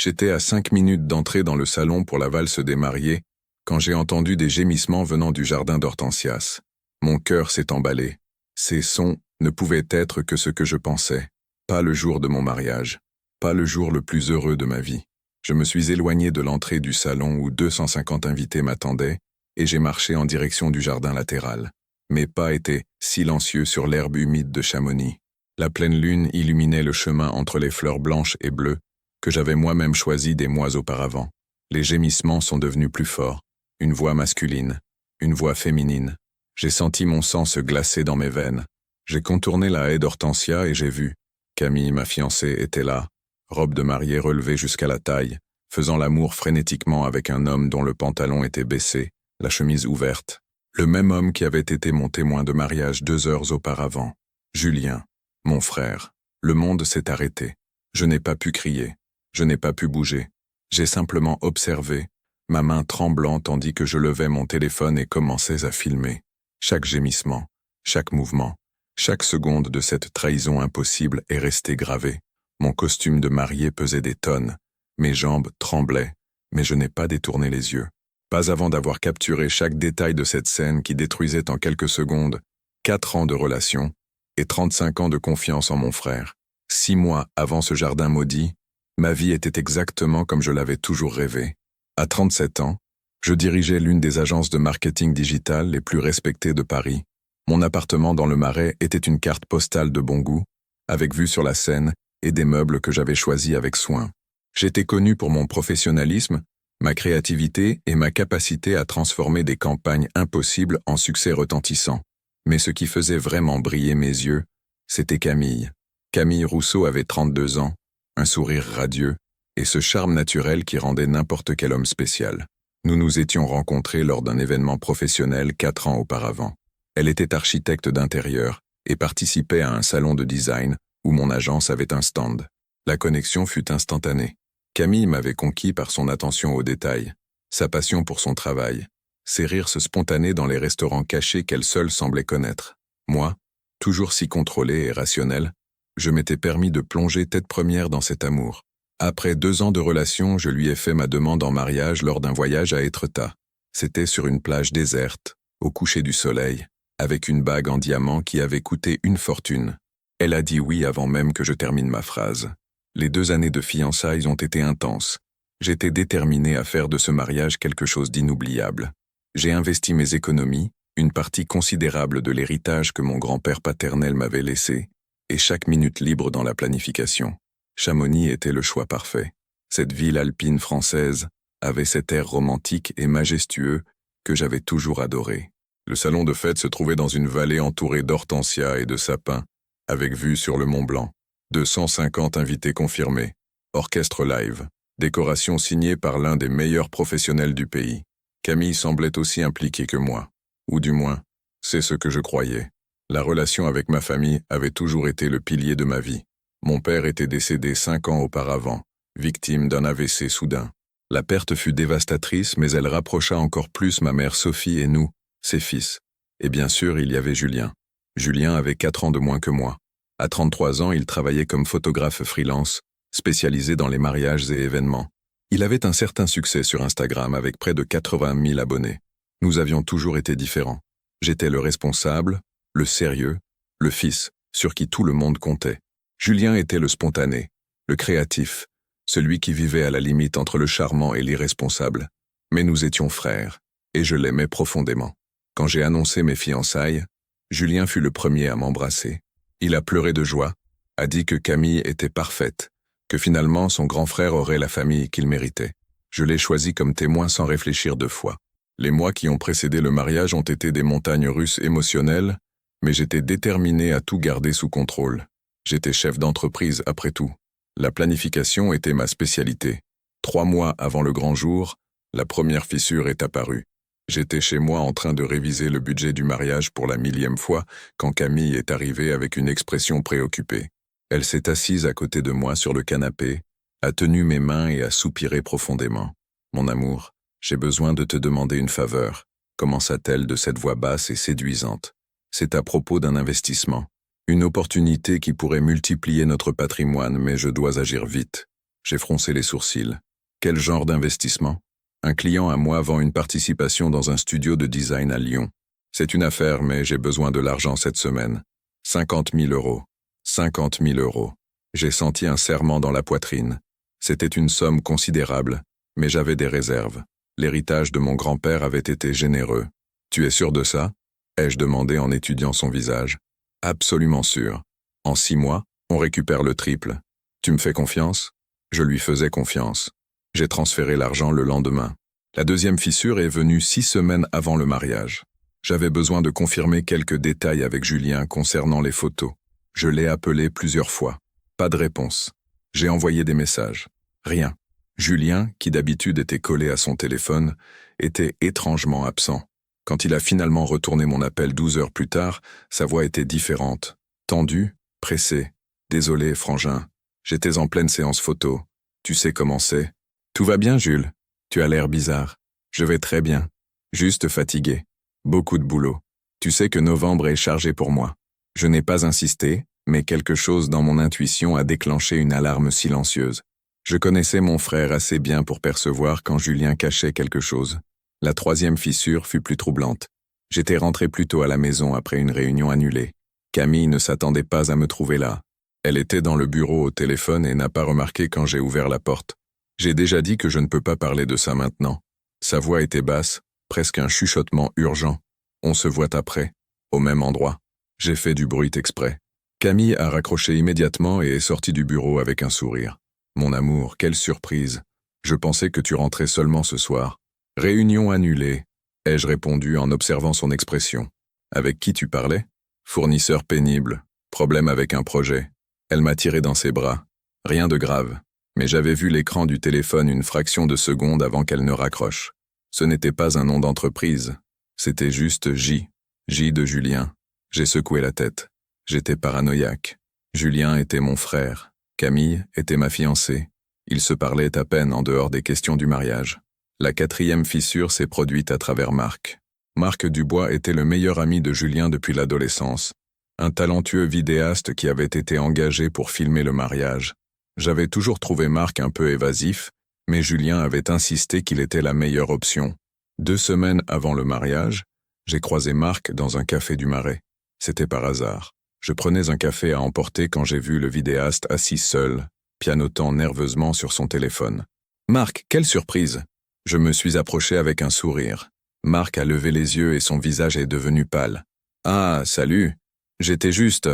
J'étais à 5 minutes d'entrer dans le salon pour la valse des mariés, quand j'ai entendu des gémissements venant du jardin d'Hortensias. Mon cœur s'est emballé. Ces sons ne pouvaient être que ce que je pensais. Pas le jour de mon mariage. Pas le jour le plus heureux de ma vie. Je me suis éloigné de l'entrée du salon où 250 invités m'attendaient, et j'ai marché en direction du jardin latéral. Mes pas étaient silencieux sur l'herbe humide de Chamonix. La pleine lune illuminait le chemin entre les fleurs blanches et bleues que j'avais moi-même choisies des mois auparavant. Les gémissements sont devenus plus forts. Une voix masculine, une voix féminine. J'ai senti mon sang se glacer dans mes veines. J'ai contourné la haie d'hortensia et j'ai vu. Camille, ma fiancée, était là, robe de mariée relevée jusqu'à la taille, faisant l'amour frénétiquement avec un homme dont le pantalon était baissé, la chemise ouverte. Le même homme qui avait été mon témoin de mariage 2 heures auparavant. Julien, mon frère. Le monde s'est arrêté. Je n'ai pas pu crier. Je n'ai pas pu bouger. J'ai simplement observé, ma main tremblant tandis que je levais mon téléphone et commençais à filmer. Chaque gémissement, chaque mouvement, chaque seconde de cette trahison impossible est restée gravée. Mon costume de mariée pesait des tonnes. Mes jambes tremblaient, mais je n'ai pas détourné les yeux. Pas avant d'avoir capturé chaque détail de cette scène qui détruisait en quelques secondes 4 ans de relation et 35 ans de confiance en mon frère. 6 mois avant ce jardin maudit, ma vie était exactement comme je l'avais toujours rêvé. À 37 ans, je dirigeais l'une des agences de marketing digital les plus respectées de Paris. Mon appartement dans le Marais était une carte postale de bon goût, avec vue sur la Seine et des meubles que j'avais choisis avec soin. J'étais connu pour mon professionnalisme, ma créativité et ma capacité à transformer des campagnes impossibles en succès retentissants. Mais ce qui faisait vraiment briller mes yeux, c'était Camille. Camille Rousseau avait 32 ans, un sourire radieux, et ce charme naturel qui rendait n'importe quel homme spécial. Nous nous étions rencontrés lors d'un événement professionnel 4 ans auparavant. Elle était architecte d'intérieur et participait à un salon de design où mon agence avait un stand. La connexion fut instantanée. Camille m'avait conquis par son attention aux détails, sa passion pour son travail, ses rires spontanés dans les restaurants cachés qu'elle seule semblait connaître. Moi, toujours si contrôlé et rationnel, je m'étais permis de plonger tête première dans cet amour. Après 2 ans de relation, je lui ai fait ma demande en mariage lors d'un voyage à Étretat. C'était sur une plage déserte, au coucher du soleil, avec une bague en diamant qui avait coûté une fortune. Elle a dit oui avant même que je termine ma phrase. Les 2 années de fiançailles ont été intenses. J'étais déterminé à faire de ce mariage quelque chose d'inoubliable. J'ai investi mes économies, une partie considérable de l'héritage que mon grand-père paternel m'avait laissé, et chaque minute libre dans la planification. Chamonix était le choix parfait. Cette ville alpine française avait cet air romantique et majestueux que j'avais toujours adoré. Le salon de fête se trouvait dans une vallée entourée d'hortensias et de sapins, avec vue sur le Mont Blanc. 250 invités confirmés, orchestre live, décoration signée par l'un des meilleurs professionnels du pays. Camille semblait aussi impliquée que moi, ou du moins, c'est ce que je croyais. La relation avec ma famille avait toujours été le pilier de ma vie. Mon père était décédé 5 ans auparavant, victime d'un AVC soudain. La perte fut dévastatrice, mais elle rapprocha encore plus ma mère Sophie et nous, ses fils. Et bien sûr, il y avait Julien. Julien avait 4 ans de moins que moi. À 33 ans, il travaillait comme photographe freelance, spécialisé dans les mariages et événements. Il avait un certain succès sur Instagram avec près de 80 000 abonnés. Nous avions toujours été différents. J'étais le responsable, le sérieux, le fils, sur qui tout le monde comptait. Julien était le spontané, le créatif, celui qui vivait à la limite entre le charmant et l'irresponsable. Mais nous étions frères, et je l'aimais profondément. Quand j'ai annoncé mes fiançailles, Julien fut le premier à m'embrasser. Il a pleuré de joie, a dit que Camille était parfaite, que finalement son grand frère aurait la famille qu'il méritait. Je l'ai choisi comme témoin sans réfléchir 2 fois. Les mois qui ont précédé le mariage ont été des montagnes russes émotionnelles, mais j'étais déterminé à tout garder sous contrôle. J'étais chef d'entreprise après tout. La planification était ma spécialité. 3 mois avant le grand jour, la première fissure est apparue. J'étais chez moi en train de réviser le budget du mariage pour la 1000e fois quand Camille est arrivée avec une expression préoccupée. Elle s'est assise à côté de moi sur le canapé, a tenu mes mains et a soupiré profondément. « Mon amour, j'ai besoin de te demander une faveur », commença-t-elle de cette voix basse et séduisante. « C'est à propos d'un investissement. Une opportunité qui pourrait multiplier notre patrimoine, mais je dois agir vite. J'ai froncé les sourcils. Quel genre d'investissement? Un client à moi vend une participation dans un studio de design à Lyon. C'est une affaire, mais j'ai besoin de l'argent cette semaine. 50 000 euros. 50 000 euros. J'ai senti un serrement dans la poitrine. C'était une somme considérable, mais j'avais des réserves. L'héritage de mon grand-père avait été généreux. Tu es sûr de ça? Ai-je demandé en étudiant son visage. Absolument sûr. En 6 mois, on récupère le triple. Tu me fais confiance? Je lui faisais confiance. J'ai transféré l'argent le lendemain. La deuxième fissure est venue 6 semaines avant le mariage. J'avais besoin de confirmer quelques détails avec Julien concernant les photos. Je l'ai appelé plusieurs fois. Pas de réponse. J'ai envoyé des messages. Rien. Julien, qui d'habitude était collé à son téléphone, était étrangement absent. Quand il a finalement retourné mon appel 12 heures plus tard, sa voix était différente. Tendue, pressée. Désolé, frangin. J'étais en pleine séance photo. Tu sais comment c'est. Tout va bien, Jules? Tu as l'air bizarre. Je vais très bien. Juste fatigué. Beaucoup de boulot. Tu sais que novembre est chargé pour moi. Je n'ai pas insisté, mais quelque chose dans mon intuition a déclenché une alarme silencieuse. Je connaissais mon frère assez bien pour percevoir quand Julien cachait quelque chose. La troisième fissure fut plus troublante. J'étais rentré plus tôt à la maison après une réunion annulée. Camille ne s'attendait pas à me trouver là. Elle était dans le bureau au téléphone et n'a pas remarqué quand j'ai ouvert la porte. J'ai déjà dit que je ne peux pas parler de ça maintenant. Sa voix était basse, presque un chuchotement urgent. On se voit après, au même endroit. J'ai fait du bruit exprès. Camille a raccroché immédiatement et est sortie du bureau avec un sourire. Mon amour, quelle surprise. Je pensais que tu rentrais seulement ce soir. Réunion annulée, ai-je répondu en observant son expression. Avec qui tu parlais? Fournisseur pénible. Problème avec un projet. Elle m'a tiré dans ses bras. Rien de grave. Mais j'avais vu l'écran du téléphone une fraction de seconde avant qu'elle ne raccroche. Ce n'était pas un nom d'entreprise. C'était juste J. J de Julien. J'ai secoué la tête. J'étais paranoïaque. Julien était mon frère. Camille était ma fiancée. Ils se parlaient à peine en dehors des questions du mariage. La quatrième fissure s'est produite à travers Marc. Marc Dubois était le meilleur ami de Julien depuis l'adolescence. Un talentueux vidéaste qui avait été engagé pour filmer le mariage. J'avais toujours trouvé Marc un peu évasif, mais Julien avait insisté qu'il était la meilleure option. 2 semaines avant le mariage, j'ai croisé Marc dans un café du Marais. C'était par hasard. Je prenais un café à emporter quand j'ai vu le vidéaste assis seul, pianotant nerveusement sur son téléphone. « Marc, quelle surprise !» Je me suis approché avec un sourire. Marc a levé les yeux et son visage est devenu pâle. « Ah, salut. J'étais juste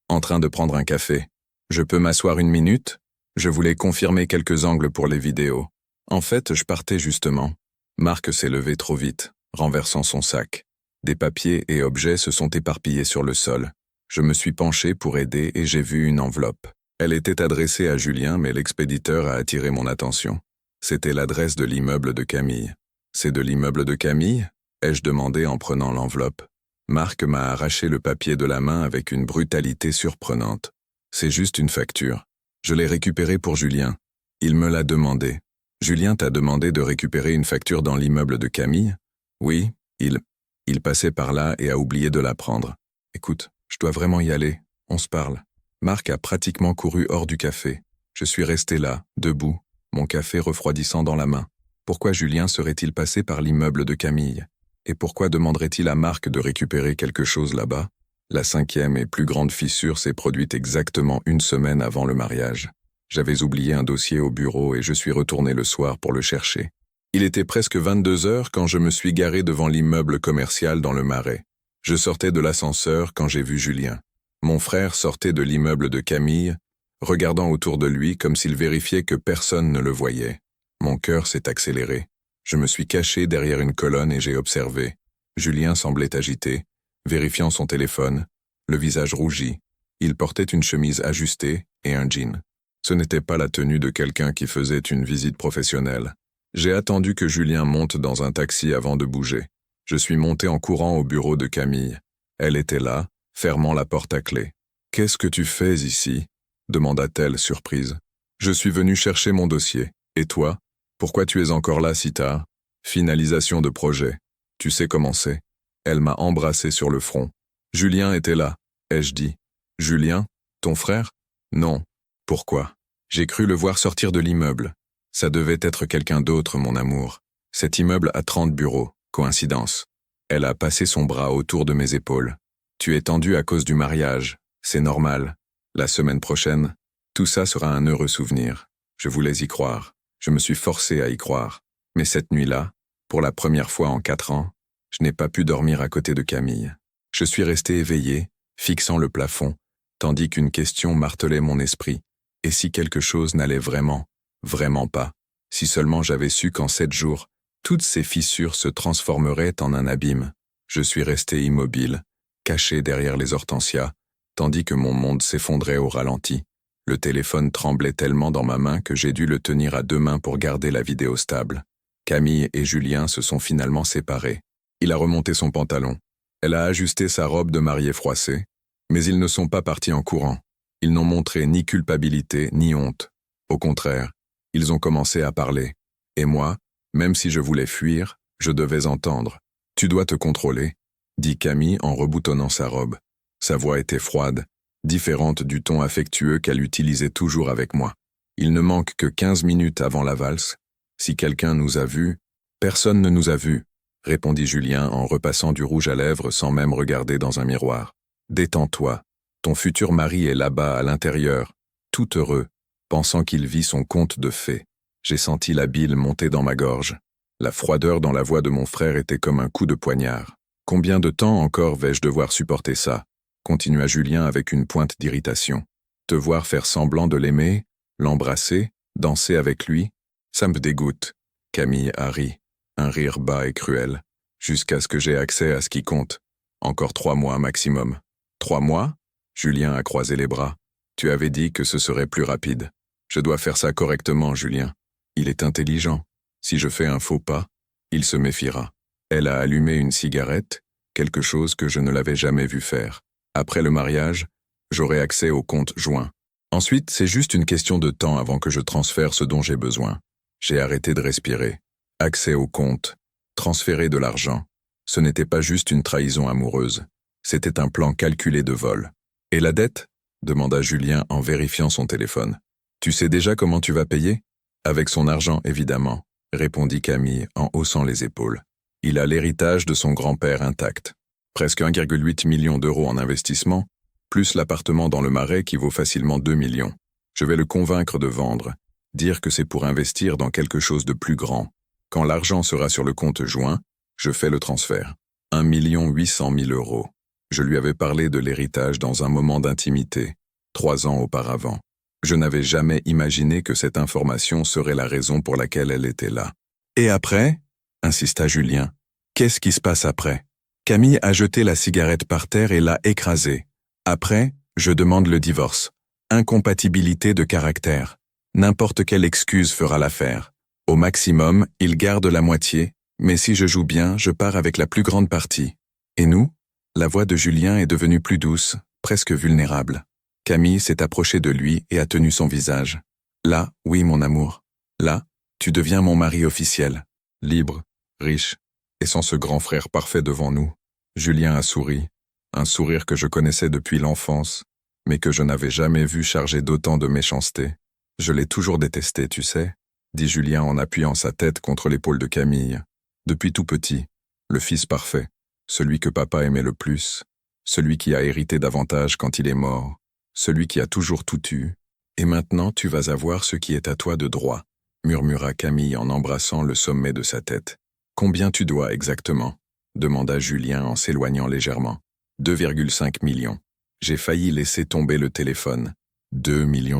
en train de prendre un café. Je peux m'asseoir 1 minute? Je voulais confirmer quelques angles pour les vidéos. En fait, je partais justement. » Marc s'est levé trop vite, renversant son sac. Des papiers et objets se sont éparpillés sur le sol. Je me suis penché pour aider et j'ai vu une enveloppe. Elle était adressée à Julien, mais l'expéditeur a attiré mon attention. C'était l'adresse de l'immeuble de Camille. « C'est de l'immeuble de Camille ?» ai-je demandé en prenant l'enveloppe. Marc m'a arraché le papier de la main avec une brutalité surprenante. « C'est juste une facture. Je l'ai récupérée pour Julien. Il me l'a demandé. »« Julien t'a demandé de récupérer une facture dans l'immeuble de Camille ?»« Oui, il passait par là et a oublié de la prendre. Écoute, je dois vraiment y aller. On se parle. » Marc a pratiquement couru hors du café. Je suis resté là, debout, mon café refroidissant dans la main. Pourquoi Julien serait-il passé par l'immeuble de Camille? Et pourquoi demanderait-il à Marc de récupérer quelque chose là-bas? La 5e et plus grande fissure s'est produite exactement 1 semaine avant le mariage. J'avais oublié un dossier au bureau et je suis retourné le soir pour le chercher. Il était presque 22 heures quand je me suis garé devant l'immeuble commercial dans le Marais. Je sortais de l'ascenseur quand j'ai vu Julien. Mon frère sortait de l'immeuble de Camille, regardant autour de lui comme s'il vérifiait que personne ne le voyait. Mon cœur s'est accéléré. Je me suis caché derrière une colonne et j'ai observé. Julien semblait agité, vérifiant son téléphone, le visage rougi. Il portait une chemise ajustée et un jean. Ce n'était pas la tenue de quelqu'un qui faisait une visite professionnelle. J'ai attendu que Julien monte dans un taxi avant de bouger. Je suis monté en courant au bureau de Camille. Elle était là, fermant la porte à clé. « Qu'est-ce que tu fais ici ?» demanda-t-elle, surprise. « Je suis venu chercher mon dossier. Et toi? Pourquoi tu es encore là si tard? Finalisation de projet. Tu sais comment c'est. » Elle m'a embrassé sur le front. « Julien était là, ai-je dit. »« Julien? Ton frère? » « Non. Pourquoi? » J'ai cru le voir sortir de l'immeuble. Ça devait être quelqu'un d'autre, mon amour. Cet immeuble a 30 bureaux. Coïncidence. Elle a passé son bras autour de mes épaules. Tu es tendu à cause du mariage. C'est normal. La semaine prochaine, tout ça sera un heureux souvenir. Je voulais y croire. Je me suis forcé à y croire. Mais cette nuit-là, pour la première fois en 4 ans, je n'ai pas pu dormir à côté de Camille. Je suis resté éveillé, fixant le plafond, tandis qu'une question martelait mon esprit. Et si quelque chose n'allait vraiment, vraiment pas, si seulement j'avais su qu'en 7 jours, toutes ces fissures se transformeraient en un abîme. Je suis resté immobile, caché derrière les hortensias, tandis que mon monde s'effondrait au ralenti. Le téléphone tremblait tellement dans ma main que j'ai dû le tenir à 2 mains pour garder la vidéo stable. Camille et Julien se sont finalement séparés. Il a remonté son pantalon. Elle a ajusté sa robe de mariée froissée, mais ils ne sont pas partis en courant. Ils n'ont montré ni culpabilité ni honte. Au contraire, ils ont commencé à parler. Et moi, même si je voulais fuir, je devais entendre. « Tu dois te contrôler », dit Camille en reboutonnant sa robe. Sa voix était froide, différente du ton affectueux qu'elle utilisait toujours avec moi. Il ne manque que 15 minutes avant la valse. Si quelqu'un nous a vus, personne ne nous a vus, répondit Julien en repassant du rouge à lèvres sans même regarder dans un miroir. Détends-toi. Ton futur mari est là-bas à l'intérieur, tout heureux, pensant qu'il vit son conte de fées. J'ai senti la bile monter dans ma gorge. La froideur dans la voix de mon frère était comme un coup de poignard. Combien de temps encore vais-je devoir supporter ça? Continua Julien avec une pointe d'irritation. Te voir faire semblant de l'aimer, l'embrasser, danser avec lui, ça me dégoûte. Camille a ri, un rire bas et cruel, jusqu'à ce que j'aie accès à ce qui compte. Encore 3 mois maximum. 3 mois? Julien a croisé les bras. Tu avais dit que ce serait plus rapide. Je dois faire ça correctement, Julien. Il est intelligent. Si je fais un faux pas, il se méfiera. Elle a allumé une cigarette, quelque chose que je ne l'avais jamais vu faire. Après le mariage, j'aurai accès au compte joint. Ensuite, c'est juste une question de temps avant que je transfère ce dont j'ai besoin. J'ai arrêté de respirer. Accès au compte. Transférer de l'argent. Ce n'était pas juste une trahison amoureuse. C'était un plan calculé de vol. Et la dette? Demanda Julien en vérifiant son téléphone. Tu sais déjà comment tu vas payer? Avec son argent, évidemment, répondit Camille en haussant les épaules. Il a l'héritage de son grand-père intact. Presque 1,8 million d'euros en investissement, plus l'appartement dans le Marais qui vaut facilement 2 millions. Je vais le convaincre de vendre, dire que c'est pour investir dans quelque chose de plus grand. Quand l'argent sera sur le compte joint, je fais le transfert. 1 800 000 euros. Je lui avais parlé de l'héritage dans un moment d'intimité, 3 ans auparavant. Je n'avais jamais imaginé que cette information serait la raison pour laquelle elle était là. Et après? Insista Julien. Qu'est-ce qui se passe après? Camille a jeté la cigarette par terre et l'a écrasée. Après, je demande le divorce. Incompatibilité de caractère. N'importe quelle excuse fera l'affaire. Au maximum, il garde la moitié, mais si je joue bien, je pars avec la plus grande partie. Et nous? La voix de Julien est devenue plus douce, presque vulnérable. Camille s'est approchée de lui et a tenu son visage. Là, oui mon amour. Là, tu deviens mon mari officiel. Libre, riche, et sans ce grand frère parfait devant nous. Julien a souri, un sourire que je connaissais depuis l'enfance, mais que je n'avais jamais vu chargé d'autant de méchanceté. Je l'ai toujours détesté, tu sais, dit Julien en appuyant sa tête contre l'épaule de Camille. Depuis tout petit, le fils parfait, celui que papa aimait le plus, celui qui a hérité davantage quand il est mort, celui qui a toujours tout eu. Et maintenant tu vas avoir ce qui est à toi de droit, murmura Camille en embrassant le sommet de sa tête. Combien tu dois exactement? Demanda Julien en s'éloignant légèrement. 2,5 millions. J'ai failli laisser tomber le téléphone. 2,5 millions?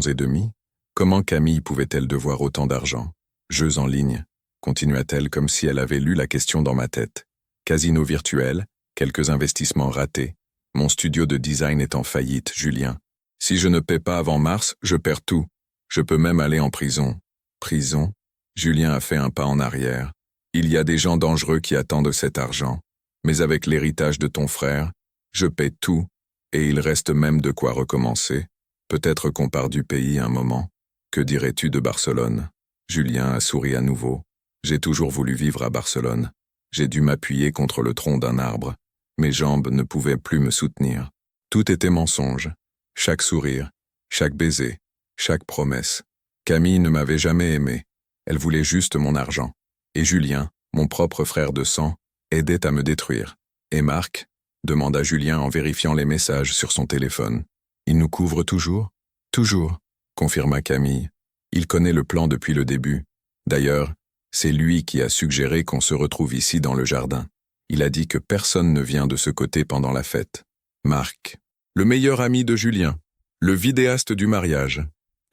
Comment Camille pouvait-elle devoir autant d'argent? Jeux en ligne, continua-t-elle comme si elle avait lu la question dans ma tête. Casino virtuel, quelques investissements ratés. Mon studio de design est en faillite, Julien. Si je ne paie pas avant mars, je perds tout. Je peux même aller en prison. Prison? Julien a fait un pas en arrière. Il y a des gens dangereux qui attendent cet argent. Mais avec l'héritage de ton frère, je paie tout, et il reste même de quoi recommencer. Peut-être qu'on part du pays un moment. Que dirais-tu de Barcelone? Julien a souri à nouveau. J'ai toujours voulu vivre à Barcelone. J'ai dû m'appuyer contre le tronc d'un arbre. Mes jambes ne pouvaient plus me soutenir. Tout était mensonge. Chaque sourire, chaque baiser, chaque promesse. Camille ne m'avait jamais aimé. Elle voulait juste mon argent. Et Julien, mon propre frère de sang, aidait à me détruire. Et Marc demanda Julien en vérifiant les messages sur son téléphone. Il nous couvre toujours? Toujours, confirma Camille. Il connaît le plan depuis le début. D'ailleurs, c'est lui qui a suggéré qu'on se retrouve ici dans le jardin. Il a dit que personne ne vient de ce côté pendant la fête. Marc, le meilleur ami de Julien, le vidéaste du mariage.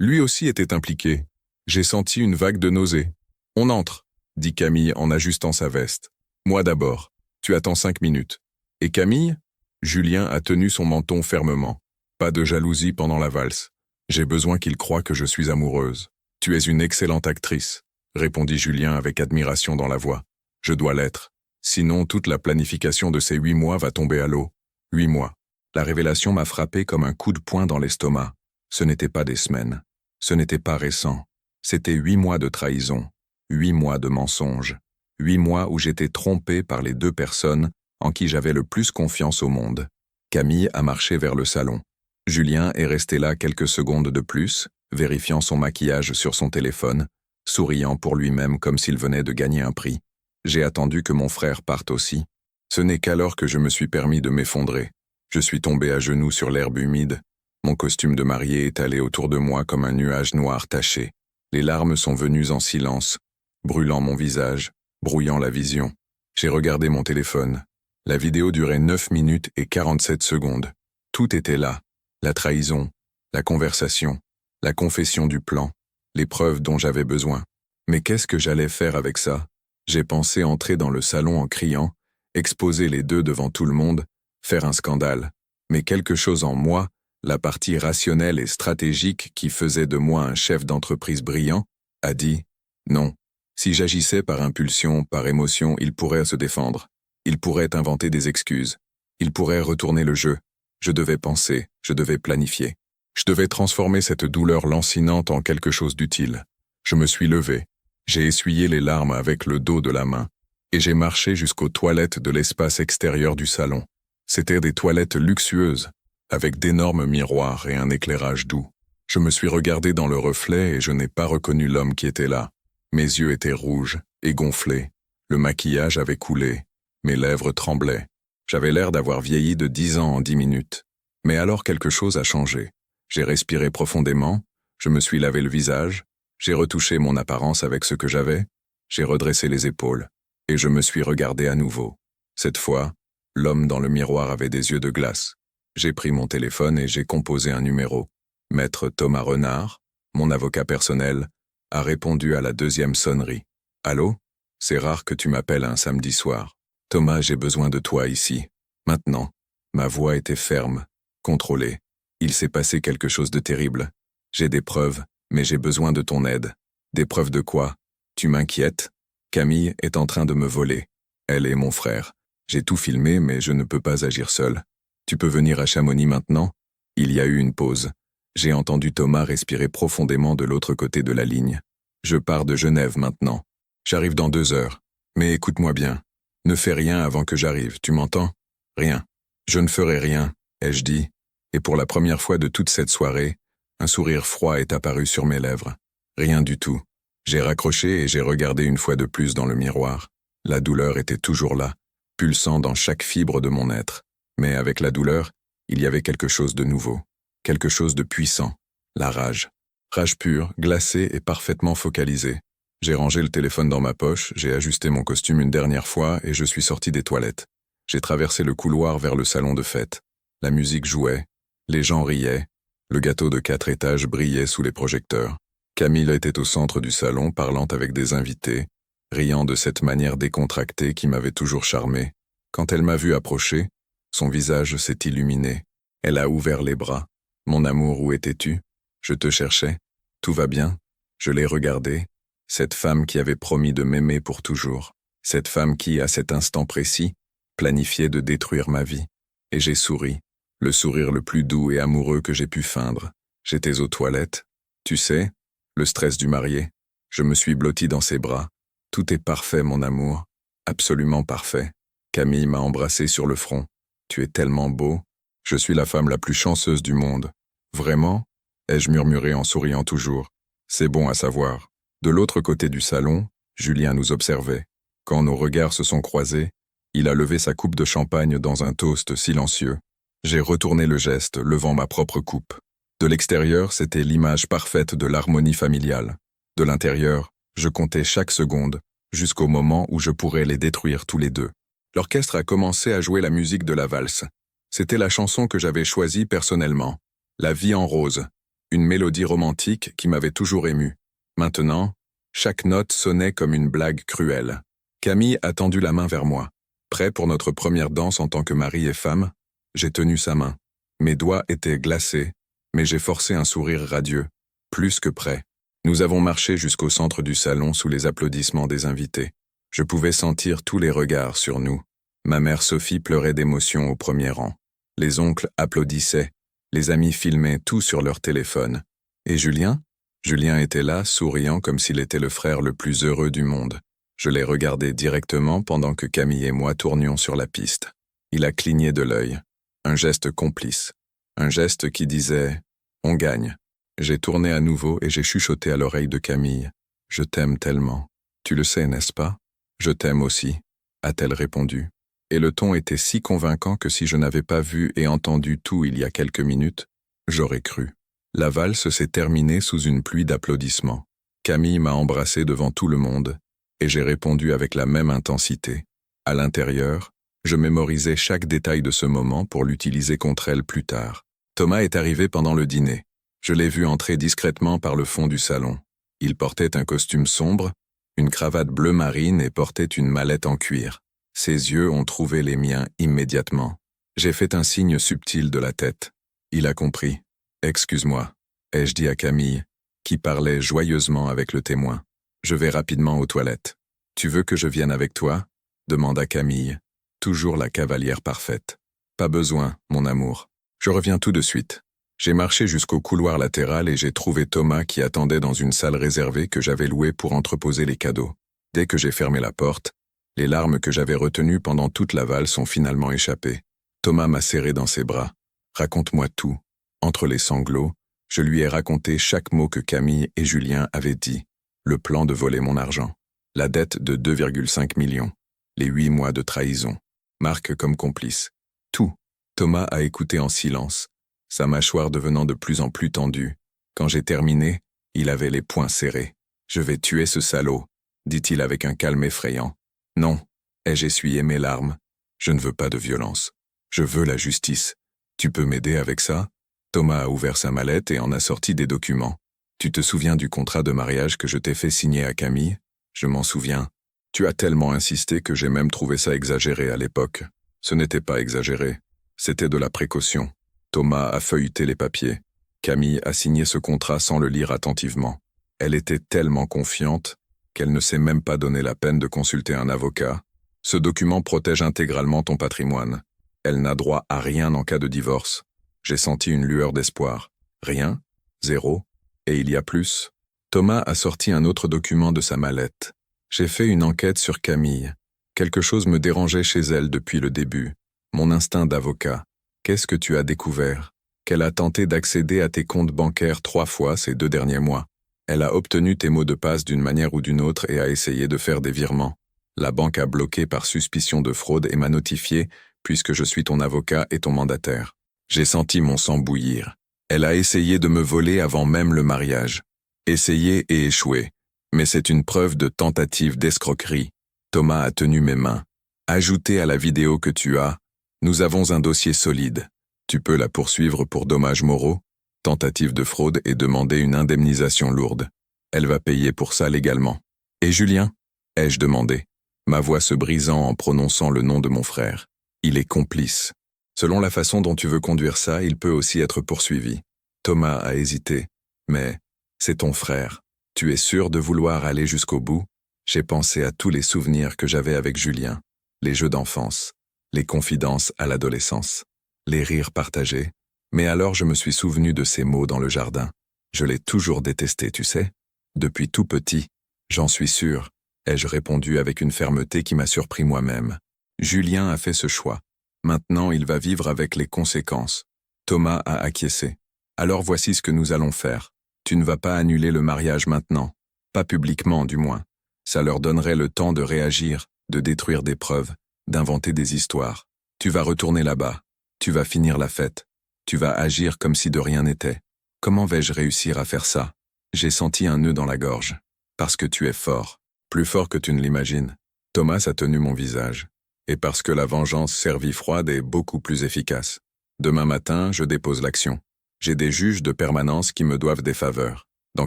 Lui aussi était impliqué. J'ai senti une vague de nausée. On entre, dit Camille en ajustant sa veste. Moi d'abord. Tu attends 5 minutes. Et Camille? Julien a tenu son menton fermement. Pas de jalousie pendant la valse. J'ai besoin qu'il croie que je suis amoureuse. Tu es une excellente actrice, répondit Julien avec admiration dans la voix. Je dois l'être. Sinon, toute la planification de ces 8 mois va tomber à l'eau. 8 mois. La révélation m'a frappé comme un coup de poing dans l'estomac. Ce n'était pas des semaines. Ce n'était pas récent. C'était 8 mois de trahison. 8 mois de mensonges. 8 mois où j'étais trompé par les 2 personnes en qui j'avais le plus confiance au monde. Camille a marché vers le salon. Julien est resté là quelques secondes de plus, vérifiant son maquillage sur son téléphone, souriant pour lui-même comme s'il venait de gagner un prix. J'ai attendu que mon frère parte aussi. Ce n'est qu'alors que je me suis permis de m'effondrer. Je suis tombé à genoux sur l'herbe humide. Mon costume de mariée est allé autour de moi comme un nuage noir taché. Les larmes sont venues en silence, brûlant mon visage, brouillant la vision. J'ai regardé mon téléphone. La vidéo durait 9 minutes et 47 secondes. Tout était là. La trahison, la conversation, la confession du plan, les preuves dont j'avais besoin. Mais qu'est-ce que j'allais faire avec ça? J'ai pensé entrer dans le salon en criant, exposer les 2 devant tout le monde, faire un scandale. Mais quelque chose en moi, la partie rationnelle et stratégique qui faisait de moi un chef d'entreprise brillant, a dit « Non, si j'agissais par impulsion, par émotion, il pourrait se défendre. Il pourrait inventer des excuses. Il pourrait retourner le jeu. Je devais penser, je devais planifier. Je devais transformer cette douleur lancinante en quelque chose d'utile. Je me suis levé. J'ai essuyé les larmes avec le dos de la main. Et j'ai marché jusqu'aux toilettes de l'espace extérieur du salon. C'étaient des toilettes luxueuses, avec d'énormes miroirs et un éclairage doux. Je me suis regardé dans le reflet et je n'ai pas reconnu l'homme qui était là. Mes yeux étaient rouges et gonflés. Le maquillage avait coulé. Mes lèvres tremblaient. J'avais l'air d'avoir vieilli de 10 ans en 10 minutes. Mais alors quelque chose a changé. J'ai respiré profondément, je me suis lavé le visage, j'ai retouché mon apparence avec ce que j'avais, j'ai redressé les épaules, et je me suis regardé à nouveau. Cette fois, l'homme dans le miroir avait des yeux de glace. J'ai pris mon téléphone et j'ai composé un numéro. Maître Thomas Renard, mon avocat personnel, a répondu à la 2e sonnerie. « Allô? C'est rare que tu m'appelles un samedi soir. Thomas, j'ai besoin de toi ici. Maintenant. » Ma voix était ferme, contrôlée. Il s'est passé quelque chose de terrible. J'ai des preuves, mais j'ai besoin de ton aide. Des preuves de quoi? Tu m'inquiètes? Camille est en train de me voler. Elle et mon frère. J'ai tout filmé, mais je ne peux pas agir seul. Tu peux venir à Chamonix maintenant? Il y a eu une pause. J'ai entendu Thomas respirer profondément de l'autre côté de la ligne. Je pars de Genève maintenant. J'arrive dans 2 heures. Mais écoute-moi bien. Ne fais rien avant que j'arrive, tu m'entends? Rien. Je ne ferai rien, ai-je dit, et pour la première fois de toute cette soirée, un sourire froid est apparu sur mes lèvres. Rien du tout. J'ai raccroché et j'ai regardé une fois de plus dans le miroir. La douleur était toujours là, pulsant dans chaque fibre de mon être. Mais avec la douleur, il y avait quelque chose de nouveau, quelque chose de puissant, la rage. Rage pure, glacée et parfaitement focalisée. J'ai rangé le téléphone dans ma poche, j'ai ajusté mon costume une dernière fois et je suis sorti des toilettes. J'ai traversé le couloir vers le salon de fête. La musique jouait, les gens riaient, le gâteau de 4 étages brillait sous les projecteurs. Camille était au centre du salon, parlant avec des invités, riant de cette manière décontractée qui m'avait toujours charmé. Quand elle m'a vu approcher, son visage s'est illuminé. Elle a ouvert les bras. « Mon amour, où étais-tu? Je te cherchais. Tout va bien ?» Je l'ai regardée, cette femme qui avait promis de m'aimer pour toujours, cette femme qui, à cet instant précis, planifiait de détruire ma vie. Et j'ai souri, le sourire le plus doux et amoureux que j'ai pu feindre. J'étais aux toilettes. Tu sais, le stress du marié. Je me suis blotti dans ses bras. Tout est parfait, mon amour. Absolument parfait. Camille m'a embrassé sur le front. Tu es tellement beau. Je suis la femme la plus chanceuse du monde. Vraiment? Ai-je murmuré en souriant toujours. C'est bon à savoir. De l'autre côté du salon, Julien nous observait. Quand nos regards se sont croisés, il a levé sa coupe de champagne dans un toast silencieux. J'ai retourné le geste, levant ma propre coupe. De l'extérieur, c'était l'image parfaite de l'harmonie familiale. De l'intérieur, je comptais chaque seconde, jusqu'au moment où je pourrais les détruire tous les deux. L'orchestre a commencé à jouer la musique de la valse. C'était la chanson que j'avais choisie personnellement. La vie en rose. Une mélodie romantique qui m'avait toujours ému. Maintenant, chaque note sonnait comme une blague cruelle. Camille a tendu la main vers moi. Prêt pour notre première danse en tant que mari et femme, j'ai tenu sa main. Mes doigts étaient glacés, mais j'ai forcé un sourire radieux, plus que prêt. Nous avons marché jusqu'au centre du salon sous les applaudissements des invités. Je pouvais sentir tous les regards sur nous. Ma mère Sophie pleurait d'émotion au premier rang. Les oncles applaudissaient. Les amis filmaient tout sur leur téléphone. Et Julien? Julien était là, souriant comme s'il était le frère le plus heureux du monde. Je l'ai regardé directement pendant que Camille et moi tournions sur la piste. Il a cligné de l'œil. Un geste complice. Un geste qui disait « On gagne ». J'ai tourné à nouveau et j'ai chuchoté à l'oreille de Camille. « Je t'aime tellement. Tu le sais, n'est-ce pas ? Je t'aime aussi », a-t-elle répondu. Et le ton était si convaincant que si je n'avais pas vu et entendu tout il y a quelques minutes, j'aurais cru. La valse s'est terminée sous une pluie d'applaudissements. Camille m'a embrassé devant tout le monde, et j'ai répondu avec la même intensité. À l'intérieur, je mémorisais chaque détail de ce moment pour l'utiliser contre elle plus tard. Thomas est arrivé pendant le dîner. Je l'ai vu entrer discrètement par le fond du salon. Il portait un costume sombre, une cravate bleu marine et portait une mallette en cuir. Ses yeux ont trouvé les miens immédiatement. J'ai fait un signe subtil de la tête. Il a compris. « Excuse-moi », ai-je dit à Camille, qui parlait joyeusement avec le témoin. « Je vais rapidement aux toilettes. »« Tu veux que je vienne avec toi ?» demanda Camille. Toujours la cavalière parfaite. « Pas besoin, mon amour. Je reviens tout de suite. » J'ai marché jusqu'au couloir latéral et j'ai trouvé Thomas qui attendait dans une salle réservée que j'avais louée pour entreposer les cadeaux. Dès que j'ai fermé la porte, les larmes que j'avais retenues pendant toute la valse ont finalement échappé. Thomas m'a serré dans ses bras. « Raconte-moi tout. » Entre les sanglots, je lui ai raconté chaque mot que Camille et Julien avaient dit. Le plan de voler mon argent. La dette de 2,5 millions. Les 8 mois de trahison. Marc comme complice. Tout. Thomas a écouté en silence, sa mâchoire devenant de plus en plus tendue. Quand j'ai terminé, il avait les poings serrés. « Je vais tuer ce salaud », dit-il avec un calme effrayant. « Non », ai-je essuyé mes larmes. « Je ne veux pas de violence. Je veux la justice. Tu peux m'aider avec ça ?» Thomas a ouvert sa mallette et en a sorti des documents. « Tu te souviens du contrat de mariage que je t'ai fait signer à Camille ? Je m'en souviens. Tu as tellement insisté que j'ai même trouvé ça exagéré à l'époque. Ce n'était pas exagéré. C'était de la précaution. » Thomas a feuilleté les papiers. Camille a signé ce contrat sans le lire attentivement. Elle était tellement confiante qu'elle ne s'est même pas donné la peine de consulter un avocat. Ce document protège intégralement ton patrimoine. Elle n'a droit à rien en cas de divorce. J'ai senti une lueur d'espoir. Rien, zéro, et il y a plus. Thomas a sorti un autre document de sa mallette. J'ai fait une enquête sur Camille. Quelque chose me dérangeait chez elle depuis le début. Mon instinct d'avocat. Qu'est-ce que tu as découvert? Qu'elle a tenté d'accéder à tes comptes bancaires 3 fois ces 2 derniers mois. Elle a obtenu tes mots de passe d'une manière ou d'une autre et a essayé de faire des virements. La banque a bloqué par suspicion de fraude et m'a notifié puisque je suis ton avocat et ton mandataire. J'ai senti mon sang bouillir. Elle a essayé de me voler avant même le mariage. Essayé et échoué. Mais c'est une preuve de tentative d'escroquerie. Thomas a tenu mes mains. Ajouté à la vidéo que tu as, nous avons un dossier solide. Tu peux la poursuivre pour dommages moraux, tentative de fraude et demander une indemnisation lourde. Elle va payer pour ça légalement. Et Julien? Ai-je demandé, ma voix se brisant en prononçant le nom de mon frère. Il est complice. Selon la façon dont tu veux conduire ça, il peut aussi être poursuivi. Thomas a hésité. Mais c'est ton frère. Tu es sûr de vouloir aller jusqu'au bout? J'ai pensé à tous les souvenirs que j'avais avec Julien. Les jeux d'enfance, les confidences à l'adolescence, les rires partagés. Mais alors je me suis souvenu de ces mots dans le jardin. Je l'ai toujours détesté, tu sais. Depuis tout petit. J'en suis sûr, ai-je répondu avec une fermeté qui m'a surpris moi-même. Julien a fait ce choix. Maintenant, il va vivre avec les conséquences. Thomas a acquiescé. Alors voici ce que nous allons faire. Tu ne vas pas annuler le mariage maintenant. Pas publiquement, du moins. Ça leur donnerait le temps de réagir, de détruire des preuves, d'inventer des histoires. Tu vas retourner là-bas. Tu vas finir la fête. Tu vas agir comme si de rien n'était. Comment vais-je réussir à faire ça? J'ai senti un nœud dans la gorge. Parce que tu es fort. Plus fort que tu ne l'imagines. Thomas a tenu mon visage. Et parce que la vengeance servie froide est beaucoup plus efficace. Demain matin, je dépose l'action. J'ai des juges de permanence qui me doivent des faveurs. Dans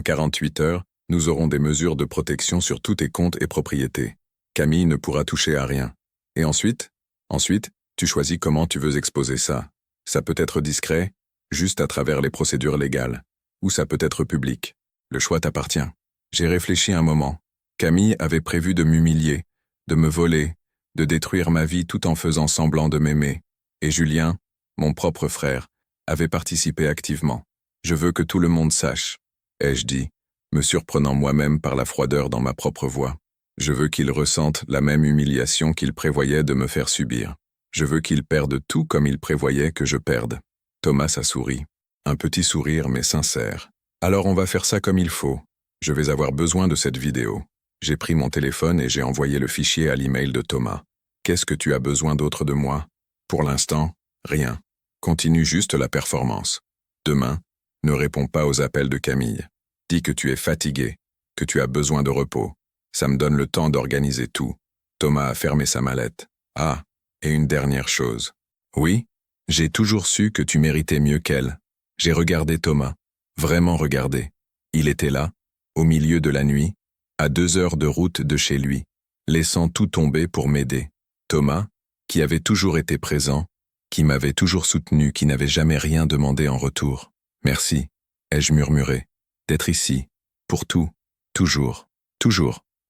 48 heures, nous aurons des mesures de protection sur tous tes comptes et propriétés. Camille ne pourra toucher à rien. Et ensuite, tu choisis comment tu veux exposer ça. Ça peut être discret, juste à travers les procédures légales. Ou ça peut être public. Le choix t'appartient. J'ai réfléchi un moment. Camille avait prévu de m'humilier, de me voler, de détruire ma vie tout en faisant semblant de m'aimer. Et Julien, mon propre frère, avait participé activement. Je veux que tout le monde sache, ai-je dit, me surprenant moi-même par la froideur dans ma propre voix. Je veux qu'ils ressentent la même humiliation qu'ils prévoyaient de me faire subir. Je veux qu'ils perdent tout comme ils prévoyaient que je perde. Thomas a souri. Un petit sourire mais sincère. Alors on va faire ça comme il faut. Je vais avoir besoin de cette vidéo. J'ai pris mon téléphone et j'ai envoyé le fichier à l'email de Thomas. Qu'est-ce que tu as besoin d'autre de moi? Pour l'instant, rien. Continue juste la performance. Demain, ne réponds pas aux appels de Camille. Dis que tu es fatigué, que tu as besoin de repos. Ça me donne le temps d'organiser tout. Thomas a fermé sa mallette. Ah, et une dernière chose. Oui, j'ai toujours su que tu méritais mieux qu'elle. J'ai regardé Thomas. Vraiment regardé. Il était là, au milieu de la nuit, à 2 heures de route de chez lui, laissant tout tomber pour m'aider. Thomas, qui avait toujours été présent, qui m'avait toujours soutenu, qui n'avait jamais rien demandé en retour. Merci, ai-je murmuré, d'être ici, pour tout, toujours,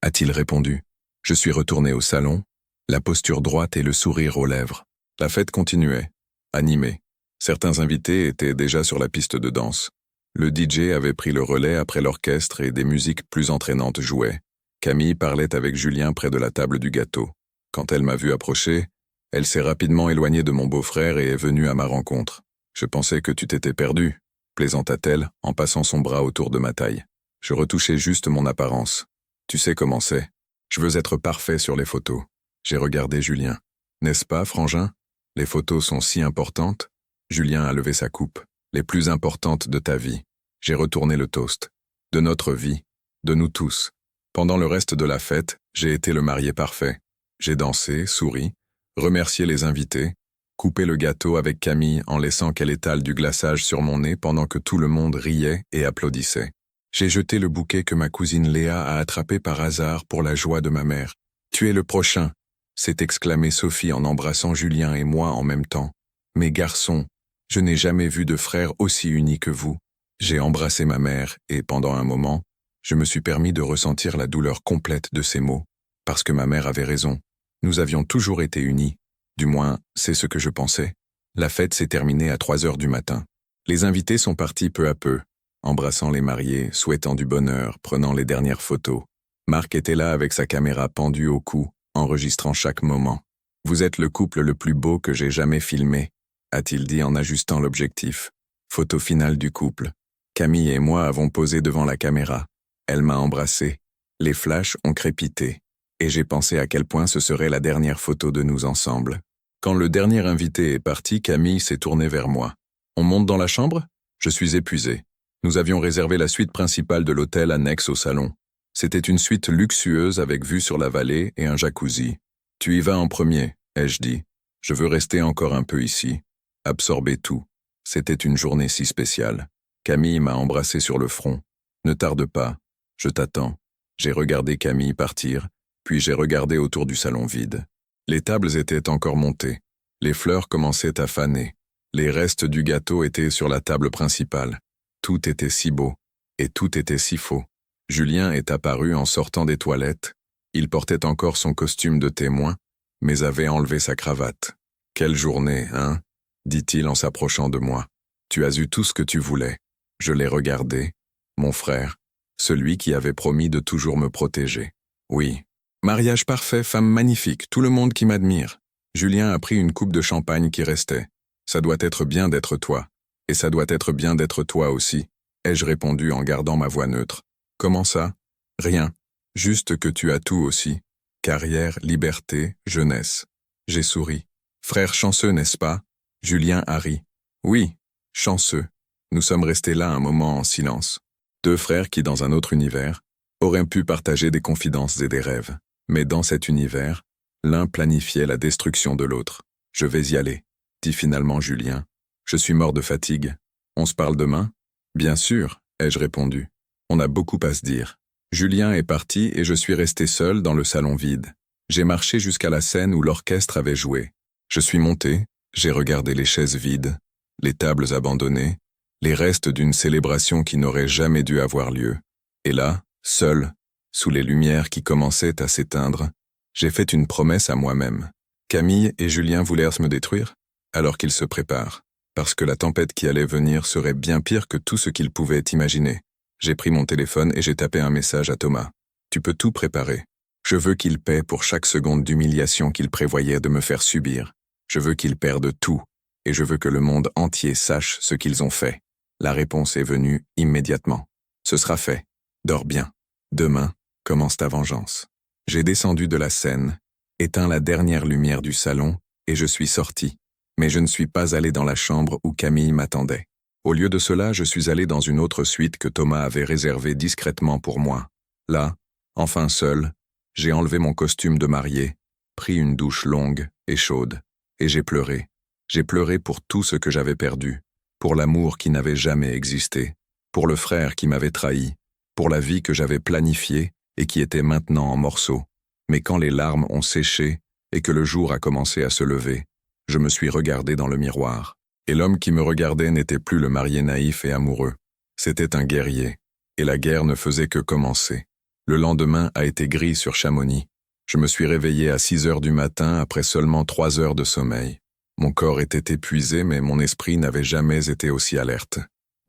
a-t-il répondu. Je suis retourné au salon, la posture droite et le sourire aux lèvres. La fête continuait, animée. Certains invités étaient déjà sur la piste de danse. Le DJ avait pris le relais après l'orchestre et des musiques plus entraînantes jouaient. Camille parlait avec Julien près de la table du gâteau. Quand elle m'a vu approcher, elle s'est rapidement éloignée de mon beau-frère et est venue à ma rencontre. Je pensais que tu t'étais perdu, plaisanta-t-elle en passant son bras autour de ma taille. Je retouchais juste mon apparence. Tu sais comment c'est. Je veux être parfait sur les photos. J'ai regardé Julien. N'est-ce pas, frangin? Les photos sont si importantes. Julien a levé sa coupe. Les plus importantes de ta vie. J'ai retourné le toast. De notre vie. De nous tous. Pendant le reste de la fête, j'ai été le marié parfait. J'ai dansé, souri, remercié les invités, coupé le gâteau avec Camille en laissant qu'elle étale du glaçage sur mon nez pendant que tout le monde riait et applaudissait. J'ai jeté le bouquet que ma cousine Léa a attrapé par hasard pour la joie de ma mère. « Tu es le prochain !» s'est exclamée Sophie en embrassant Julien et moi en même temps. « Mes garçons, je n'ai jamais vu de frère aussi uni que vous. » J'ai embrassé ma mère et, pendant un moment, je me suis permis de ressentir la douleur complète de ces mots. Parce que ma mère avait raison. Nous avions toujours été unis. Du moins, c'est ce que je pensais. La fête s'est terminée à 3 heures du matin. Les invités sont partis peu à peu, embrassant les mariés, souhaitant du bonheur, prenant les dernières photos. Marc était là avec sa caméra pendue au cou, enregistrant chaque moment. « Vous êtes le couple le plus beau que j'ai jamais filmé », a-t-il dit en ajustant l'objectif. Photo finale du couple. Camille et moi avons posé devant la caméra. Elle m'a embrassé. Les flashs ont crépité. Et j'ai pensé à quel point ce serait la dernière photo de nous ensemble. Quand le dernier invité est parti, Camille s'est tournée vers moi. « On monte dans la chambre ?» Je suis épuisé. Nous avions réservé la suite principale de l'hôtel annexe au salon. C'était une suite luxueuse avec vue sur la vallée et un jacuzzi. « Tu y vas en premier », ai-je dit. « Je veux rester encore un peu ici. Absorber tout. » C'était une journée si spéciale. Camille m'a embrassé sur le front. « Ne tarde pas. Je t'attends. » J'ai regardé Camille partir. Puis j'ai regardé autour du salon vide. Les tables étaient encore montées. Les fleurs commençaient à faner. Les restes du gâteau étaient sur la table principale. Tout était si beau, et tout était si faux. Julien est apparu en sortant des toilettes. Il portait encore son costume de témoin, mais avait enlevé sa cravate. « Quelle journée, hein ?» dit-il en s'approchant de moi. « Tu as eu tout ce que tu voulais. » Je l'ai regardé. Mon frère, celui qui avait promis de toujours me protéger. Oui. Mariage parfait, femme magnifique, tout le monde qui m'admire. Julien a pris une coupe de champagne qui restait. Ça doit être bien d'être toi. Et ça doit être bien d'être toi aussi, ai-je répondu en gardant ma voix neutre. Comment ça? Rien. Juste que tu as tout aussi. Carrière, liberté, jeunesse. J'ai souri. Frère chanceux, n'est-ce pas? Julien a ri. Oui, chanceux. Nous sommes restés là un moment en silence. Deux frères qui, dans un autre univers, auraient pu partager des confidences et des rêves. Mais dans cet univers, l'un planifiait la destruction de l'autre. Je vais y aller, dit finalement Julien. Je suis mort de fatigue. On se parle demain? Bien sûr, ai-je répondu. On a beaucoup à se dire. Julien est parti et je suis resté seul dans le salon vide. J'ai marché jusqu'à la scène où l'orchestre avait joué. Je suis monté, j'ai regardé les chaises vides, les tables abandonnées, les restes d'une célébration qui n'aurait jamais dû avoir lieu. Et là, seul, sous les lumières qui commençaient à s'éteindre, j'ai fait une promesse à moi-même. Camille et Julien voulaient me détruire? Alors qu'ils se préparent, parce que la tempête qui allait venir serait bien pire que tout ce qu'ils pouvaient imaginer. J'ai pris mon téléphone et j'ai tapé un message à Thomas. Tu peux tout préparer. Je veux qu'il paie pour chaque seconde d'humiliation qu'il prévoyait de me faire subir. Je veux qu'ils perdent tout, et je veux que le monde entier sache ce qu'ils ont fait. La réponse est venue immédiatement. Ce sera fait. Dors bien. Demain, commence ta vengeance. J'ai descendu de la scène, éteint la dernière lumière du salon, et je suis sorti. Mais je ne suis pas allé dans la chambre où Camille m'attendait. Au lieu de cela, je suis allé dans une autre suite que Thomas avait réservée discrètement pour moi. Là, enfin seul, j'ai enlevé mon costume de mariée, pris une douche longue et chaude, et j'ai pleuré. J'ai pleuré pour tout ce que j'avais perdu, pour l'amour qui n'avait jamais existé, pour le frère qui m'avait trahi, pour la vie que j'avais planifiée et qui était maintenant en morceaux. Mais quand les larmes ont séché et que le jour a commencé à se lever, je me suis regardé dans le miroir. Et l'homme qui me regardait n'était plus le marié naïf et amoureux. C'était un guerrier. Et la guerre ne faisait que commencer. Le lendemain a été gris sur Chamonix. Je me suis réveillé à 6 heures du matin après seulement 3 heures de sommeil. Mon corps était épuisé, mais mon esprit n'avait jamais été aussi alerte.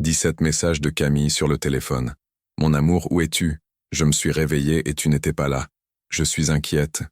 17 messages de Camille sur le téléphone. Mon amour, où es-tu? Je me suis réveillé et tu n'étais pas là. Je suis inquiète.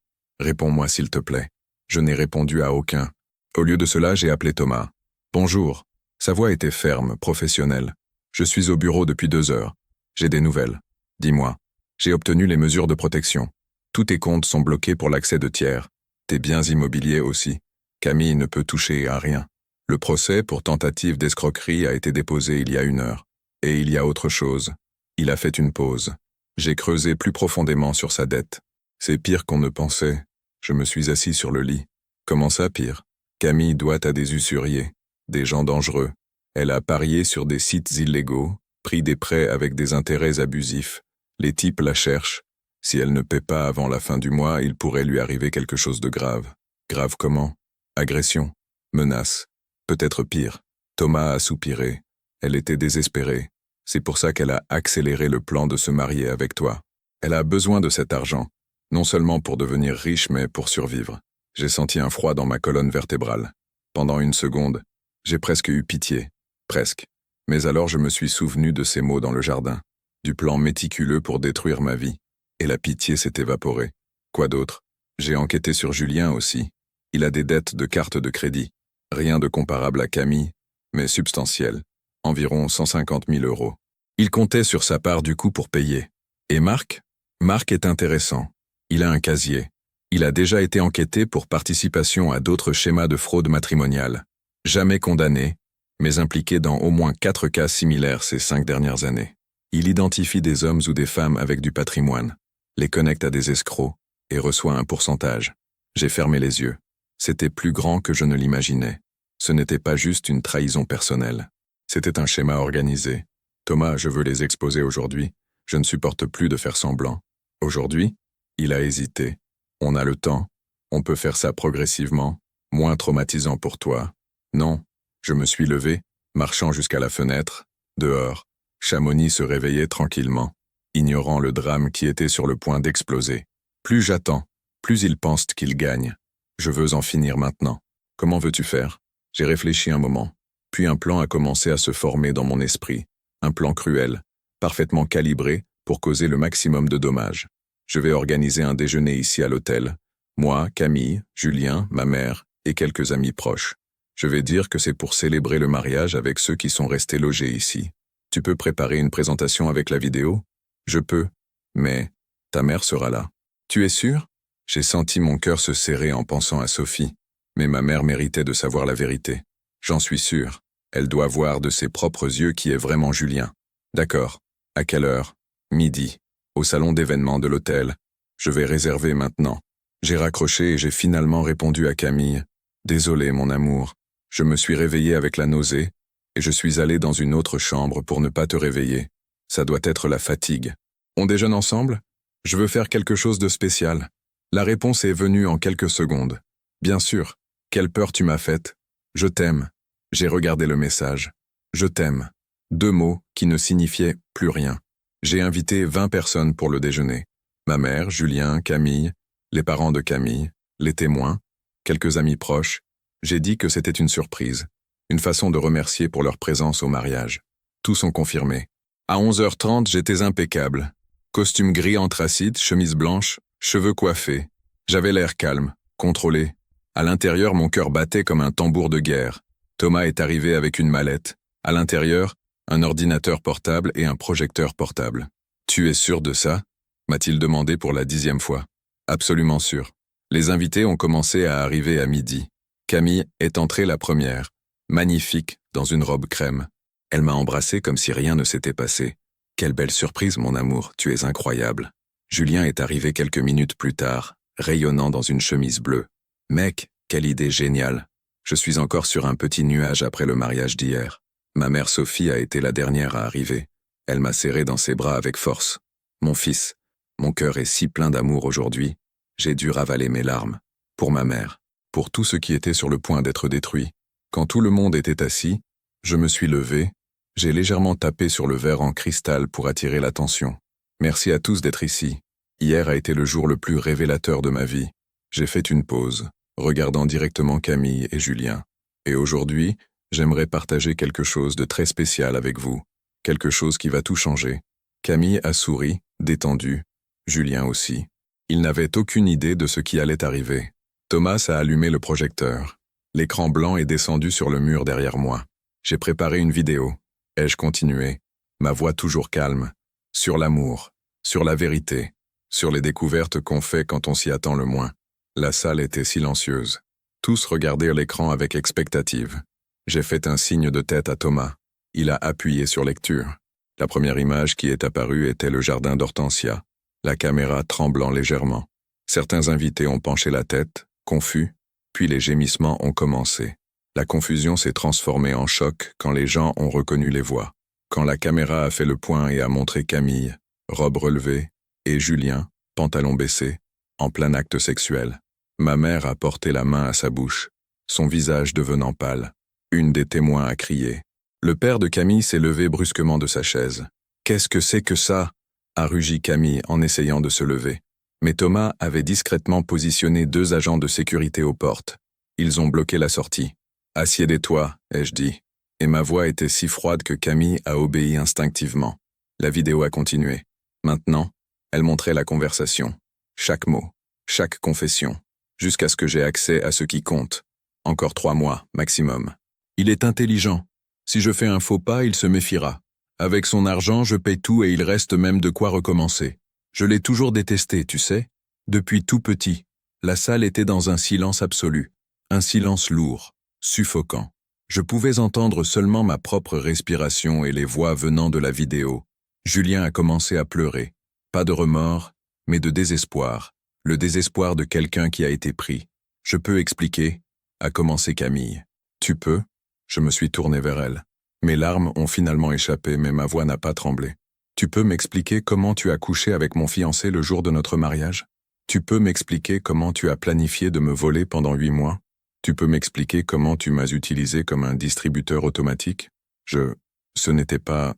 Réponds-moi s'il te plaît. Je n'ai répondu à aucun. Au lieu de cela, j'ai appelé Thomas. Bonjour. Sa voix était ferme, professionnelle. Je suis au bureau depuis 2 heures. J'ai des nouvelles. Dis-moi. J'ai obtenu les mesures de protection. Tous tes comptes sont bloqués pour l'accès de tiers. Tes biens immobiliers aussi. Camille ne peut toucher à rien. Le procès pour tentative d'escroquerie a été déposé il y a 1 heure. Et il y a autre chose. Il a fait une pause. J'ai creusé plus profondément sur sa dette. C'est pire qu'on ne pensait. Je me suis assis sur le lit. Comment ça, pire? Camille doit à des usuriers, des gens dangereux. Elle a parié sur des sites illégaux, pris des prêts avec des intérêts abusifs. Les types la cherchent. Si elle ne paie pas avant la fin du mois, il pourrait lui arriver quelque chose de grave. Grave comment? Agression, menace, peut-être pire. Thomas a soupiré. Elle était désespérée. C'est pour ça qu'elle a accéléré le plan de se marier avec toi. Elle a besoin de cet argent, non seulement pour devenir riche, mais pour survivre. J'ai senti un froid dans ma colonne vertébrale. Pendant 1 seconde, j'ai presque eu pitié. Presque. Mais alors je me suis souvenu de ces mots dans le jardin, du plan méticuleux pour détruire ma vie. Et la pitié s'est évaporée. Quoi d'autre? J'ai enquêté sur Julien aussi. Il a des dettes de carte de crédit. Rien de comparable à Camille, mais substantiel. Environ 150 000 €. Il comptait sur sa part du coup pour payer. Et Marc? Marc est intéressant. Il a un casier. Il a déjà été enquêté pour participation à d'autres schémas de fraude matrimoniale. Jamais condamné, mais impliqué dans au moins 4 cas similaires ces 5 dernières années. Il identifie des hommes ou des femmes avec du patrimoine, les connecte à des escrocs et reçoit un pourcentage. J'ai fermé les yeux. C'était plus grand que je ne l'imaginais. Ce n'était pas juste une trahison personnelle. C'était un schéma organisé. Thomas, je veux les exposer aujourd'hui. Je ne supporte plus de faire semblant. Aujourd'hui? Il a hésité. On a le temps. On peut faire ça progressivement, moins traumatisant pour toi. Non. Je me suis levé, marchant jusqu'à la fenêtre. Dehors, Chamonix se réveillait tranquillement, ignorant le drame qui était sur le point d'exploser. Plus j'attends, plus ils pensent qu'ils gagnent. Je veux en finir maintenant. Comment veux-tu faire? J'ai réfléchi un moment. Puis un plan a commencé à se former dans mon esprit. Un plan cruel, parfaitement calibré pour causer le maximum de dommages. Je vais organiser un déjeuner ici à l'hôtel. Moi, Camille, Julien, ma mère et quelques amis proches. Je vais dire que c'est pour célébrer le mariage avec ceux qui sont restés logés ici. Tu peux préparer une présentation avec la vidéo? Je peux, mais ta mère sera là. Tu es sûr? J'ai senti mon cœur se serrer en pensant à Sophie, mais ma mère méritait de savoir la vérité. J'en suis sûr, elle doit voir de ses propres yeux qui est vraiment Julien. D'accord. À quelle heure? Midi. Au salon d'événements de l'hôtel. Je vais réserver maintenant. J'ai raccroché et j'ai finalement répondu à Camille. Désolé, mon amour. Je me suis réveillé avec la nausée, et je suis allé dans une autre chambre pour ne pas te réveiller. Ça doit être la fatigue. On déjeune ensemble? Je veux faire quelque chose de spécial. La réponse est venue en quelques secondes. Bien sûr. Quelle peur tu m'as faite. Je t'aime. J'ai regardé le message. Je t'aime. 2 mots qui ne signifiaient plus rien. J'ai invité 20 personnes pour le déjeuner. Ma mère, Julien, Camille, les parents de Camille, les témoins, quelques amis proches. J'ai dit que c'était une surprise, une façon de remercier pour leur présence au mariage. Tous ont confirmé. À 11h30, j'étais impeccable. Costume gris anthracite, chemise blanche, cheveux coiffés. J'avais l'air calme, contrôlé. À l'intérieur, mon cœur battait comme un tambour de guerre. Thomas est arrivé avec une mallette. À l'intérieur, un ordinateur portable et un projecteur portable. « Tu es sûr de ça ?» m'a-t-il demandé pour la 10e fois. Absolument sûr. Les invités ont commencé à arriver à midi. Camille est entrée la première, magnifique, dans une robe crème. Elle m'a embrassé comme si rien ne s'était passé. Quelle belle surprise, mon amour, tu es incroyable. Julien est arrivé quelques minutes plus tard, rayonnant dans une chemise bleue. Mec, quelle idée géniale. Je suis encore sur un petit nuage après le mariage d'hier. Ma mère Sophie a été la dernière à arriver. Elle m'a serré dans ses bras avec force. Mon fils, mon cœur est si plein d'amour aujourd'hui, j'ai dû ravaler mes larmes. Pour ma mère, pour tout ce qui était sur le point d'être détruit. Quand tout le monde était assis, je me suis levé, j'ai légèrement tapé sur le verre en cristal pour attirer l'attention. Merci à tous d'être ici. Hier a été le jour le plus révélateur de ma vie. J'ai fait une pause, regardant directement Camille et Julien. Et aujourd'hui, j'aimerais partager quelque chose de très spécial avec vous. Quelque chose qui va tout changer. Camille a souri, détendu. Julien aussi. Il n'avait aucune idée de ce qui allait arriver. Thomas a allumé le projecteur. L'écran blanc est descendu sur le mur derrière moi. J'ai préparé une vidéo. Ai-je continué? Ma voix toujours calme. Sur l'amour, sur la vérité, sur les découvertes qu'on fait quand on s'y attend le moins. La salle était silencieuse. Tous regardaient l'écran avec expectative. J'ai fait un signe de tête à Thomas. Il a appuyé sur lecture. La première image qui est apparue était le jardin d'Hortensia, la caméra tremblant légèrement. Certains invités ont penché la tête, confus, puis les gémissements ont commencé. La confusion s'est transformée en choc quand les gens ont reconnu les voix. Quand la caméra a fait le point et a montré Camille, robe relevée, et Julien, pantalon baissé, en plein acte sexuel. Ma mère a porté la main à sa bouche, son visage devenant pâle. Une des témoins a crié. Le père de Camille s'est levé brusquement de sa chaise. « Qu'est-ce que c'est que ça ?» a rugi Camille en essayant de se lever. Mais Thomas avait discrètement positionné 2 agents de sécurité aux portes. Ils ont bloqué la sortie. « Assieds-toi » ai-je dit. Et ma voix était si froide que Camille a obéi instinctivement. La vidéo a continué. Maintenant, elle montrait la conversation. Chaque mot, chaque confession, jusqu'à ce que j'ai accès à ce qui compte. Encore 3 mois, maximum. Il est intelligent. Si je fais un faux pas, il se méfiera. Avec son argent, je paye tout et il reste même de quoi recommencer. Je l'ai toujours détesté, tu sais. Depuis tout petit, la salle était dans un silence absolu. Un silence lourd, suffocant. Je pouvais entendre seulement ma propre respiration et les voix venant de la vidéo. Julien a commencé à pleurer. Pas de remords, mais de désespoir. Le désespoir de quelqu'un qui a été pris. Je peux expliquer, a commencé Camille. Tu peux? Je me suis tourné vers elle. Mes larmes ont finalement échappé, mais ma voix n'a pas tremblé. Tu peux m'expliquer comment tu as couché avec mon fiancé le jour de notre mariage? Tu peux m'expliquer comment tu as planifié de me voler pendant 8 mois? Tu peux m'expliquer comment tu m'as utilisé comme un distributeur automatique? Ce n'était pas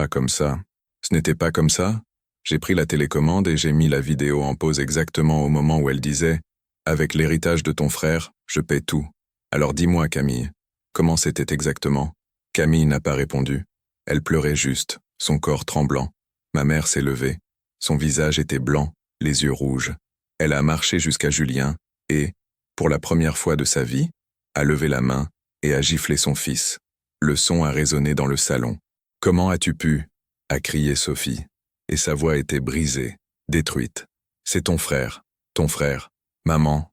comme ça. Ce n'était pas comme ça? J'ai pris la télécommande et j'ai mis la vidéo en pause exactement au moment où elle disait « Avec l'héritage de ton frère, je paie tout. Alors dis-moi, Camille, comment c'était exactement ?» Camille n'a pas répondu. Elle pleurait juste, son corps tremblant. Ma mère s'est levée. Son visage était blanc, les yeux rouges. Elle a marché jusqu'à Julien et, pour la première fois de sa vie, a levé la main et a giflé son fils. Le son a résonné dans le salon, Comment as-tu pu? A crié Sophie. Et sa voix était brisée, détruite. C'est ton frère. Ton frère. Maman,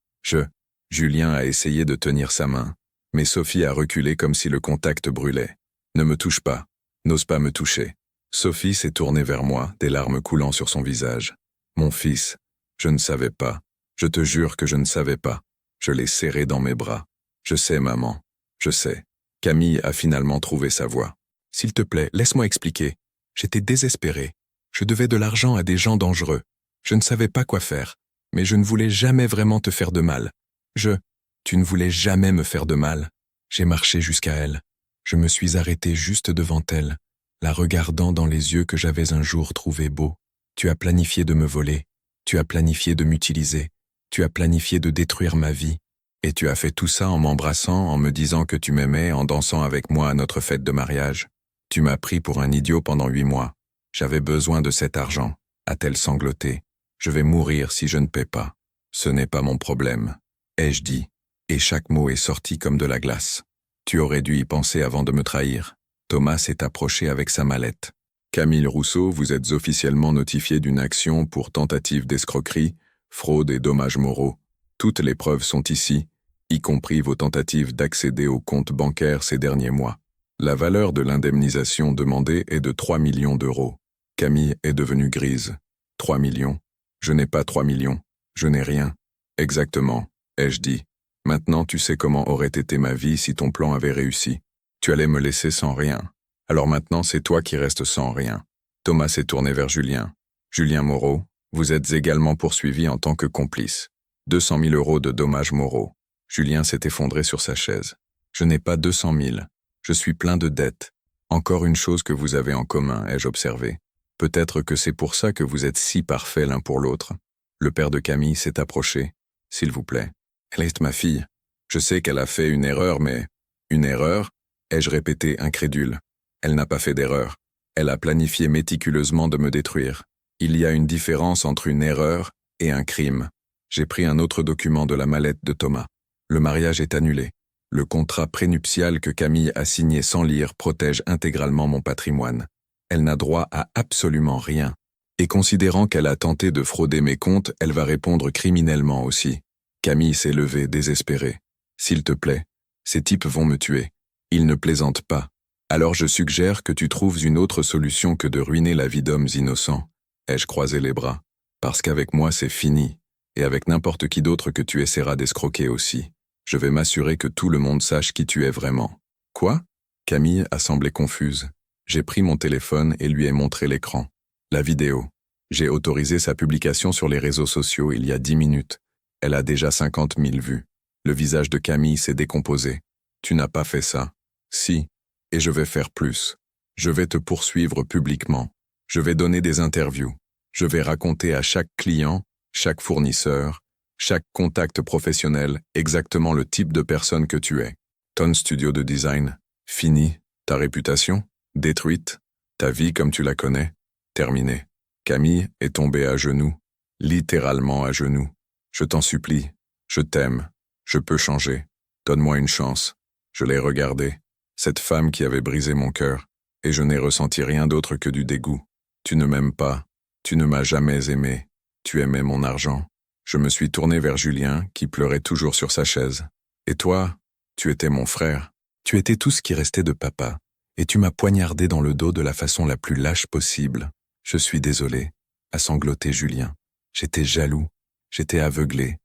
Julien a essayé de tenir sa main, mais Sophie a reculé comme si le contact brûlait. Ne me touche pas. N'ose pas me toucher. Sophie s'est tournée vers moi, des larmes coulant sur son visage. Mon fils, je ne savais pas. Je te jure que je ne savais pas. Je l'ai serré dans mes bras. Je sais, maman. Je sais. Camille a finalement trouvé sa voie. S'il te plaît, laisse-moi expliquer. J'étais désespéré. Je devais de l'argent à des gens dangereux. Je ne savais pas quoi faire, mais je ne voulais jamais vraiment te faire de mal. Tu ne voulais jamais me faire de mal. J'ai marché jusqu'à elle. Je me suis arrêté juste devant elle, la regardant dans les yeux que j'avais un jour trouvés beaux. Tu as planifié de me voler. Tu as planifié de m'utiliser. Tu as planifié de détruire ma vie. Et tu as fait tout ça en m'embrassant, en me disant que tu m'aimais, en dansant avec moi à notre fête de mariage. Tu m'as pris pour un idiot pendant 8 mois. J'avais besoin de cet argent, a-t-elle sangloté. Je vais mourir si je ne paie pas. Ce n'est pas mon problème, ai-je dit, et chaque mot est sorti comme de la glace. Tu aurais dû y penser avant de me trahir. Thomas s'est approché avec sa mallette. Camille Rousseau, vous êtes officiellement notifié d'une action pour tentative d'escroquerie, fraude et dommages moraux. Toutes les preuves sont ici, y compris vos tentatives d'accéder aux comptes bancaires ces derniers mois. La valeur de l'indemnisation demandée est de 3 millions d'euros. Camille est devenue grise. 3 millions. Je n'ai pas 3 millions. Je n'ai rien. Exactement, ai-je dit. Maintenant tu sais comment aurait été ma vie si ton plan avait réussi. Tu allais me laisser sans rien. Alors maintenant c'est toi qui restes sans rien. Thomas s'est tourné vers Julien. Julien Moreau, vous êtes également poursuivi en tant que complice. 200 000 euros de dommages moraux. Julien s'est effondré sur sa chaise. Je n'ai pas 200 000. Je suis plein de dettes. Encore une chose que vous avez en commun, ai-je observé. Peut-être que c'est pour ça que vous êtes si parfaits l'un pour l'autre. Le père de Camille s'est approché. S'il vous plaît. Elle est ma fille. Je sais qu'elle a fait une erreur, mais... Une erreur? Ai-je répété incrédule. Elle n'a pas fait d'erreur. Elle a planifié méticuleusement de me détruire. Il y a une différence entre une erreur et un crime. J'ai pris un autre document de la mallette de Thomas. Le mariage est annulé. Le contrat prénuptial que Camille a signé sans lire protège intégralement mon patrimoine. Elle n'a droit à absolument rien. Et considérant qu'elle a tenté de frauder mes comptes, elle va répondre criminellement aussi. Camille s'est levée, désespérée. S'il te plaît, ces types vont me tuer. Ils ne plaisantent pas. Alors je suggère que tu trouves une autre solution que de ruiner la vie d'hommes innocents. Ai-je croisé les bras? Parce qu'avec moi c'est fini. Et avec n'importe qui d'autre que tu essaieras d'escroquer aussi. Je vais m'assurer que tout le monde sache qui tu es vraiment. Quoi? Camille a semblé confuse. J'ai pris mon téléphone et lui ai montré l'écran. La vidéo. J'ai autorisé sa publication sur les réseaux sociaux il y a 10 minutes. Elle a déjà 50 000 vues. Le visage de Camille s'est décomposé. Tu n'as pas fait ça. Si. Et je vais faire plus. Je vais te poursuivre publiquement. Je vais donner des interviews. Je vais raconter à chaque client, chaque fournisseur, chaque contact professionnel exactement le type de personne que tu es. Ton studio de design, fini. Ta réputation, détruite. Ta vie comme tu la connais, terminée. Camille est tombée à genoux, littéralement à genoux. Je t'en supplie, je t'aime, je peux changer. Donne-moi une chance. Je l'ai regardée, cette femme qui avait brisé mon cœur, et je n'ai ressenti rien d'autre que du dégoût. Tu ne m'aimes pas, tu ne m'as jamais aimé, tu aimais mon argent. Je me suis tourné vers Julien, qui pleurait toujours sur sa chaise. Et toi, tu étais mon frère. Tu étais tout ce qui restait de papa, et tu m'as poignardé dans le dos de la façon la plus lâche possible. Je suis désolé, a sangloté Julien. J'étais jaloux, j'étais aveuglé.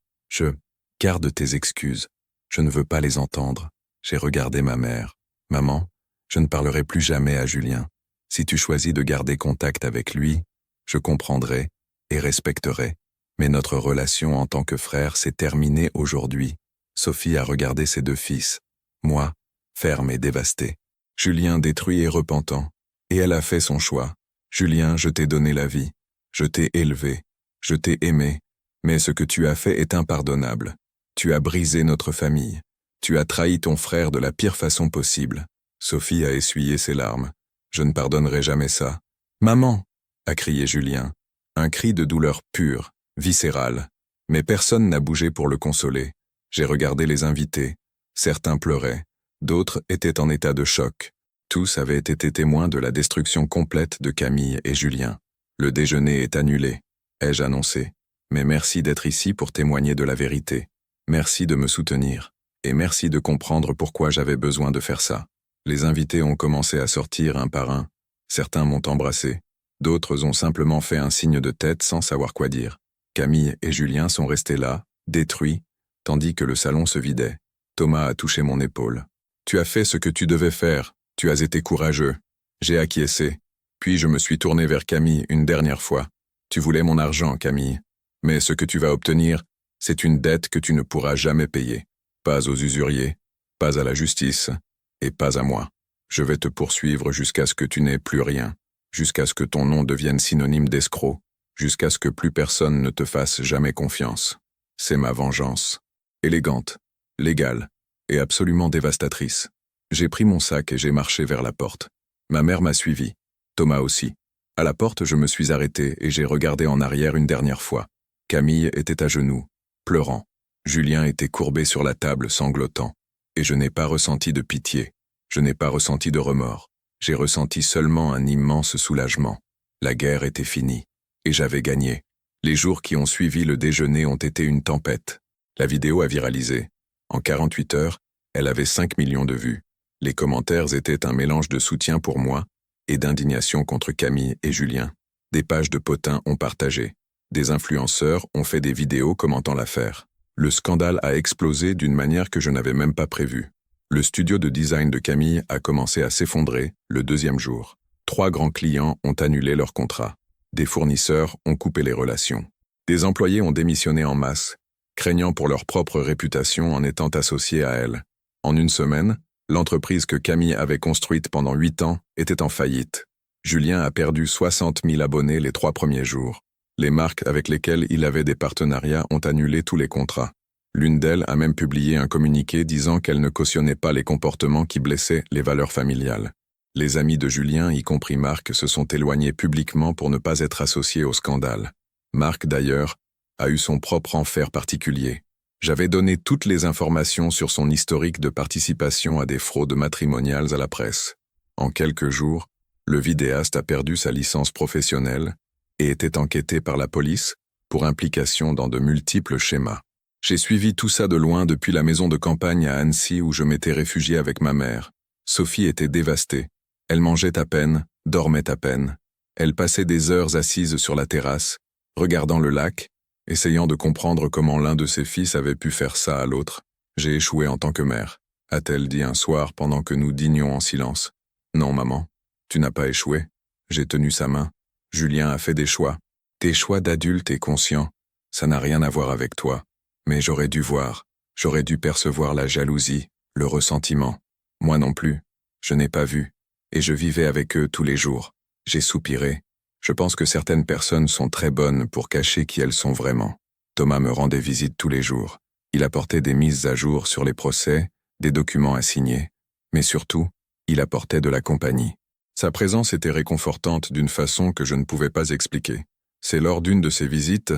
Garde tes excuses. Je ne veux pas les entendre. J'ai regardé ma mère. Maman, je ne parlerai plus jamais à Julien. Si tu choisis de garder contact avec lui, je comprendrai et respecterai. Mais notre relation en tant que frère s'est terminée aujourd'hui. Sophie a regardé ses 2 fils. Moi, ferme et dévasté. Julien détruit et repentant. Et elle a fait son choix. Julien, je t'ai donné la vie. Je t'ai élevé. Je t'ai aimé. Mais ce que tu as fait est impardonnable. Tu as brisé notre famille. Tu as trahi ton frère de la pire façon possible. Sophie a essuyé ses larmes. Je ne pardonnerai jamais ça. Maman, a crié Julien. Un cri de douleur pure, viscérale. Mais personne n'a bougé pour le consoler. J'ai regardé les invités. Certains pleuraient. D'autres étaient en état de choc. Tous avaient été témoins de la destruction complète de Camille et Julien. Le déjeuner est annulé, ai-je annoncé. Mais merci d'être ici pour témoigner de la vérité. Merci de me soutenir. Et merci de comprendre pourquoi j'avais besoin de faire ça. Les invités ont commencé à sortir un par un. Certains m'ont embrassé. D'autres ont simplement fait un signe de tête sans savoir quoi dire. Camille et Julien sont restés là, détruits, tandis que le salon se vidait. Thomas a touché mon épaule. Tu as fait ce que tu devais faire. Tu as été courageux. J'ai acquiescé. Puis je me suis tourné vers Camille une dernière fois. Tu voulais mon argent, Camille. Mais ce que tu vas obtenir, c'est une dette que tu ne pourras jamais payer. Pas aux usuriers, pas à la justice, et pas à moi. Je vais te poursuivre jusqu'à ce que tu n'aies plus rien, jusqu'à ce que ton nom devienne synonyme d'escroc, jusqu'à ce que plus personne ne te fasse jamais confiance. C'est ma vengeance. Élégante, légale, et absolument dévastatrice. J'ai pris mon sac et j'ai marché vers la porte. Ma mère m'a suivi. Thomas aussi. À la porte, je me suis arrêté et j'ai regardé en arrière une dernière fois. Camille était à genoux, pleurant. Julien était courbé sur la table, sanglotant. Et je n'ai pas ressenti de pitié. Je n'ai pas ressenti de remords. J'ai ressenti seulement un immense soulagement. La guerre était finie. Et j'avais gagné. Les jours qui ont suivi le déjeuner ont été une tempête. La vidéo a viralisé. En 48 heures, elle avait 5 millions de vues. Les commentaires étaient un mélange de soutien pour moi et d'indignation contre Camille et Julien. Des pages de potins ont partagé. Des influenceurs ont fait des vidéos commentant l'affaire. Le scandale a explosé d'une manière que je n'avais même pas prévue. Le studio de design de Camille a commencé à s'effondrer le deuxième jour. 3 grands clients ont annulé leur contrat. Des fournisseurs ont coupé les relations. Des employés ont démissionné en masse, craignant pour leur propre réputation en étant associés à elle. En une semaine, l'entreprise que Camille avait construite pendant 8 ans était en faillite. Julien a perdu 60 000 abonnés les 3 premiers jours. Les marques avec lesquelles il avait des partenariats ont annulé tous les contrats. L'une d'elles a même publié un communiqué disant qu'elle ne cautionnait pas les comportements qui blessaient les valeurs familiales. Les amis de Julien, y compris Marc, se sont éloignés publiquement pour ne pas être associés au scandale. Marc, d'ailleurs, a eu son propre enfer particulier. J'avais donné toutes les informations sur son historique de participation à des fraudes matrimoniales à la presse. En quelques jours, le vidéaste a perdu sa licence professionnelle et était enquêté par la police pour implication dans de multiples schémas. J'ai suivi tout ça de loin depuis la maison de campagne à Annecy où je m'étais réfugié avec ma mère. Sophie était dévastée. Elle mangeait à peine, dormait à peine. Elle passait des heures assise sur la terrasse, regardant le lac, essayant de comprendre comment l'un de ses fils avait pu faire ça à l'autre. J'ai échoué en tant que mère, a-t-elle dit un soir pendant que nous dînions en silence. Non, maman, tu n'as pas échoué. J'ai tenu sa main. Julien a fait des choix. Des choix d'adulte et conscient. Ça n'a rien à voir avec toi. Mais j'aurais dû voir. J'aurais dû percevoir la jalousie, le ressentiment. Moi non plus. Je n'ai pas vu. Et je vivais avec eux tous les jours. J'ai soupiré. Je pense que certaines personnes sont très bonnes pour cacher qui elles sont vraiment. Thomas me rendait visite tous les jours. Il apportait des mises à jour sur les procès, des documents à signer. Mais surtout, il apportait de la compagnie. Sa présence était réconfortante d'une façon que je ne pouvais pas expliquer. C'est lors d'une de ces visites,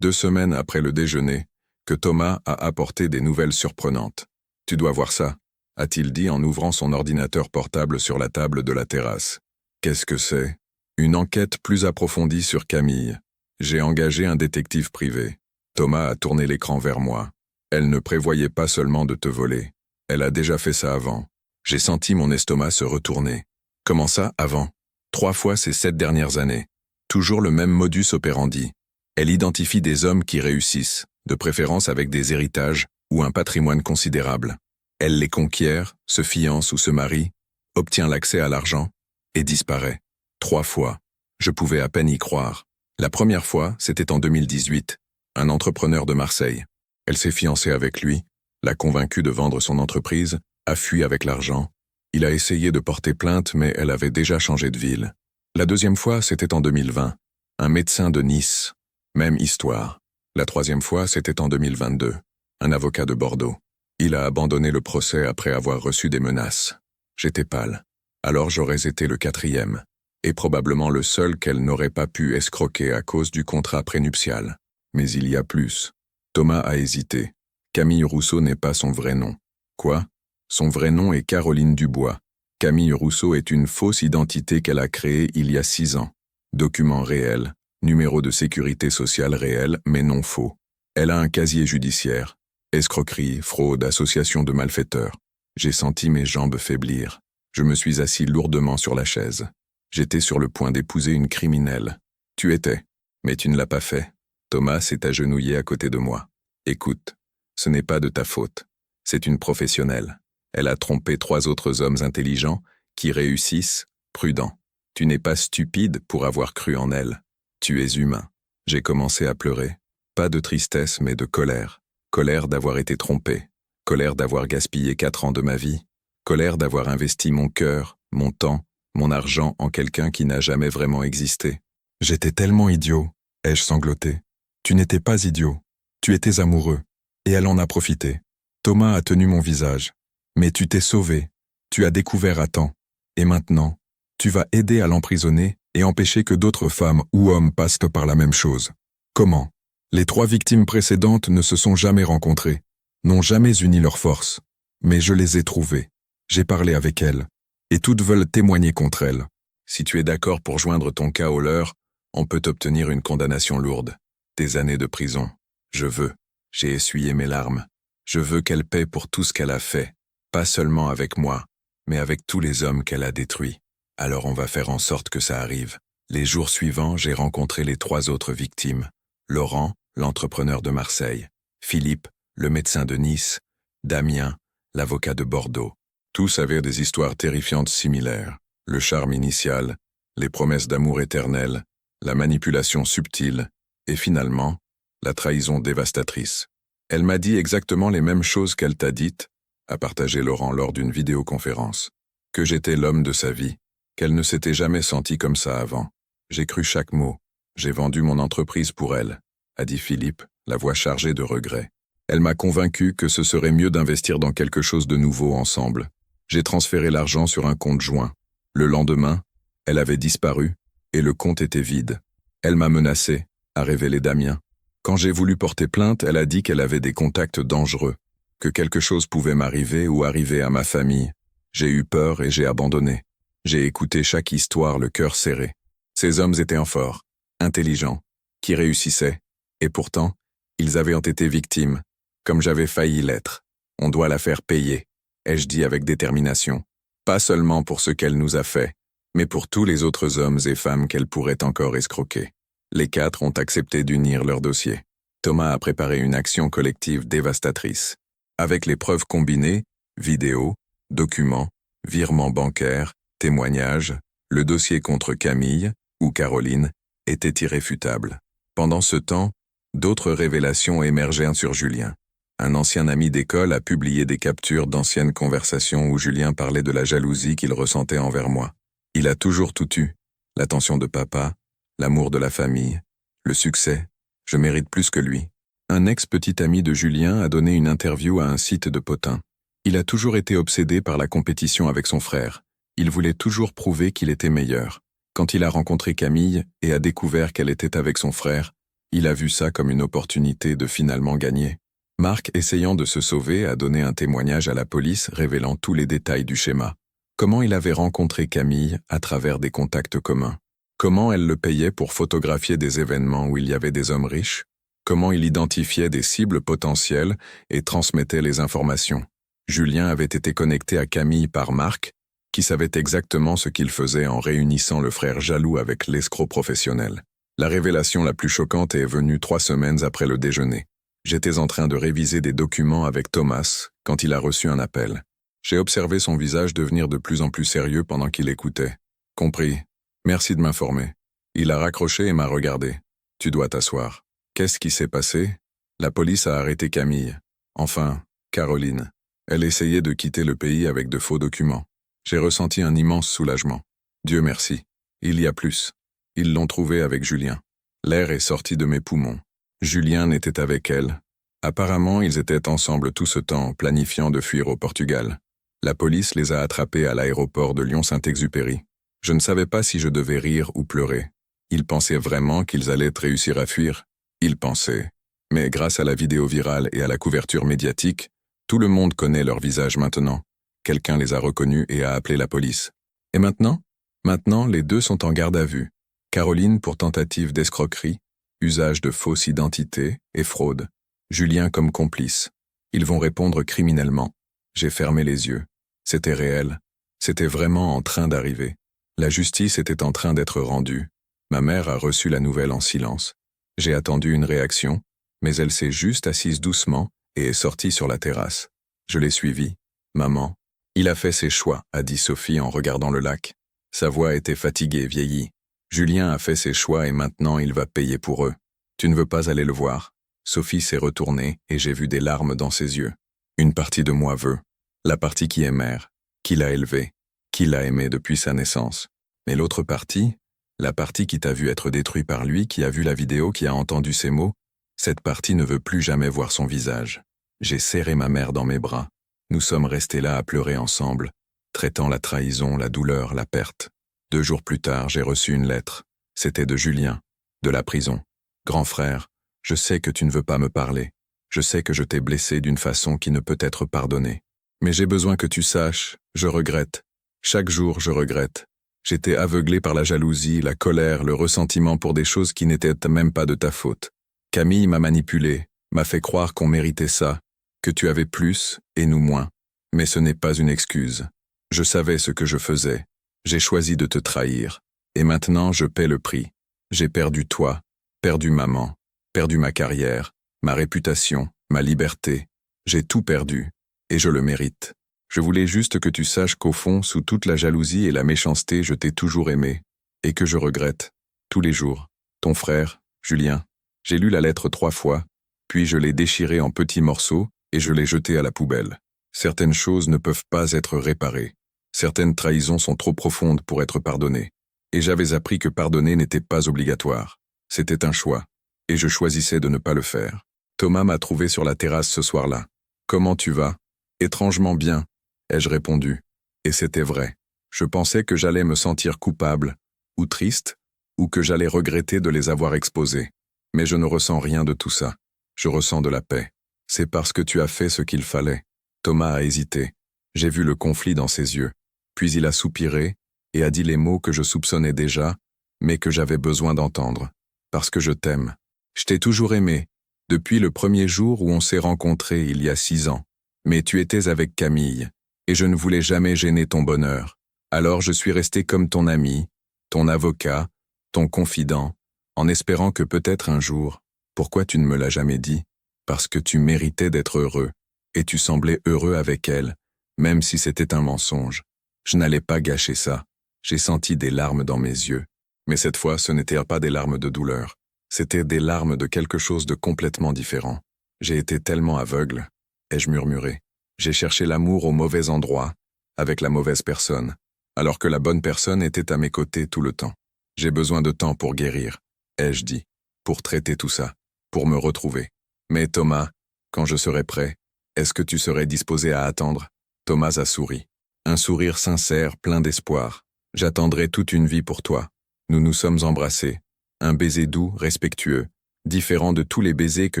2 semaines après le déjeuner, que Thomas a apporté des nouvelles surprenantes. « Tu dois voir ça », a-t-il dit en ouvrant son ordinateur portable sur la table de la terrasse. « Qu'est-ce que c'est ?»« Une enquête plus approfondie sur Camille. J'ai engagé un détective privé. » Thomas a tourné l'écran vers moi. « Elle ne prévoyait pas seulement de te voler. Elle a déjà fait ça avant. » J'ai senti mon estomac se retourner. « Comment ça, avant ?» 3 fois ces 7 dernières années. Toujours le même modus operandi. Elle identifie des hommes qui réussissent, de préférence avec des héritages ou un patrimoine considérable. Elle les conquiert, se fiance ou se marie, obtient l'accès à l'argent et disparaît. 3 fois. Je pouvais à peine y croire. La première fois, c'était en 2018. Un entrepreneur de Marseille. Elle s'est fiancée avec lui, l'a convaincu de vendre son entreprise, a fui avec l'argent. Il a essayé de porter plainte, mais elle avait déjà changé de ville. La deuxième fois, c'était en 2020. Un médecin de Nice. Même histoire. La troisième fois, c'était en 2022. Un avocat de Bordeaux. Il a abandonné le procès après avoir reçu des menaces. J'étais pâle. Alors j'aurais été le 4e. Et probablement le seul qu'elle n'aurait pas pu escroquer à cause du contrat prénuptial. Mais il y a plus. Thomas a hésité. Camille Rousseau n'est pas son vrai nom. Quoi ? Son vrai nom est Caroline Dubois. Camille Rousseau est une fausse identité qu'elle a créée il y a 6 ans. Document réel, numéro de sécurité sociale réel, mais non faux. Elle a un casier judiciaire. Escroquerie, fraude, association de malfaiteurs. J'ai senti mes jambes faiblir. Je me suis assis lourdement sur la chaise. J'étais sur le point d'épouser une criminelle. Tu étais, mais tu ne l'as pas fait. Thomas s'est agenouillé à côté de moi. Écoute, ce n'est pas de ta faute. C'est une professionnelle. Elle a trompé 3 autres hommes intelligents qui réussissent, prudents. Tu n'es pas stupide pour avoir cru en elle. Tu es humain. J'ai commencé à pleurer. Pas de tristesse, mais de colère. Colère d'avoir été trompé. Colère d'avoir gaspillé 4 ans de ma vie. Colère d'avoir investi mon cœur, mon temps, mon argent en quelqu'un qui n'a jamais vraiment existé. J'étais tellement idiot, ai-je sangloté. Tu n'étais pas idiot. Tu étais amoureux. Et elle en a profité. Thomas a tenu mon visage. Mais tu t'es sauvé. Tu as découvert à temps. Et maintenant, tu vas aider à l'emprisonner et empêcher que d'autres femmes ou hommes passent par la même chose. Comment? Les 3 victimes précédentes ne se sont jamais rencontrées, n'ont jamais uni leurs forces. Mais je les ai trouvées. J'ai parlé avec elles. Et toutes veulent témoigner contre elles. Si tu es d'accord pour joindre ton cas au leur, on peut obtenir une condamnation lourde. Des années de prison. Je veux. J'ai essuyé mes larmes. Je veux qu'elle paie pour tout ce qu'elle a fait. Pas seulement avec moi, mais avec tous les hommes qu'elle a détruits. Alors on va faire en sorte que ça arrive. Les jours suivants, j'ai rencontré les 3 autres victimes. Laurent, l'entrepreneur de Marseille. Philippe, le médecin de Nice. Damien, l'avocat de Bordeaux. Tous avaient des histoires terrifiantes similaires. Le charme initial, les promesses d'amour éternel, la manipulation subtile, et finalement, la trahison dévastatrice. Elle m'a dit exactement les mêmes choses qu'elle t'a dites, a partagé Laurent lors d'une vidéoconférence. Que j'étais l'homme de sa vie, qu'elle ne s'était jamais sentie comme ça avant. J'ai cru chaque mot. J'ai vendu mon entreprise pour elle, a dit Philippe, la voix chargée de regrets. Elle m'a convaincu que ce serait mieux d'investir dans quelque chose de nouveau ensemble. J'ai transféré l'argent sur un compte joint. Le lendemain, elle avait disparu, et le compte était vide. Elle m'a menacé, a révélé Damien. Quand j'ai voulu porter plainte, elle a dit qu'elle avait des contacts dangereux, que quelque chose pouvait m'arriver ou arriver à ma famille. J'ai eu peur et j'ai abandonné. J'ai écouté chaque histoire le cœur serré. Ces hommes étaient en forts, intelligents, qui réussissaient, et pourtant, ils avaient été victimes, comme j'avais failli l'être. On doit la faire payer, ai-je dit avec détermination. Pas seulement pour ce qu'elle nous a fait, mais pour tous les autres hommes et femmes qu'elle pourrait encore escroquer. Les 4 ont accepté d'unir leur dossier. Thomas a préparé une action collective dévastatrice. Avec les preuves combinées, vidéos, documents, virements bancaires, témoignages, le dossier contre Camille, ou Caroline, était irréfutable. Pendant ce temps, d'autres révélations émergèrent sur Julien. Un ancien ami d'école a publié des captures d'anciennes conversations où Julien parlait de la jalousie qu'il ressentait envers moi. Il a toujours tout eu. L'attention de papa, l'amour de la famille, le succès. Je mérite plus que lui. Un ex-petit ami de Julien a donné une interview à un site de potins. Il a toujours été obsédé par la compétition avec son frère. Il voulait toujours prouver qu'il était meilleur. Quand il a rencontré Camille et a découvert qu'elle était avec son frère, il a vu ça comme une opportunité de finalement gagner. Marc, essayant de se sauver, a donné un témoignage à la police révélant tous les détails du schéma. Comment il avait rencontré Camille à travers des contacts communs. Comment elle le payait pour photographier des événements où il y avait des hommes riches. Comment il identifiait des cibles potentielles et transmettait les informations. Julien avait été connecté à Camille par Marc, qui savait exactement ce qu'il faisait en réunissant le frère jaloux avec l'escroc professionnel. La révélation la plus choquante est venue 3 semaines après le déjeuner. J'étais en train de réviser des documents avec Thomas quand il a reçu un appel. J'ai observé son visage devenir de plus en plus sérieux pendant qu'il écoutait. Compris. Merci de m'informer. Il a raccroché et m'a regardé. Tu dois t'asseoir. Qu'est-ce qui s'est passé? La police a arrêté Camille. Enfin, Caroline. Elle essayait de quitter le pays avec de faux documents. J'ai ressenti un immense soulagement. Dieu merci. Il y a plus. Ils l'ont trouvée avec Julien. L'air est sorti de mes poumons. Julien n'était avec elle. Apparemment, ils étaient ensemble tout ce temps, planifiant de fuir au Portugal. La police les a attrapés à l'aéroport de Lyon-Saint-Exupéry. Je ne savais pas si je devais rire ou pleurer. Ils pensaient vraiment qu'ils allaient réussir à fuir. Ils pensaient. Mais grâce à la vidéo virale et à la couverture médiatique, tout le monde connaît leur visage maintenant. Quelqu'un les a reconnus et a appelé la police. Et maintenant? Maintenant, les deux sont en garde à vue. Caroline pour tentative d'escroquerie, usage de fausse identité et fraude. Julien comme complice. Ils vont répondre criminellement. J'ai fermé les yeux. C'était réel. C'était vraiment en train d'arriver. La justice était en train d'être rendue. Ma mère a reçu la nouvelle en silence. J'ai attendu une réaction, mais elle s'est juste assise doucement et est sortie sur la terrasse. Je l'ai suivie. Maman. Il a fait ses choix, a dit Sophie en regardant le lac. Sa voix était fatiguée, vieillie. Julien a fait ses choix et maintenant il va payer pour eux. Tu ne veux pas aller le voir? Sophie s'est retournée et j'ai vu des larmes dans ses yeux. Une partie de moi veut. La partie qui est mère, qui l'a élevé, qui l'a aimé depuis sa naissance. Mais l'autre partie, la partie qui t'a vu être détruit par lui, qui a vu la vidéo, qui a entendu ses mots, cette partie ne veut plus jamais voir son visage. J'ai serré ma mère dans mes bras. Nous sommes restés là à pleurer ensemble, traitant la trahison, la douleur, la perte. 2 jours plus tard, j'ai reçu une lettre. C'était de Julien, de la prison. Grand frère, je sais que tu ne veux pas me parler. Je sais que je t'ai blessé d'une façon qui ne peut être pardonnée. Mais j'ai besoin que tu saches, je regrette. Chaque jour, je regrette. J'étais aveuglé par la jalousie, la colère, le ressentiment pour des choses qui n'étaient même pas de ta faute. Camille m'a manipulé, m'a fait croire qu'on méritait ça, que tu avais plus et nous moins. Mais ce n'est pas une excuse. Je savais ce que je faisais. J'ai choisi de te trahir. Et maintenant, je paie le prix. J'ai perdu toi, perdu maman, perdu ma carrière, ma réputation, ma liberté. J'ai tout perdu. Et je le mérite. Je voulais juste que tu saches qu'au fond, sous toute la jalousie et la méchanceté, je t'ai toujours aimé. Et que je regrette. Tous les jours. Ton frère, Julien. J'ai lu la lettre 3 fois, puis je l'ai déchirée en petits morceaux et je l'ai jetée à la poubelle. Certaines choses ne peuvent pas être réparées. Certaines trahisons sont trop profondes pour être pardonnées. Et j'avais appris que pardonner n'était pas obligatoire. C'était un choix. Et je choisissais de ne pas le faire. Thomas m'a trouvé sur la terrasse ce soir-là. « Comment tu vas ?»« Étrangement bien », ai-je répondu. Et c'était vrai. Je pensais que j'allais me sentir coupable, ou triste, ou que j'allais regretter de les avoir exposés. Mais je ne ressens rien de tout ça. Je ressens de la paix. C'est parce que tu as fait ce qu'il fallait. Thomas a hésité. J'ai vu le conflit dans ses yeux. Puis il a soupiré et a dit les mots que je soupçonnais déjà, mais que j'avais besoin d'entendre. Parce que je t'aime. Je t'ai toujours aimé, depuis le premier jour où on s'est rencontrés il y a 6 ans. Mais tu étais avec Camille, et je ne voulais jamais gêner ton bonheur. Alors je suis resté comme ton ami, ton avocat, ton confident, en espérant que peut-être un jour, pourquoi tu ne me l'as jamais dit? Parce que tu méritais d'être heureux, et tu semblais heureux avec elle, même si c'était un mensonge. Je n'allais pas gâcher ça. J'ai senti des larmes dans mes yeux. Mais cette fois, ce n'étaient pas des larmes de douleur. C'était des larmes de quelque chose de complètement différent. J'ai été tellement aveugle, ai-je murmuré. J'ai cherché l'amour au mauvais endroit, avec la mauvaise personne, alors que la bonne personne était à mes côtés tout le temps. J'ai besoin de temps pour guérir, ai-je dit, pour traiter tout ça, pour me retrouver. Mais Thomas, quand je serai prêt, est-ce que tu serais disposé à attendre? Thomas a souri. Un sourire sincère, plein d'espoir. J'attendrai toute une vie pour toi. Nous nous sommes embrassés. Un baiser doux, respectueux, différent de tous les baisers que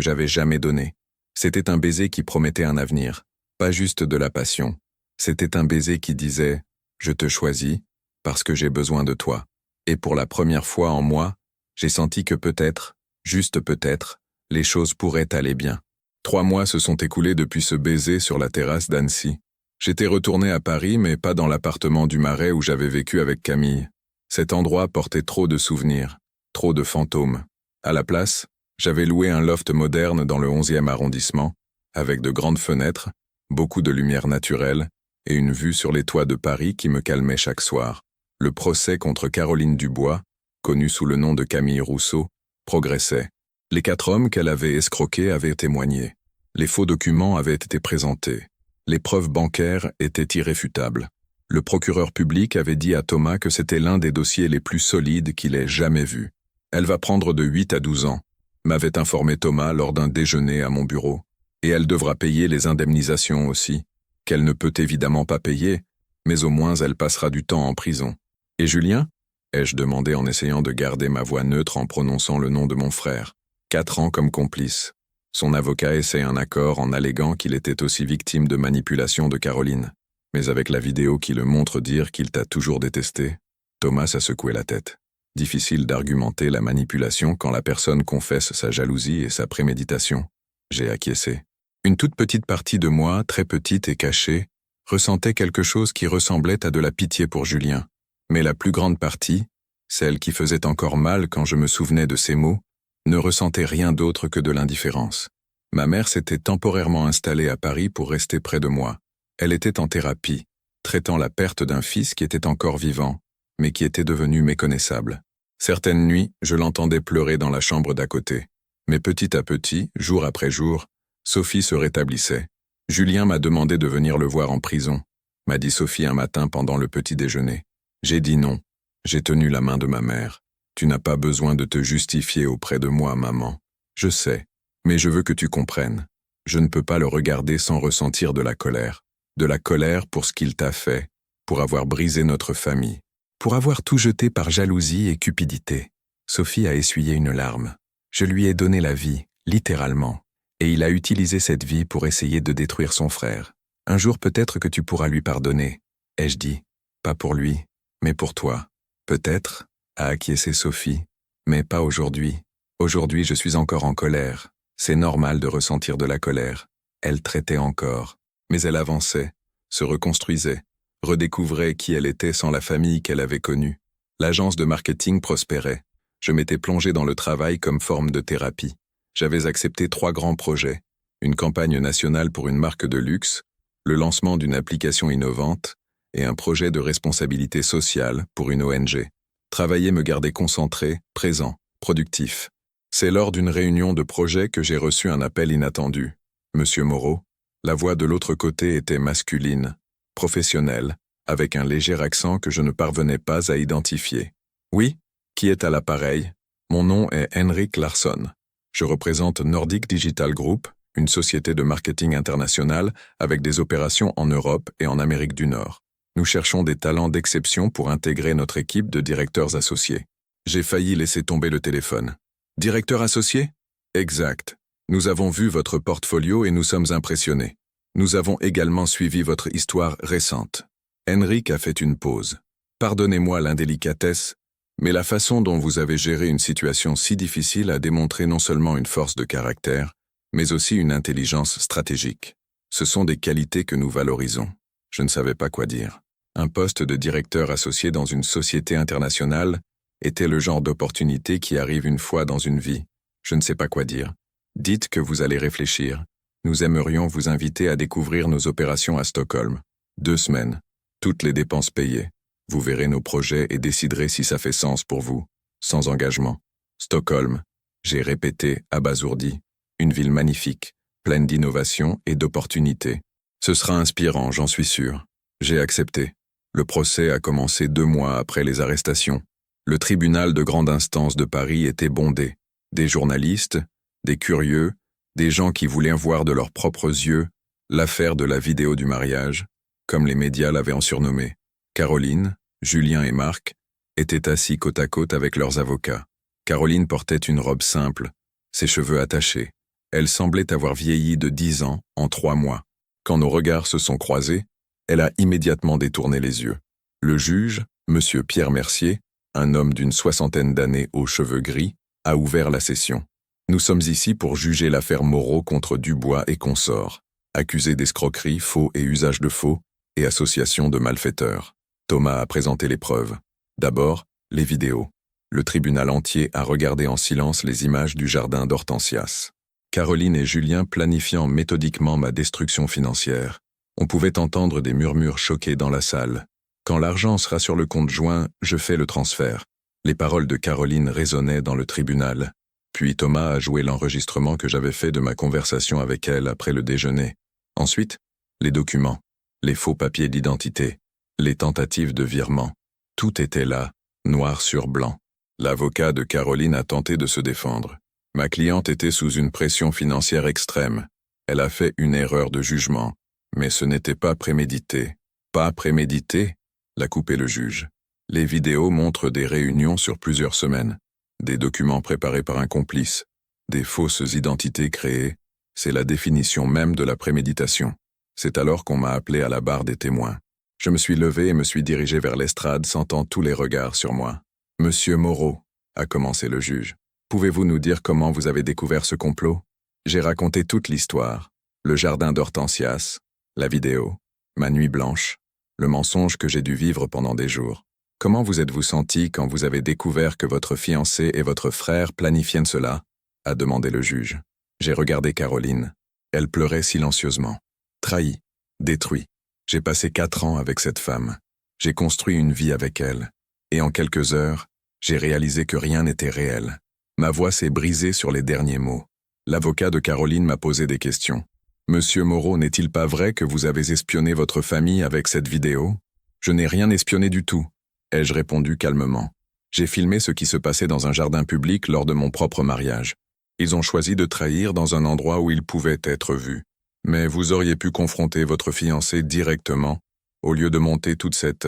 j'avais jamais donnés. C'était un baiser qui promettait un avenir, pas juste de la passion. C'était un baiser qui disait « Je te choisis parce que j'ai besoin de toi ». Et pour la première fois en moi, j'ai senti que peut-être, juste peut-être, les choses pourraient aller bien. 3 mois se sont écoulés depuis ce baiser sur la terrasse d'Annecy. J'étais retourné à Paris, mais pas dans l'appartement du Marais où j'avais vécu avec Camille. Cet endroit portait trop de souvenirs, trop de fantômes. À la place, j'avais loué un loft moderne dans le 11e arrondissement, avec de grandes fenêtres, beaucoup de lumière naturelle, et une vue sur les toits de Paris qui me calmait chaque soir. Le procès contre Caroline Dubois, connue sous le nom de Camille Rousseau, progressait. Les 4 hommes qu'elle avait escroqués avaient témoigné. Les faux documents avaient été présentés. Les preuves bancaires étaient irréfutables. Le procureur public avait dit à Thomas que c'était l'un des dossiers les plus solides qu'il ait jamais vus. Elle va prendre de 8 à 12 ans, m'avait informé Thomas lors d'un déjeuner à mon bureau. Et elle devra payer les indemnisations aussi, qu'elle ne peut évidemment pas payer, mais au moins elle passera du temps en prison. Et Julien? Ai-je demandé en essayant de garder ma voix neutre en prononçant le nom de mon frère. 4 ans comme complice. Son avocat essaie un accord en alléguant qu'il était aussi victime de manipulation de Caroline. Mais avec la vidéo qui le montre dire qu'il t'a toujours détesté, Thomas a secoué la tête. Difficile d'argumenter la manipulation quand la personne confesse sa jalousie et sa préméditation. J'ai acquiescé. Une toute petite partie de moi, très petite et cachée, ressentait quelque chose qui ressemblait à de la pitié pour Julien. Mais la plus grande partie, celle qui faisait encore mal quand je me souvenais de ces mots, ne ressentait rien d'autre que de l'indifférence. Ma mère s'était temporairement installée à Paris pour rester près de moi. Elle était en thérapie, traitant la perte d'un fils qui était encore vivant, mais qui était devenu méconnaissable. Certaines nuits, je l'entendais pleurer dans la chambre d'à côté. Mais petit à petit, jour après jour, Sophie se rétablissait. Julien m'a demandé de venir le voir en prison, m'a dit Sophie un matin pendant le petit déjeuner. J'ai dit non. J'ai tenu la main de ma mère. Tu n'as pas besoin de te justifier auprès de moi, maman. Je sais, mais je veux que tu comprennes. Je ne peux pas le regarder sans ressentir de la colère. De la colère pour ce qu'il t'a fait, pour avoir brisé notre famille, pour avoir tout jeté par jalousie et cupidité. Sophie a essuyé une larme. Je lui ai donné la vie, littéralement, et il a utilisé cette vie pour essayer de détruire son frère. Un jour peut-être que tu pourras lui pardonner, ai-je dit. Pas pour lui, mais pour toi. Peut-être, a acquiescé Sophie, mais pas aujourd'hui. Aujourd'hui je suis encore en colère. C'est normal de ressentir de la colère. Elle traitait encore, mais elle avançait, se reconstruisait, redécouvrait qui elle était sans la famille qu'elle avait connue. L'agence de marketing prospérait. Je m'étais plongé dans le travail comme forme de thérapie. J'avais accepté 3 grands projets, une campagne nationale pour une marque de luxe, le lancement d'une application innovante et un projet de responsabilité sociale pour une ONG. Travailler me gardait concentré, présent, productif. C'est lors d'une réunion de projet que j'ai reçu un appel inattendu. Monsieur Moreau, la voix de l'autre côté était masculine, professionnelle, avec un léger accent que je ne parvenais pas à identifier. Oui, qui est à l'appareil? Mon nom est Henrik Larsson. Je représente Nordic Digital Group, une société de marketing international avec des opérations en Europe et en Amérique du Nord. Nous cherchons des talents d'exception pour intégrer notre équipe de directeurs associés. J'ai failli laisser tomber le téléphone. Directeur associé? Exact. Nous avons vu votre portfolio et nous sommes impressionnés. Nous avons également suivi votre histoire récente. Henrik a fait une pause. Pardonnez-moi l'indélicatesse, mais la façon dont vous avez géré une situation si difficile a démontré non seulement une force de caractère, mais aussi une intelligence stratégique. Ce sont des qualités que nous valorisons. Je ne savais pas quoi dire. Un poste de directeur associé dans une société internationale était le genre d'opportunité qui arrive une fois dans une vie. Je ne sais pas quoi dire. Dites que vous allez réfléchir. Nous aimerions vous inviter à découvrir nos opérations à Stockholm. 2 semaines. Toutes les dépenses payées. Vous verrez nos projets et déciderez si ça fait sens pour vous. Sans engagement. Stockholm. J'ai répété, abasourdi. Une ville magnifique, pleine d'innovation et d'opportunités. Ce sera inspirant, j'en suis sûr. J'ai accepté. Le procès a commencé 2 mois après les arrestations. Le tribunal de grande instance de Paris était bondé. Des journalistes, des curieux, des gens qui voulaient voir de leurs propres yeux l'affaire de la vidéo du mariage, comme les médias l'avaient surnommé. Caroline, Julien et Marc étaient assis côte à côte avec leurs avocats. Caroline portait une robe simple, ses cheveux attachés. Elle semblait avoir vieilli de 10 ans en 3 mois. Quand nos regards se sont croisés, elle a immédiatement détourné les yeux. Le juge, Monsieur Pierre Mercier, un homme d'une 60aine d'années aux cheveux gris, a ouvert la session. Nous sommes ici pour juger l'affaire Moreau contre Dubois et consorts, accusés d'escroquerie, faux et usage de faux, et association de malfaiteurs. Thomas a présenté les preuves. D'abord, les vidéos. Le tribunal entier a regardé en silence les images du jardin d'Hortensias. Caroline et Julien planifiant méthodiquement ma destruction financière. On pouvait entendre des murmures choqués dans la salle. Quand l'argent sera sur le compte joint, je fais le transfert. Les paroles de Caroline résonnaient dans le tribunal. Puis Thomas a joué l'enregistrement que j'avais fait de ma conversation avec elle après le déjeuner. Ensuite, les documents, les faux papiers d'identité, les tentatives de virement. Tout était là, noir sur blanc. L'avocat de Caroline a tenté de se défendre. Ma cliente était sous une pression financière extrême. Elle a fait une erreur de jugement. Mais ce n'était pas prémédité. Pas prémédité, l'a coupé le juge. Les vidéos montrent des réunions sur plusieurs semaines, des documents préparés par un complice, des fausses identités créées. C'est la définition même de la préméditation. C'est alors qu'on m'a appelé à la barre des témoins. Je me suis levé et me suis dirigé vers l'estrade, sentant tous les regards sur moi. « Monsieur Moreau, » a commencé le juge, « pouvez-vous nous dire comment vous avez découvert ce complot ?» J'ai raconté toute l'histoire, le jardin d'Hortensias, la vidéo, ma nuit blanche, le mensonge que j'ai dû vivre pendant des jours. Comment vous êtes-vous senti quand vous avez découvert que votre fiancé et votre frère planifiaient cela a demandé le juge. J'ai regardé Caroline. Elle pleurait silencieusement. Trahi, détruit. J'ai passé 4 ans avec cette femme. J'ai construit une vie avec elle. Et en quelques heures, j'ai réalisé que rien n'était réel. Ma voix s'est brisée sur les derniers mots. L'avocat de Caroline m'a posé des questions. « Monsieur Moreau, n'est-il pas vrai que vous avez espionné votre famille avec cette vidéo ?»« Je n'ai rien espionné du tout. » ai-je répondu calmement. J'ai filmé ce qui se passait dans un jardin public lors de mon propre mariage. Ils ont choisi de trahir dans un endroit où ils pouvaient être vus. Mais vous auriez pu confronter votre fiancée directement, au lieu de monter toute cette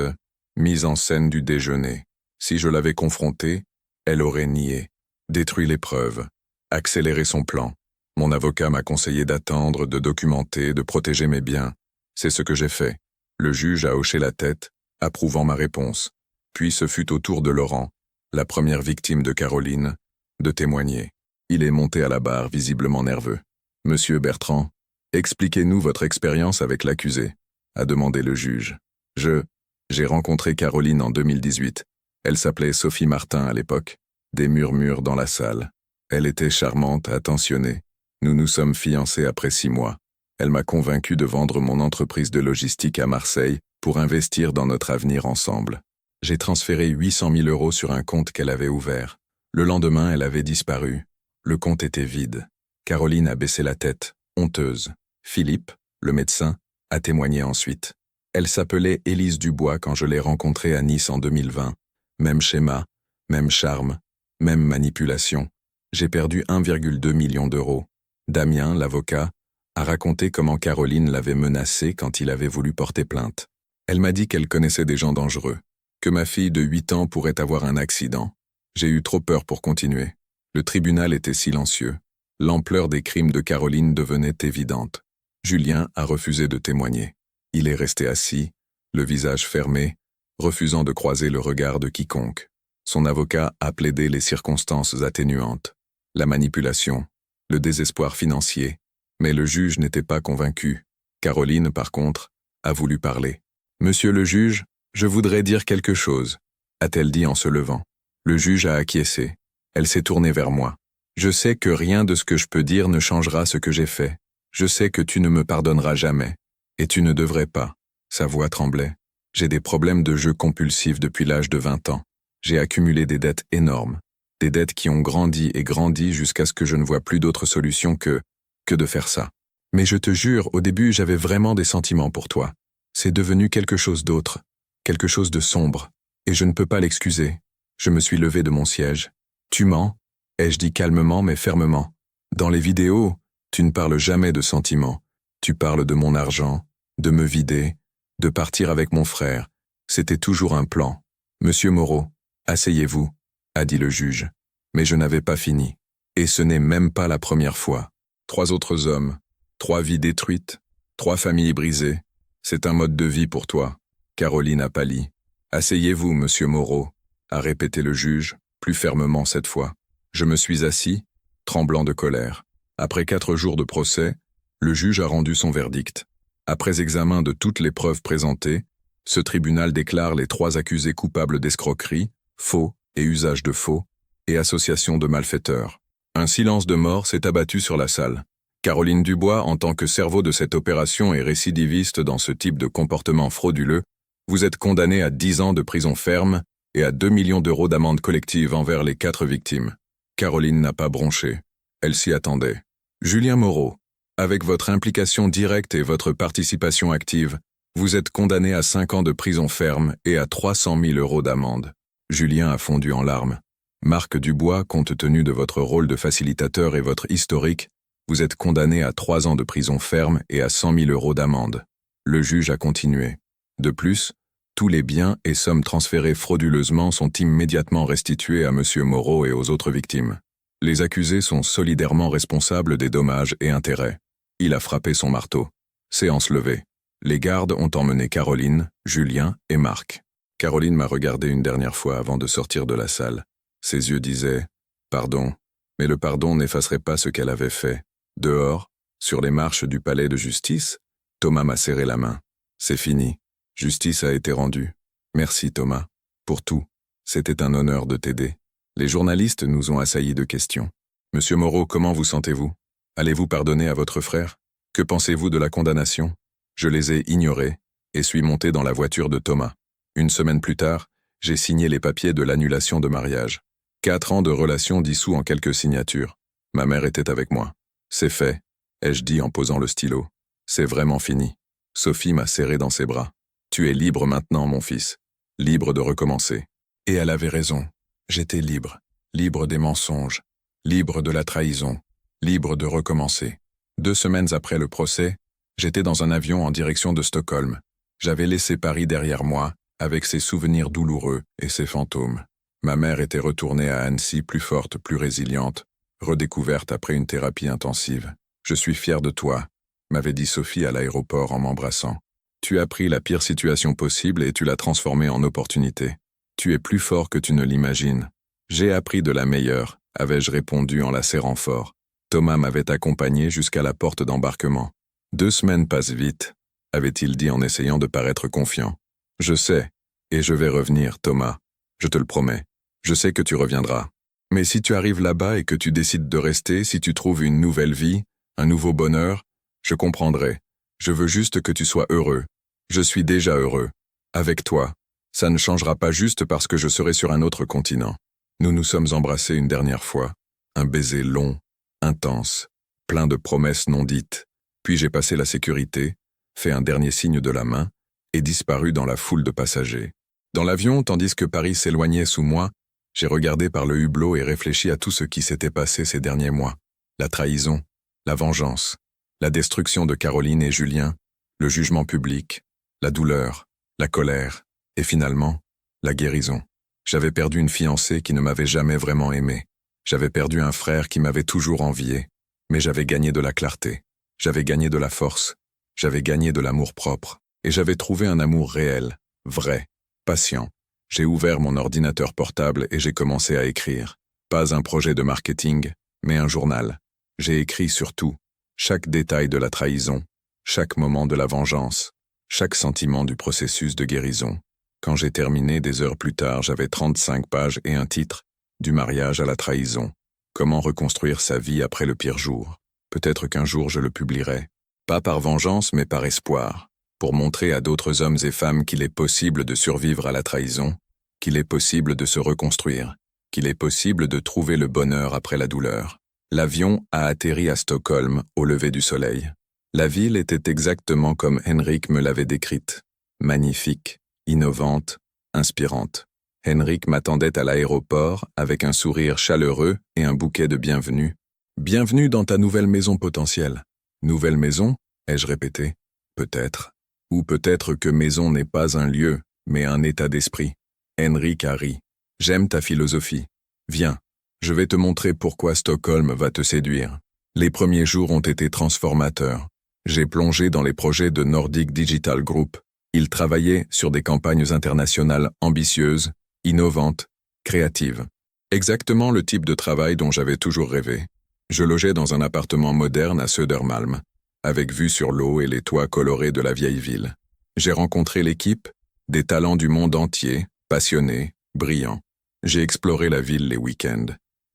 mise en scène du déjeuner. Si je l'avais confrontée, elle aurait nié, détruit les preuves, accéléré son plan. Mon avocat m'a conseillé d'attendre, de documenter, de protéger mes biens. C'est ce que j'ai fait. Le juge a hoché la tête, approuvant ma réponse. Puis ce fut au tour de Laurent, la première victime de Caroline, de témoigner. Il est monté à la barre, visiblement nerveux. « Monsieur Bertrand, expliquez-nous votre expérience avec l'accusé » a demandé le juge. J'ai rencontré Caroline en 2018. Elle s'appelait Sophie Martin à l'époque. Des murmures dans la salle. Elle était charmante, attentionnée. Nous nous sommes fiancés après 6 mois. Elle m'a convaincu de vendre mon entreprise de logistique à Marseille pour investir dans notre avenir ensemble. J'ai transféré 800 000 € sur un compte qu'elle avait ouvert. Le lendemain, elle avait disparu. Le compte était vide. Caroline a baissé la tête, honteuse. Philippe, le médecin, a témoigné ensuite. Elle s'appelait Élise Dubois quand je l'ai rencontrée à Nice en 2020. Même schéma, même charme, même manipulation. J'ai perdu 1,2 million d'euros. Damien, l'avocat, a raconté comment Caroline l'avait menacé quand il avait voulu porter plainte. Elle m'a dit qu'elle connaissait des gens dangereux, que ma fille de 8 ans pourrait avoir un accident. J'ai eu trop peur pour continuer. Le tribunal était silencieux. L'ampleur des crimes de Caroline devenait évidente. Julien a refusé de témoigner. Il est resté assis, le visage fermé, refusant de croiser le regard de quiconque. Son avocat a plaidé les circonstances atténuantes, la manipulation, le désespoir financier, mais le juge n'était pas convaincu. Caroline, par contre, a voulu parler. « Monsieur le juge, je voudrais dire quelque chose », a-t-elle dit en se levant. Le juge a acquiescé. Elle s'est tournée vers moi. « Je sais que rien de ce que je peux dire ne changera ce que j'ai fait. Je sais que tu ne me pardonneras jamais. Et tu ne devrais pas. » Sa voix tremblait. « J'ai des problèmes de jeu compulsif depuis l'âge de 20 ans. J'ai accumulé des dettes énormes. Des dettes qui ont grandi et grandi jusqu'à ce que je ne vois plus d'autre solution que de faire ça. Mais je te jure, au début, j'avais vraiment des sentiments pour toi. C'est devenu quelque chose d'autre, quelque chose de sombre. Et je ne peux pas l'excuser. Je me suis levé de mon siège. « Tu mens ?» ai-je dit calmement mais fermement. « Dans les vidéos, tu ne parles jamais de sentiments. Tu parles de mon argent, de me vider, de partir avec mon frère. C'était toujours un plan. Monsieur Moreau, asseyez-vous, a dit le juge. Mais je n'avais pas fini. Et ce n'est même pas la première fois. 3 autres hommes, 3 vies détruites, 3 familles brisées. C'est un mode de vie pour toi. » Caroline a pâli. « Asseyez-vous, monsieur Moreau, » a répété le juge, plus fermement cette fois. Je me suis assis, tremblant de colère. Après 4 jours de procès, le juge a rendu son verdict. Après examen de toutes les preuves présentées, ce tribunal déclare les 3 accusés coupables d'escroquerie, faux et usage de faux, et association de malfaiteurs. Un silence de mort s'est abattu sur la salle. Caroline Dubois, en tant que cerveau de cette opération et récidiviste dans ce type de comportement frauduleux, vous êtes condamnée à 10 ans de prison ferme et à 2 millions d'euros d'amende collective envers les 4 victimes. Caroline n'a pas bronché. Elle s'y attendait. Julien Moreau, avec votre implication directe et votre participation active, vous êtes condamné à 5 ans de prison ferme et à 300 000 euros d'amende. Julien a fondu en larmes. Marc Dubois, compte tenu de votre rôle de facilitateur et votre historique, vous êtes condamné à 3 ans de prison ferme et à 100 000 euros d'amende. Le juge a continué. De plus, tous les biens et sommes transférés frauduleusement sont immédiatement restitués à M. Moreau et aux autres victimes. Les accusés sont solidairement responsables des dommages et intérêts. Il a frappé son marteau. Séance levée. Les gardes ont emmené Caroline, Julien et Marc. Caroline m'a regardé une dernière fois avant de sortir de la salle. Ses yeux disaient « Pardon », mais le pardon n'effacerait pas ce qu'elle avait fait. Dehors, sur les marches du palais de justice, Thomas m'a serré la main. C'est fini. Justice a été rendue. Merci Thomas. Pour tout. C'était un honneur de t'aider. Les journalistes nous ont assaillis de questions. Monsieur Moreau, comment vous sentez-vous? Allez-vous pardonner à votre frère? Que pensez-vous de la condamnation? Je les ai ignorés et suis monté dans la voiture de Thomas. Une semaine plus tard, j'ai signé les papiers de l'annulation de mariage. 4 ans de relation dissous en quelques signatures. Ma mère était avec moi. C'est fait, ai-je dit en posant le stylo. C'est vraiment fini. Sophie m'a serré dans ses bras. Tu es libre maintenant, mon fils. Libre de recommencer. Et elle avait raison. J'étais libre. Libre des mensonges. Libre de la trahison. Libre de recommencer. 2 semaines après le procès, j'étais dans un avion en direction de Stockholm. J'avais laissé Paris derrière moi, avec ses souvenirs douloureux et ses fantômes. Ma mère était retournée à Annecy plus forte, plus résiliente, redécouverte après une thérapie intensive. Je suis fier de toi, m'avait dit Sophie à l'aéroport en m'embrassant. Tu as pris la pire situation possible et tu l'as transformée en opportunité. Tu es plus fort que tu ne l'imagines. J'ai appris de la meilleure, avais-je répondu en la serrant fort. Thomas m'avait accompagné jusqu'à la porte d'embarquement. 2 semaines passent vite, avait-il dit en essayant de paraître confiant. Je sais, et je vais revenir, Thomas. Je te le promets. Je sais que tu reviendras. Mais si tu arrives là-bas et que tu décides de rester, si tu trouves une nouvelle vie, un nouveau bonheur, je comprendrai. Je veux juste que tu sois heureux. Je suis déjà heureux. Avec toi. Ça ne changera pas juste parce que je serai sur un autre continent. Nous nous sommes embrassés une dernière fois. Un baiser long, intense, plein de promesses non dites. Puis j'ai passé la sécurité, fait un dernier signe de la main, et disparu dans la foule de passagers. Dans l'avion, tandis que Paris s'éloignait sous moi, j'ai regardé par le hublot et réfléchi à tout ce qui s'était passé ces derniers mois. La trahison, la vengeance, la destruction de Caroline et Julien, le jugement public, la douleur, la colère, et finalement, la guérison. J'avais perdu une fiancée qui ne m'avait jamais vraiment aimé. J'avais perdu un frère qui m'avait toujours envié. Mais j'avais gagné de la clarté. J'avais gagné de la force. J'avais gagné de l'amour-propre. Et j'avais trouvé un amour réel, vrai, patient. J'ai ouvert mon ordinateur portable et j'ai commencé à écrire. Pas un projet de marketing, mais un journal. J'ai écrit sur tout, chaque détail de la trahison, chaque moment de la vengeance, chaque sentiment du processus de guérison. Quand j'ai terminé des heures plus tard, j'avais 35 pages et un titre, du mariage à la trahison. Comment reconstruire sa vie après le pire jour. Peut-être qu'un jour je le publierai. Pas par vengeance, mais par espoir. Pour montrer à d'autres hommes et femmes qu'il est possible de survivre à la trahison, qu'il est possible de se reconstruire, qu'il est possible de trouver le bonheur après la douleur. L'avion a atterri à Stockholm au lever du soleil. La ville était exactement comme Henrik me l'avait décrite. Magnifique, innovante, inspirante. Henrik m'attendait à l'aéroport avec un sourire chaleureux et un bouquet de bienvenue. Bienvenue dans ta nouvelle maison potentielle. Nouvelle maison, ai-je répété. Peut-être. Ou peut-être que maison n'est pas un lieu, mais un état d'esprit. Henrik a ri. J'aime ta philosophie. Viens, je vais te montrer pourquoi Stockholm va te séduire. Les premiers jours ont été transformateurs. J'ai plongé dans les projets de Nordic Digital Group. Ils travaillaient sur des campagnes internationales ambitieuses, innovantes, créatives. Exactement le type de travail dont j'avais toujours rêvé. Je logeais dans un appartement moderne à Södermalm, avec vue sur l'eau et les toits colorés de la vieille ville. J'ai rencontré l'équipe, des talents du monde entier, passionnés, brillants. J'ai exploré la ville les week-ends,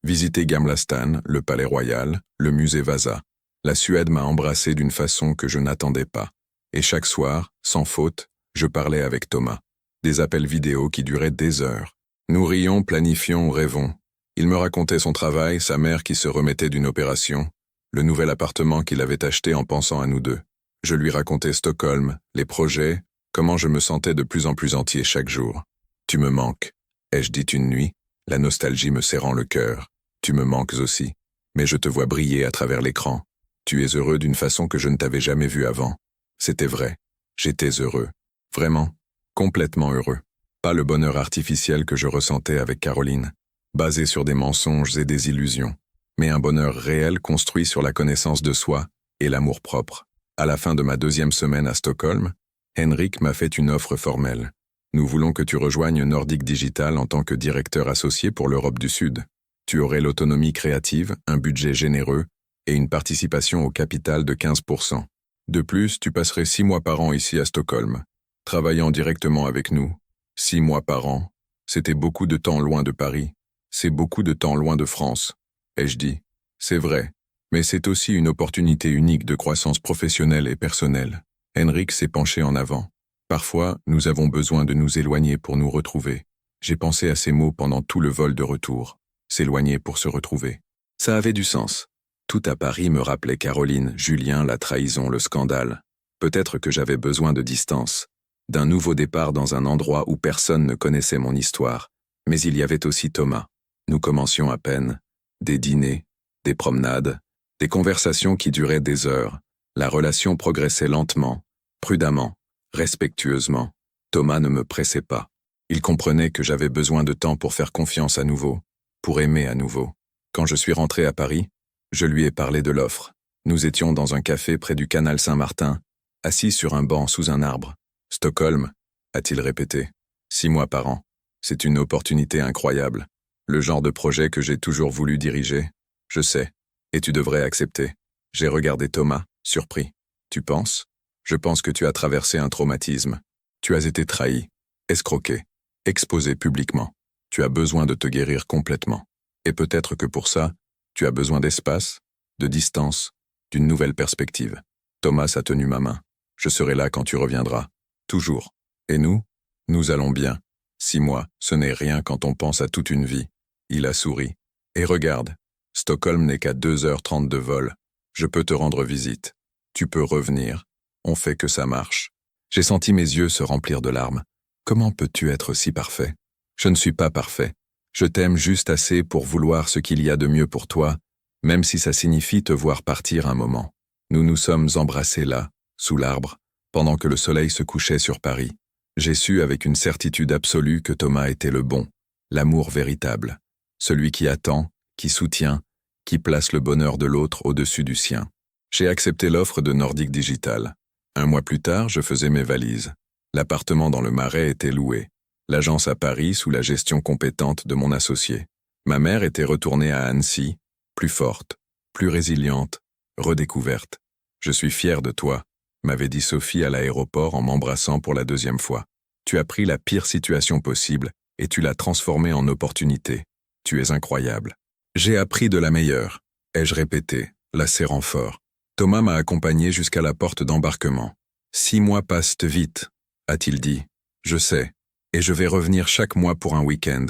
visité Gamla stan, le palais royal, le musée Vasa. La Suède m'a embrassé d'une façon que je n'attendais pas. Et chaque soir, sans faute, je parlais avec Thomas. Des appels vidéo qui duraient des heures. Nous rions, planifions, rêvons. Il me racontait son travail, sa mère qui se remettait d'une opération, le nouvel appartement qu'il avait acheté en pensant à nous deux. Je lui racontais Stockholm, les projets, comment je me sentais de plus en plus entier chaque jour. Tu me manques, ai-je dit une nuit, la nostalgie me serrant le cœur. Tu me manques aussi, mais je te vois briller à travers l'écran. Tu es heureux d'une façon que je ne t'avais jamais vu avant. C'était vrai, j'étais heureux. Vraiment, complètement heureux. Pas le bonheur artificiel que je ressentais avec Caroline, basé sur des mensonges et des illusions, mais un bonheur réel construit sur la connaissance de soi et l'amour-propre. À la fin de ma 2e semaine à Stockholm, Henrik m'a fait une offre formelle. Nous voulons que tu rejoignes Nordic Digital en tant que directeur associé pour l'Europe du Sud. Tu aurais l'autonomie créative, un budget généreux et une participation au capital de 15%. De plus, tu passerais 6 mois par an ici à Stockholm, travaillant directement avec nous. 6 mois par an, c'était beaucoup de temps loin de Paris. C'est beaucoup de temps loin de France. Ai-je dit, c'est vrai, mais c'est aussi une opportunité unique de croissance professionnelle et personnelle. Henrik s'est penché en avant. Parfois, nous avons besoin de nous éloigner pour nous retrouver. J'ai pensé à ces mots pendant tout le vol de retour. S'éloigner pour se retrouver. Ça avait du sens. Tout à Paris me rappelait Caroline, Julien, la trahison, le scandale. Peut-être que j'avais besoin de distance, d'un nouveau départ dans un endroit où personne ne connaissait mon histoire. Mais il y avait aussi Thomas. Nous commencions à peine. Des dîners, des promenades, des conversations qui duraient des heures. La relation progressait lentement, prudemment, respectueusement. Thomas ne me pressait pas. Il comprenait que j'avais besoin de temps pour faire confiance à nouveau, pour aimer à nouveau. Quand je suis rentré à Paris, je lui ai parlé de l'offre. Nous étions dans un café près du canal Saint-Martin, assis sur un banc sous un arbre. Stockholm, a-t-il répété. 6 mois par an. C'est une opportunité incroyable. Le genre de projet que j'ai toujours voulu diriger. Je sais. Et tu devrais accepter. J'ai regardé Thomas, surpris. Tu penses? Je pense que tu as traversé un traumatisme. Tu as été trahi, escroqué, exposé publiquement. Tu as besoin de te guérir complètement. Et peut-être que pour ça, tu as besoin d'espace, de distance, d'une nouvelle perspective. Thomas a tenu ma main. Je serai là quand tu reviendras. Toujours. Et nous? Nous allons bien. 6 mois, ce n'est rien quand on pense à toute une vie. Il a souri. Et regarde, Stockholm n'est qu'à 2h30 de vol. Je peux te rendre visite. Tu peux revenir. On fait que ça marche. J'ai senti mes yeux se remplir de larmes. Comment peux-tu être si parfait? Je ne suis pas parfait. Je t'aime juste assez pour vouloir ce qu'il y a de mieux pour toi, même si ça signifie te voir partir un moment. Nous nous sommes embrassés là, sous l'arbre, pendant que le soleil se couchait sur Paris. J'ai su avec une certitude absolue que Thomas était le bon, l'amour véritable, celui qui attend, qui soutient, qui place le bonheur de l'autre au-dessus du sien. J'ai accepté l'offre de Nordic Digital. 1 mois plus tard, je faisais mes valises. L'appartement dans le Marais était loué. L'agence à Paris sous la gestion compétente de mon associé. Ma mère était retournée à Annecy, plus forte, plus résiliente, redécouverte. Je suis fière de toi, m'avait dit Sophie à l'aéroport en m'embrassant pour la 2e fois. Tu as pris la pire situation possible et tu l'as transformée en opportunité. Tu es incroyable. J'ai appris de la meilleure, ai-je répété, la serrant fort. Thomas m'a accompagné jusqu'à la porte d'embarquement. 6 mois passent vite, a-t-il dit. Je sais. Et je vais revenir chaque mois pour un week-end.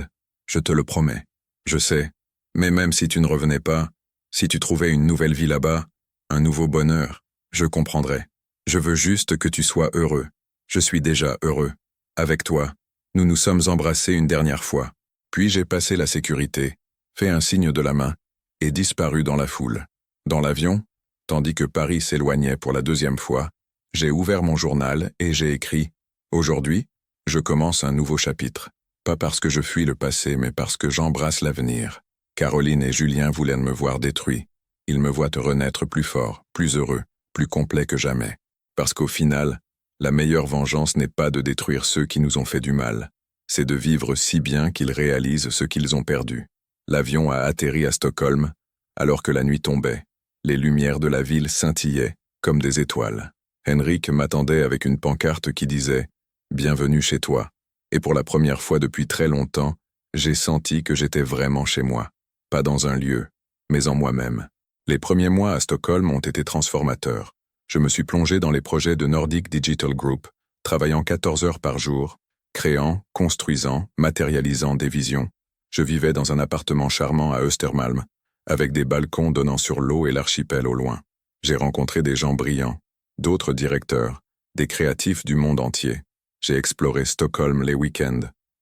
Je te le promets. Je sais. Mais même si tu ne revenais pas, si tu trouvais une nouvelle vie là-bas, un nouveau bonheur, je comprendrais. Je veux juste que tu sois heureux. Je suis déjà heureux. Avec toi, nous nous sommes embrassés une dernière fois. Puis j'ai passé la sécurité, fait un signe de la main, et disparu dans la foule. Dans l'avion, tandis que Paris s'éloignait pour la 2e fois, j'ai ouvert mon journal et j'ai écrit « Aujourd'hui, je commence un nouveau chapitre. Pas parce que je fuis le passé, mais parce que j'embrasse l'avenir. Caroline et Julien voulaient me voir détruit. Ils me voient renaître plus fort, plus heureux, plus complet que jamais. Parce qu'au final, la meilleure vengeance n'est pas de détruire ceux qui nous ont fait du mal. C'est de vivre si bien qu'ils réalisent ce qu'ils ont perdu. L'avion a atterri à Stockholm, alors que la nuit tombait. Les lumières de la ville scintillaient, comme des étoiles. Henrik m'attendait avec une pancarte qui disait « Bienvenue chez toi ». Et pour la première fois depuis très longtemps, j'ai senti que j'étais vraiment chez moi. Pas dans un lieu, mais en moi-même. Les premiers mois à Stockholm ont été transformateurs. Je me suis plongé dans les projets de Nordic Digital Group, travaillant 14 heures par jour, créant, construisant, matérialisant des visions. Je vivais dans un appartement charmant à Östermalm, avec des balcons donnant sur l'eau et l'archipel au loin. J'ai rencontré des gens brillants, d'autres directeurs, des créatifs du monde entier. J'ai exploré Stockholm les week-ends,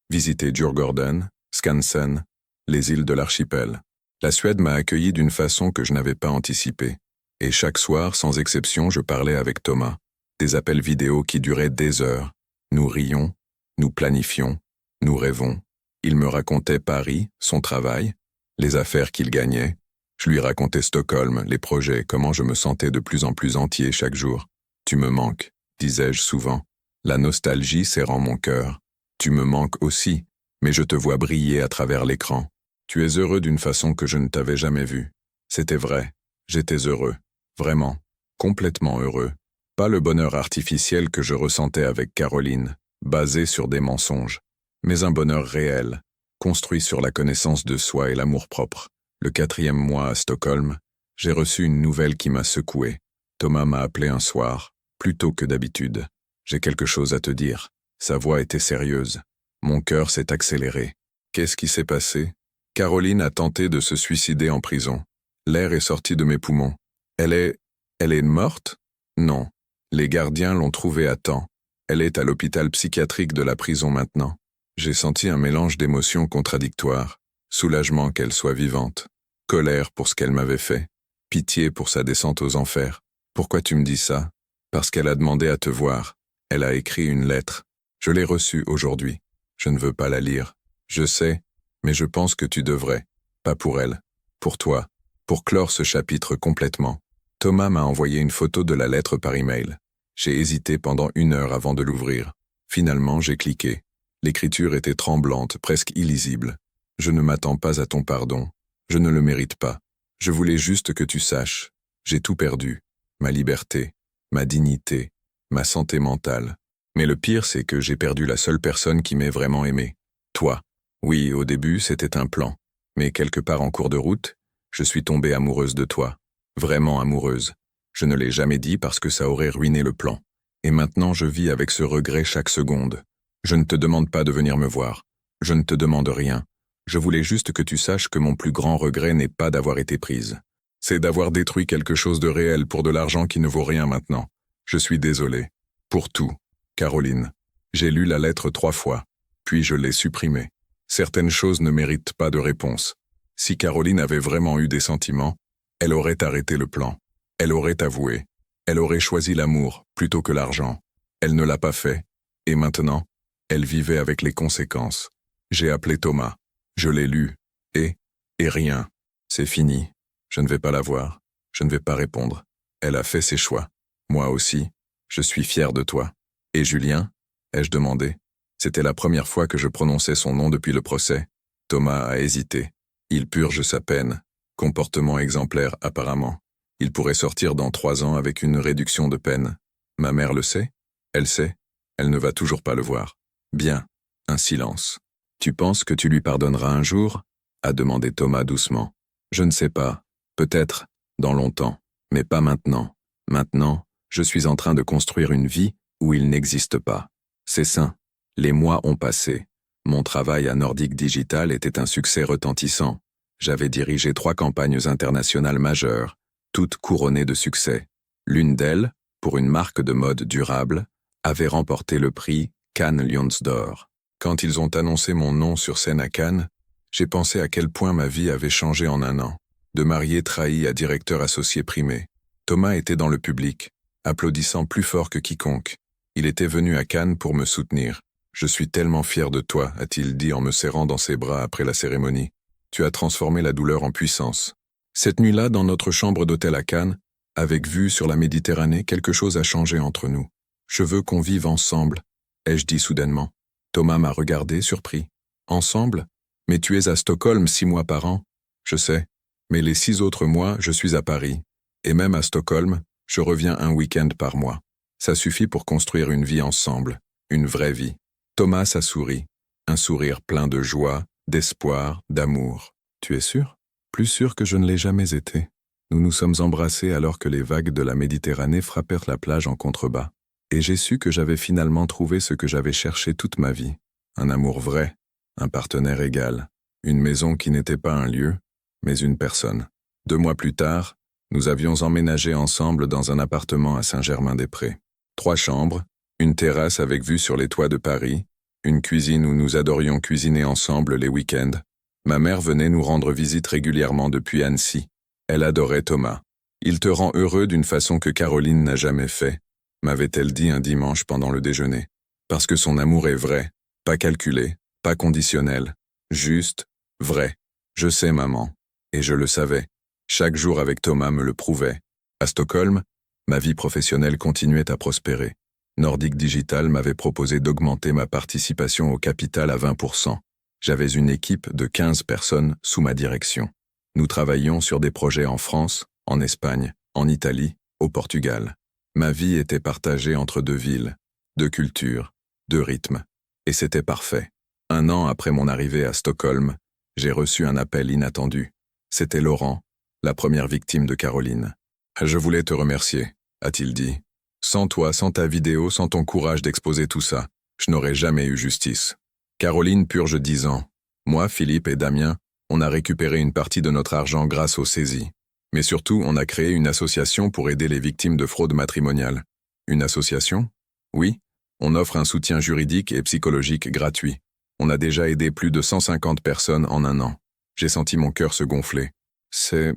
visité Djurgården, Skansen, les îles de l'archipel. La Suède m'a accueilli d'une façon que je n'avais pas anticipée. Et chaque soir, sans exception, je parlais avec Thomas. Des appels vidéo qui duraient des heures. Nous rions, nous planifions, nous rêvons. Il me racontait Paris, son travail, les affaires qu'il gagnait. Je lui racontais Stockholm, les projets, comment je me sentais de plus en plus entier chaque jour. Tu me manques, disais-je souvent. La nostalgie serrant mon cœur. Tu me manques aussi, mais je te vois briller à travers l'écran. Tu es heureux d'une façon que je ne t'avais jamais vue. C'était vrai, j'étais heureux. Vraiment, complètement heureux. Pas le bonheur artificiel que je ressentais avec Caroline, basé sur des mensonges, mais un bonheur réel, construit sur la connaissance de soi et l'amour-propre. Le 4e mois à Stockholm, j'ai reçu une nouvelle qui m'a secoué. Thomas m'a appelé un soir, plus tôt que d'habitude. J'ai quelque chose à te dire. Sa voix était sérieuse. Mon cœur s'est accéléré. Qu'est-ce qui s'est passé? Caroline a tenté de se suicider en prison. L'air est sorti de mes poumons. Elle est morte? Non. Les gardiens l'ont trouvée à temps. Elle est à l'hôpital psychiatrique de la prison maintenant. J'ai senti un mélange d'émotions contradictoires. Soulagement qu'elle soit vivante. Colère pour ce qu'elle m'avait fait. Pitié pour sa descente aux enfers. Pourquoi tu me dis ça? Parce qu'elle a demandé à te voir. Elle a écrit une lettre. Je l'ai reçue aujourd'hui. Je ne veux pas la lire. Je sais, mais je pense que tu devrais. Pas pour elle. Pour toi. Pour clore ce chapitre complètement. Thomas m'a envoyé une photo de la lettre par email. J'ai hésité pendant 1 heure avant de l'ouvrir. Finalement, j'ai cliqué. L'écriture était tremblante, presque illisible. Je ne m'attends pas à ton pardon. Je ne le mérite pas. Je voulais juste que tu saches. J'ai tout perdu. Ma liberté, ma dignité, ma santé mentale. Mais le pire, c'est que j'ai perdu la seule personne qui m'ait vraiment aimé. Toi. Oui, au début, c'était un plan. Mais quelque part en cours de route, je suis tombée amoureuse de toi. Vraiment amoureuse. Je ne l'ai jamais dit parce que ça aurait ruiné le plan. Et maintenant, je vis avec ce regret chaque seconde. Je ne te demande pas de venir me voir. Je ne te demande rien. Je voulais juste que tu saches que mon plus grand regret n'est pas d'avoir été prise. C'est d'avoir détruit quelque chose de réel pour de l'argent qui ne vaut rien maintenant. Je suis désolé. Pour tout. Caroline. J'ai lu la lettre 3 fois, puis je l'ai supprimée. Certaines choses ne méritent pas de réponse. Si Caroline avait vraiment eu des sentiments, elle aurait arrêté le plan. Elle aurait avoué. Elle aurait choisi l'amour plutôt que l'argent. Elle ne l'a pas fait. Et maintenant, elle vivait avec les conséquences. J'ai appelé Thomas. Je l'ai lu. Et rien. C'est fini. Je ne vais pas la voir. Je ne vais pas répondre. Elle a fait ses choix. Moi aussi. Je suis fier de toi. Et Julien? Ai-je demandé. C'était la première fois que je prononçais son nom depuis le procès. Thomas a hésité. Il purge sa peine. Comportement exemplaire apparemment. Il pourrait sortir dans 3 ans avec une réduction de peine. Ma mère le sait? Elle sait? Elle ne va toujours pas le voir. Bien. Un silence. Tu penses que tu lui pardonneras un jour? A demandé Thomas doucement. Je ne sais pas. Peut-être, dans longtemps. Mais pas maintenant. Maintenant, je suis en train de construire une vie où il n'existe pas. C'est sain. Les mois ont passé. Mon travail à Nordic Digital était un succès retentissant. J'avais dirigé 3 campagnes internationales majeures, toutes couronnées de succès. L'une d'elles, pour une marque de mode durable, avait remporté le prix Cannes Lions d'Or. Quand ils ont annoncé mon nom sur scène à Cannes, j'ai pensé à quel point ma vie avait changé en 1 an. De marié trahi à directeur associé primé. Thomas était dans le public, applaudissant plus fort que quiconque. Il était venu à Cannes pour me soutenir. « Je suis tellement fier de toi », a-t-il dit en me serrant dans ses bras après la cérémonie. « Tu as transformé la douleur en puissance. » Cette nuit-là, dans notre chambre d'hôtel à Cannes, avec vue sur la Méditerranée, quelque chose a changé entre nous. « Je veux qu'on vive ensemble », ai-je dit soudainement. Thomas m'a regardé, surpris. « Ensemble? Mais tu es à Stockholm 6 mois par an. » Je sais. Mais les 6 autres mois, je suis à Paris. Et même à Stockholm, je reviens un week-end par mois. Ça suffit pour construire une vie ensemble, une vraie vie. Thomas a souri, un sourire plein de joie, d'espoir, d'amour. Tu es sûr? Plus sûr que je ne l'ai jamais été. Nous nous sommes embrassés alors que les vagues de la Méditerranée frappèrent la plage en contrebas. Et j'ai su que j'avais finalement trouvé ce que j'avais cherché toute ma vie. Un amour vrai, un partenaire égal, une maison qui n'était pas un lieu, mais une personne. 2 mois plus tard, nous avions emménagé ensemble dans un appartement à Saint-Germain-des-Prés. 3 chambres, une terrasse avec vue sur les toits de Paris, une cuisine où nous adorions cuisiner ensemble les week-ends. Ma mère venait nous rendre visite régulièrement depuis Annecy. Elle adorait Thomas. Il te rend heureux d'une façon que Caroline n'a jamais fait, m'avait-elle dit un dimanche pendant le déjeuner. Parce que son amour est vrai, pas calculé, pas conditionnel, juste, vrai. Je sais, maman. Et je le savais. Chaque jour avec Thomas me le prouvait. À Stockholm, Ma vie professionnelle continuait à prospérer. Nordic Digital m'avait proposé d'augmenter ma participation au capital à 20%. J'avais une équipe de 15 personnes sous ma direction. Nous travaillions sur des projets en France, en Espagne, en Italie, au Portugal. Ma vie était partagée entre deux villes, deux cultures, deux rythmes. Et c'était parfait. 1 an après mon arrivée à Stockholm, j'ai reçu un appel inattendu. C'était Laurent, la première victime de Caroline. « Je voulais te remercier », a-t-il dit. « Sans toi, sans ta vidéo, sans ton courage d'exposer tout ça, je n'aurais jamais eu justice. Caroline purge 10 ans. Moi, Philippe et Damien, on a récupéré une partie de notre argent grâce aux saisies. Mais surtout, on a créé une association pour aider les victimes de fraude matrimoniale. » Une association? Oui, on offre un soutien juridique et psychologique gratuit. On a déjà aidé plus de 150 personnes en 1 an. J'ai senti mon cœur se gonfler. C'est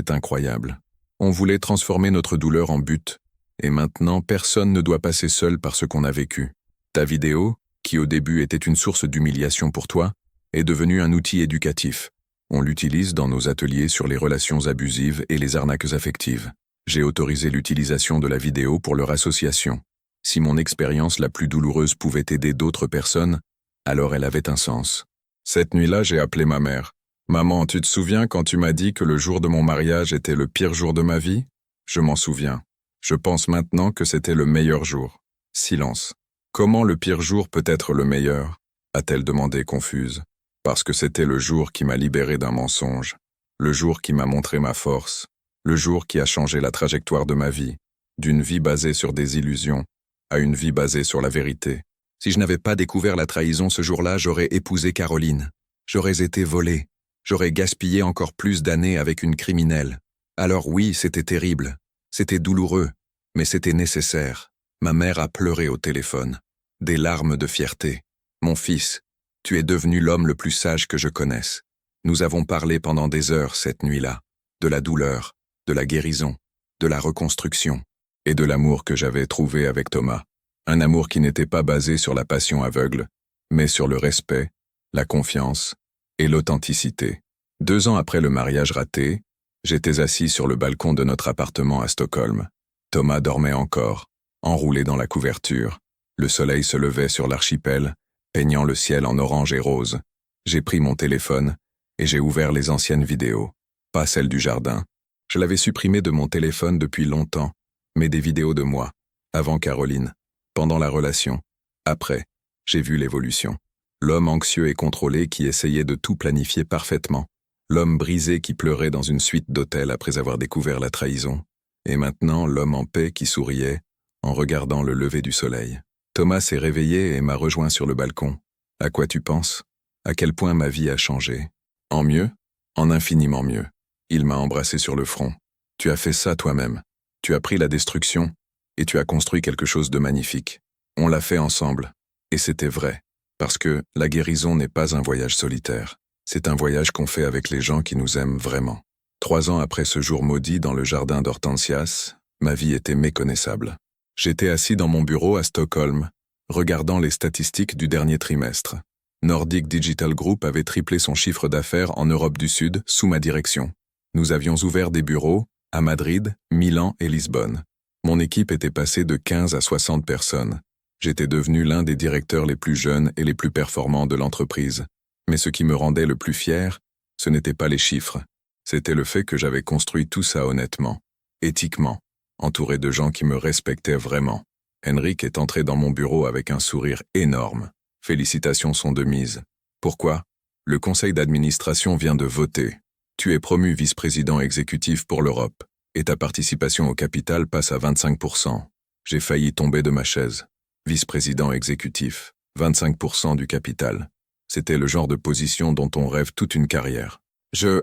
incroyable. On voulait transformer notre douleur en but. Et maintenant, personne ne doit passer seul par ce qu'on a vécu. Ta vidéo, qui au début était une source d'humiliation pour toi, est devenue un outil éducatif. On l'utilise dans nos ateliers sur les relations abusives et les arnaques affectives. J'ai autorisé l'utilisation de la vidéo pour leur association. Si mon expérience la plus douloureuse pouvait aider d'autres personnes, alors elle avait un sens. Cette nuit-là, j'ai appelé ma mère. « Maman, tu te souviens quand tu m'as dit que le jour de mon mariage était le pire jour de ma vie? Je m'en souviens. Je pense maintenant que c'était le meilleur jour. » Silence. « Comment le pire jour peut être le meilleur ?» a-t-elle demandé confuse. « Parce que c'était le jour qui m'a libéré d'un mensonge. Le jour qui m'a montré ma force. Le jour qui a changé la trajectoire de ma vie. D'une vie basée sur des illusions à une vie basée sur la vérité. Si je n'avais pas découvert la trahison ce jour-là, j'aurais épousé Caroline. J'aurais été volé. J'aurais gaspillé encore plus d'années avec une criminelle. Alors oui, c'était terrible. C'était douloureux. Mais c'était nécessaire. Ma mère a pleuré au téléphone. Des larmes de fierté. Mon fils, tu es devenu l'homme le plus sage que je connaisse. Nous avons parlé pendant des heures cette nuit-là. De la douleur, de la guérison, de la reconstruction et de l'amour que j'avais trouvé avec Thomas. Un amour qui n'était pas basé sur la passion aveugle, mais sur le respect, la confiance et l'authenticité. 2 ans après le mariage raté, j'étais assis sur le balcon de notre appartement à Stockholm. Thomas dormait encore, enroulé dans la couverture. Le soleil se levait sur l'archipel, peignant le ciel en orange et rose. J'ai pris mon téléphone et j'ai ouvert les anciennes vidéos, pas celles du jardin. Je l'avais supprimée de mon téléphone depuis longtemps, mais des vidéos de moi, avant Caroline, pendant la relation, après, j'ai vu l'évolution. L'homme anxieux et contrôlé qui essayait de tout planifier parfaitement. L'homme brisé qui pleurait dans une suite d'hôtels après avoir découvert la trahison. Et maintenant, l'homme en paix qui souriait en regardant le lever du soleil. Thomas s'est réveillé et m'a rejoint sur le balcon. À quoi tu penses? À quel point ma vie a changé? En mieux? En infiniment mieux. Il m'a embrassé sur le front. Tu as fait ça toi-même. Tu as pris la destruction et tu as construit quelque chose de magnifique. On l'a fait ensemble. Et c'était vrai. Parce que la guérison n'est pas un voyage solitaire. C'est un voyage qu'on fait avec les gens qui nous aiment vraiment. 3 ans après ce jour maudit dans le jardin d'Hortensias, ma vie était méconnaissable. J'étais assis dans mon bureau à Stockholm, regardant les statistiques du dernier trimestre. Nordic Digital Group avait triplé son chiffre d'affaires en Europe du Sud sous ma direction. Nous avions ouvert des bureaux à Madrid, Milan et Lisbonne. Mon équipe était passée de 15 à 60 personnes. J'étais devenu l'un des directeurs les plus jeunes et les plus performants de l'entreprise. Mais ce qui me rendait le plus fier, ce n'était pas les chiffres. C'était le fait que j'avais construit tout ça honnêtement, éthiquement, entouré de gens qui me respectaient vraiment. Henrik est entré dans mon bureau avec un sourire énorme. Félicitations sont de mise. Pourquoi? Le conseil d'administration vient de voter. Tu es promu vice-président exécutif pour l'Europe, et ta participation au capital passe à 25%. J'ai failli tomber de ma chaise. Vice-président exécutif, 25% du capital. C'était le genre de position dont on rêve toute une carrière. Je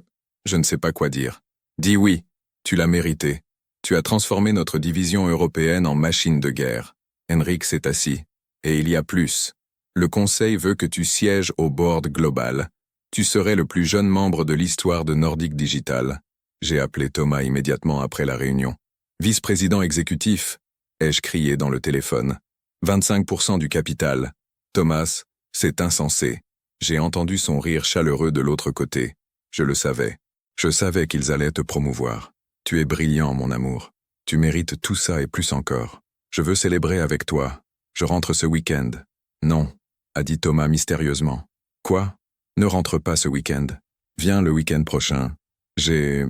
ne sais pas quoi dire. Dis oui, tu l'as mérité. Tu as transformé notre division européenne en machine de guerre. Henrik s'est assis. Et il y a plus. Le conseil veut que tu sièges au board global. Tu serais le plus jeune membre de l'histoire de Nordic Digital. J'ai appelé Thomas immédiatement après la réunion. Vice-président exécutif, ai-je crié dans le téléphone. 25% du capital. Thomas, c'est insensé. J'ai entendu son rire chaleureux de l'autre côté. Je le savais. Je savais qu'ils allaient te promouvoir. Tu es brillant, mon amour. Tu mérites tout ça et plus encore. Je veux célébrer avec toi. Je rentre ce week-end. Non, a dit Thomas mystérieusement. Quoi? Ne rentre pas ce week-end. Viens le week-end prochain. J'ai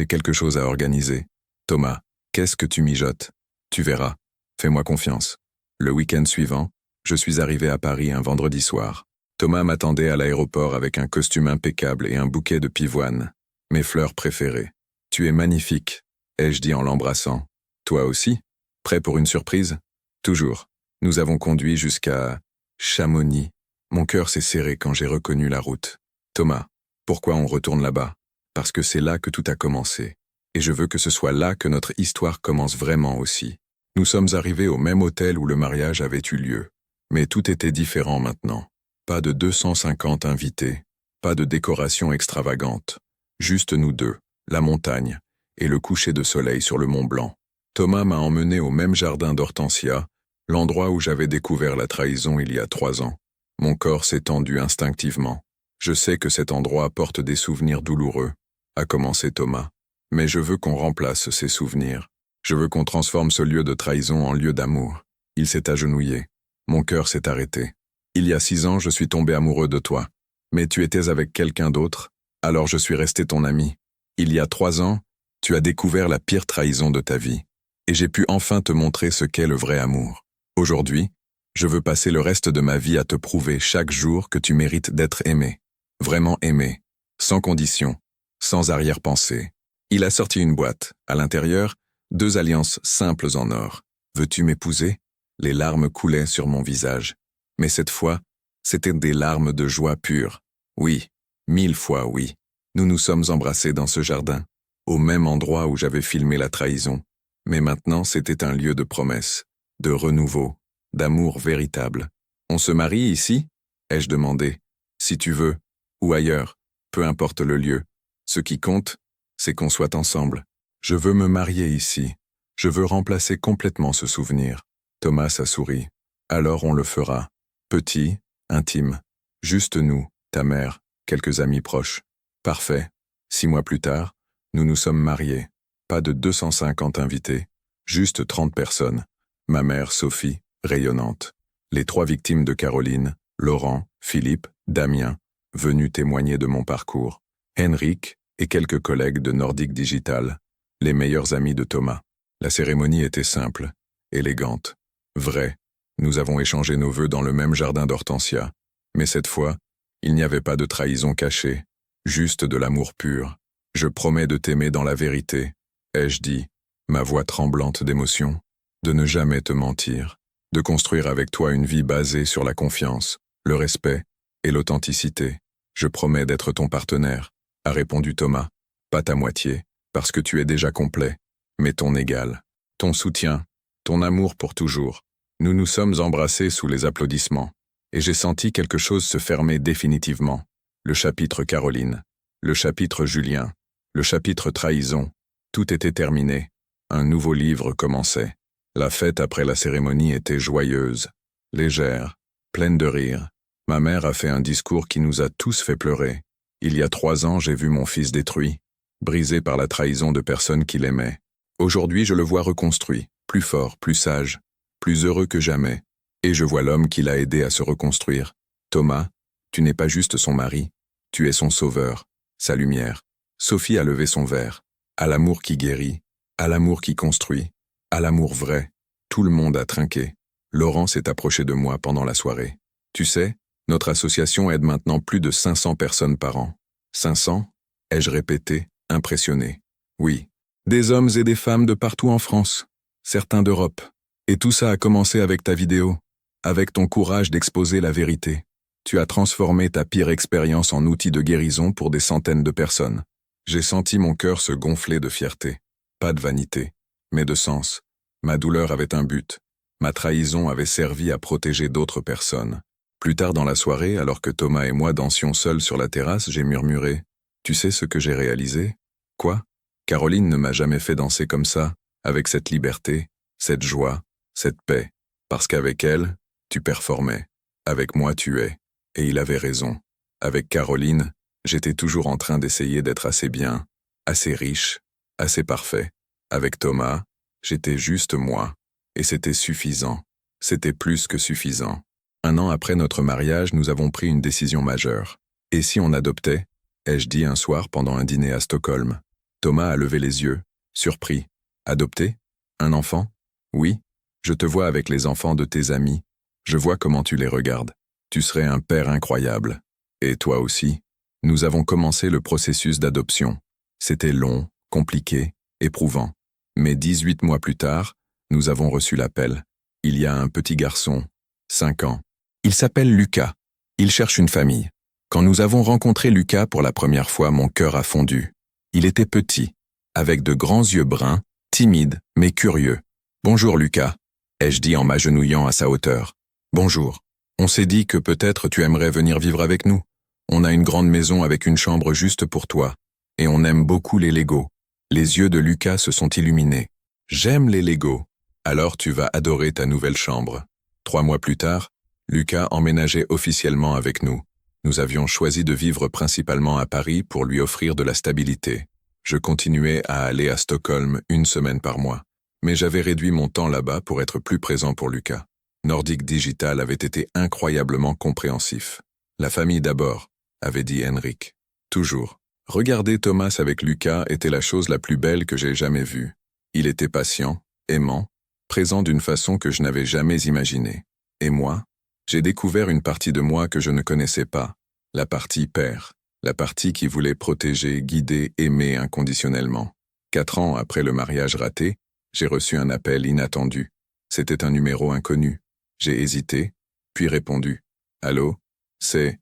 quelque chose à organiser. Thomas, qu'est-ce que tu mijotes? Tu verras. Fais-moi confiance. Le week-end suivant, je suis arrivé à Paris un vendredi soir. Thomas m'attendait à l'aéroport avec un costume impeccable et un bouquet de pivoine. Mes fleurs préférées. Tu es magnifique, ai-je dit en l'embrassant. Toi aussi? Prêt pour une surprise? Toujours. Nous avons conduit jusqu'à Chamonix. Mon cœur s'est serré quand j'ai reconnu la route. Thomas, pourquoi on retourne là-bas? Parce que c'est là que tout a commencé. Et je veux que ce soit là que notre histoire commence vraiment aussi. Nous sommes arrivés au même hôtel où le mariage avait eu lieu. Mais tout était différent maintenant. Pas de 250 invités, pas de décoration extravagante. Juste nous deux, la montagne, et le coucher de soleil sur le Mont Blanc. Thomas m'a emmené au même jardin d'Hortensia, l'endroit où j'avais découvert la trahison il y a 3 ans. Mon corps s'est tendu instinctivement. Je sais que cet endroit porte des souvenirs douloureux, a commencé Thomas. Mais je veux qu'on remplace ces souvenirs. Je veux qu'on transforme ce lieu de trahison en lieu d'amour. Il s'est agenouillé. Mon cœur s'est arrêté. Il y a 6 ans, je suis tombé amoureux de toi. Mais tu étais avec quelqu'un d'autre, alors je suis resté ton ami. Il y a 3 ans, tu as découvert la pire trahison de ta vie. Et j'ai pu enfin te montrer ce qu'est le vrai amour. Aujourd'hui, je veux passer le reste de ma vie à te prouver chaque jour que tu mérites d'être aimé. Vraiment aimé. Sans condition. Sans arrière-pensée. Il a sorti une boîte. À l'intérieur, 2 alliances simples en or. Veux-tu m'épouser? Les larmes coulaient sur mon visage. Mais cette fois, c'étaient des larmes de joie pure. Oui, 1000 fois oui. Nous nous sommes embrassés dans ce jardin, au même endroit où j'avais filmé la trahison. Mais maintenant, c'était un lieu de promesse, de renouveau, d'amour véritable. On se marie ici? Ai-je demandé. Si tu veux, ou ailleurs, peu importe le lieu. Ce qui compte, c'est qu'on soit ensemble. Je veux me marier ici. Je veux remplacer complètement ce souvenir. Thomas a souri. Alors on le fera. Petit, intime. Juste nous, ta mère, quelques amis proches. Parfait. 6 mois plus tard, nous nous sommes mariés. Pas de 250 invités. Juste 30 personnes. Ma mère, Sophie, rayonnante. Les 3 victimes de Caroline, Laurent, Philippe, Damien, venus témoigner de mon parcours. Henrik et quelques collègues de Nordic Digital, les meilleurs amis de Thomas. La cérémonie était simple, élégante, vraie. Nous avons échangé nos vœux dans le même jardin d'Hortensia. Mais cette fois, il n'y avait pas de trahison cachée, juste de l'amour pur. Je promets de t'aimer dans la vérité, ai-je dit, ma voix tremblante d'émotion, de ne jamais te mentir, de construire avec toi une vie basée sur la confiance, le respect et l'authenticité. Je promets d'être ton partenaire, a répondu Thomas. Pas ta moitié, parce que tu es déjà complet, mais ton égal, ton soutien, ton amour pour toujours. Nous nous sommes embrassés sous les applaudissements, et j'ai senti quelque chose se fermer définitivement. Le chapitre Caroline, le chapitre Julien, le chapitre trahison, tout était terminé. Un nouveau livre commençait. La fête après la cérémonie était joyeuse, légère, pleine de rire. Ma mère a fait un discours qui nous a tous fait pleurer. Il y a 3 ans, j'ai vu mon fils détruit, brisé par la trahison de personnes qu'il aimait. Aujourd'hui, je le vois reconstruit, plus fort, plus sage, plus heureux que jamais. Et je vois l'homme qui l'a aidé à se reconstruire. Thomas, tu n'es pas juste son mari, tu es son sauveur, sa lumière. Sophie a levé son verre. À l'amour qui guérit, à l'amour qui construit, à l'amour vrai. Tout le monde a trinqué. Laurent s'est approché de moi pendant la soirée. Tu sais, notre association aide maintenant plus de 500 personnes par an. 500? Ai-je répété, impressionné. Oui. Des hommes et des femmes de partout en France. Certains d'Europe. Et tout ça a commencé avec ta vidéo. Avec ton courage d'exposer la vérité. Tu as transformé ta pire expérience en outil de guérison pour des centaines de personnes. J'ai senti mon cœur se gonfler de fierté. Pas de vanité, mais de sens. Ma douleur avait un but. Ma trahison avait servi à protéger d'autres personnes. Plus tard dans la soirée, alors que Thomas et moi dansions seuls sur la terrasse, j'ai murmuré « Tu sais ce que j'ai réalisé ?»« Quoi ?» Caroline ne m'a jamais fait danser comme ça, avec cette liberté, cette joie, cette paix. Parce qu'avec elle, tu performais. Avec moi, tu es. Et il avait raison. Avec Caroline, j'étais toujours en train d'essayer d'être assez bien, assez riche, assez parfait. Avec Thomas, J'étais juste moi. Et c'était suffisant. C'était plus que suffisant. 1 an après notre mariage, nous avons pris une décision majeure. Et si on adoptait? Ai-je dit un soir pendant un dîner à Stockholm. Thomas a levé les yeux, surpris. Adopter? Un enfant? Oui. Je te vois avec les enfants de tes amis. Je vois comment tu les regardes. Tu serais un père incroyable. Et toi aussi. Nous avons commencé le processus d'adoption. C'était long, compliqué, éprouvant. Mais 18 mois plus tard, nous avons reçu l'appel. Il y a un petit garçon, 5 ans. Il s'appelle Lucas. Il cherche une famille. Quand nous avons rencontré Lucas pour la première fois, mon cœur a fondu. Il était petit, avec de grands yeux bruns, timide mais curieux. Bonjour Lucas, ai-je dit en m'agenouillant à sa hauteur. Bonjour. On s'est dit que peut-être tu aimerais venir vivre avec nous. On a une grande maison avec une chambre juste pour toi. Et on aime beaucoup les Legos. Les yeux de Lucas se sont illuminés. J'aime les Legos. Alors tu vas adorer ta nouvelle chambre. 3 mois plus tard, Lucas emménageait officiellement avec nous. Nous avions choisi de vivre principalement à Paris pour lui offrir de la stabilité. Je continuais à aller à Stockholm 1 semaine par mois. Mais j'avais réduit mon temps là-bas pour être plus présent pour Lucas. Nordic Digital avait été incroyablement compréhensif. La famille d'abord, avait dit Henrik. Toujours. Regarder Thomas avec Lucas était la chose la plus belle que j'ai jamais vue. Il était patient, aimant, présent d'une façon que je n'avais jamais imaginée. Et moi, j'ai découvert une partie de moi que je ne connaissais pas, la partie père, la partie qui voulait protéger, guider, aimer inconditionnellement. 4 ans après le mariage raté, j'ai reçu un appel inattendu. C'était un numéro inconnu. J'ai hésité, puis répondu. « Allô? C'est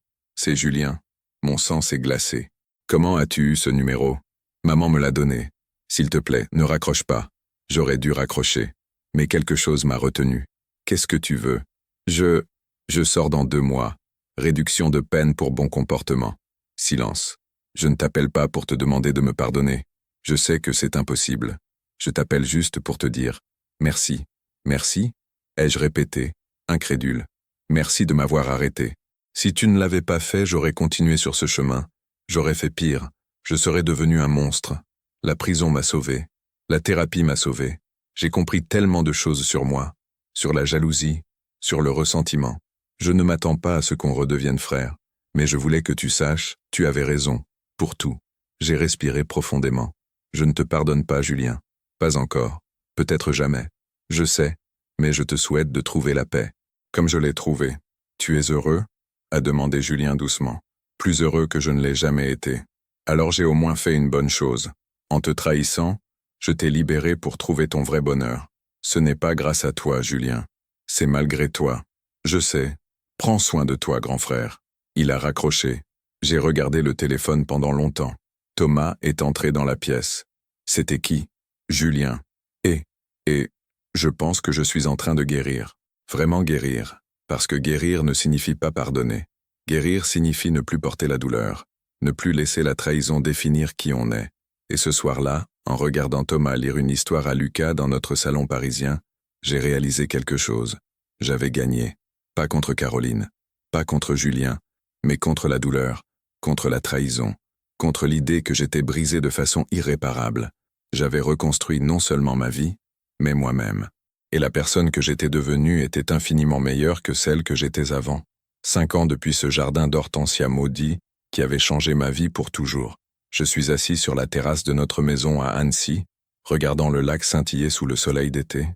Julien. » Mon sang s'est glacé. « Comment as-tu eu ce numéro? » Maman me l'a donné. « S'il te plaît, ne raccroche pas. » J'aurais dû raccrocher. Mais quelque chose m'a retenu. « Qu'est-ce que tu veux? » Je sors dans 2 mois. Réduction de peine pour bon comportement. Silence. Je ne t'appelle pas pour te demander de me pardonner. Je sais que c'est impossible. Je t'appelle juste pour te dire « Merci. » « Merci » ai-je répété, incrédule. « Merci de m'avoir arrêté. Si tu ne l'avais pas fait, j'aurais continué sur ce chemin. J'aurais fait pire. Je serais devenu un monstre. La prison m'a sauvé. La thérapie m'a sauvé. J'ai compris tellement de choses sur moi, sur la jalousie, sur le ressentiment. Je ne m'attends pas à ce qu'on redevienne frères. Mais je voulais que tu saches, tu avais raison. Pour tout. J'ai respiré profondément. Je ne te pardonne pas, Julien. Pas encore. Peut-être jamais. Je sais, mais je te souhaite de trouver la paix. Comme je l'ai trouvée. Tu es heureux? A demandé Julien doucement. Plus heureux que je ne l'ai jamais été. Alors j'ai au moins fait une bonne chose. En te trahissant, je t'ai libéré pour trouver ton vrai bonheur. Ce n'est pas grâce à toi, Julien. C'est malgré toi. Je sais. Prends soin de toi, grand frère. Il a raccroché. J'ai regardé le téléphone pendant longtemps. Thomas est entré dans la pièce. C'était qui? Julien. Et, je pense que je suis en train de guérir. Vraiment guérir. Parce que guérir ne signifie pas pardonner. Guérir signifie ne plus porter la douleur. Ne plus laisser la trahison définir qui on est. Et ce soir-là, en regardant Thomas lire une histoire à Lucas dans notre salon parisien, j'ai réalisé quelque chose. J'avais gagné. Pas contre Caroline. Pas contre Julien. Mais contre la douleur. Contre la trahison. Contre l'idée que j'étais brisé de façon irréparable. J'avais reconstruit non seulement ma vie, mais moi-même. Et la personne que j'étais devenue était infiniment meilleure que celle que j'étais avant. 5 ans depuis ce jardin d'hortensia maudit qui avait changé ma vie pour toujours. Je suis assis sur la terrasse de notre maison à Annecy, regardant le lac scintiller sous le soleil d'été.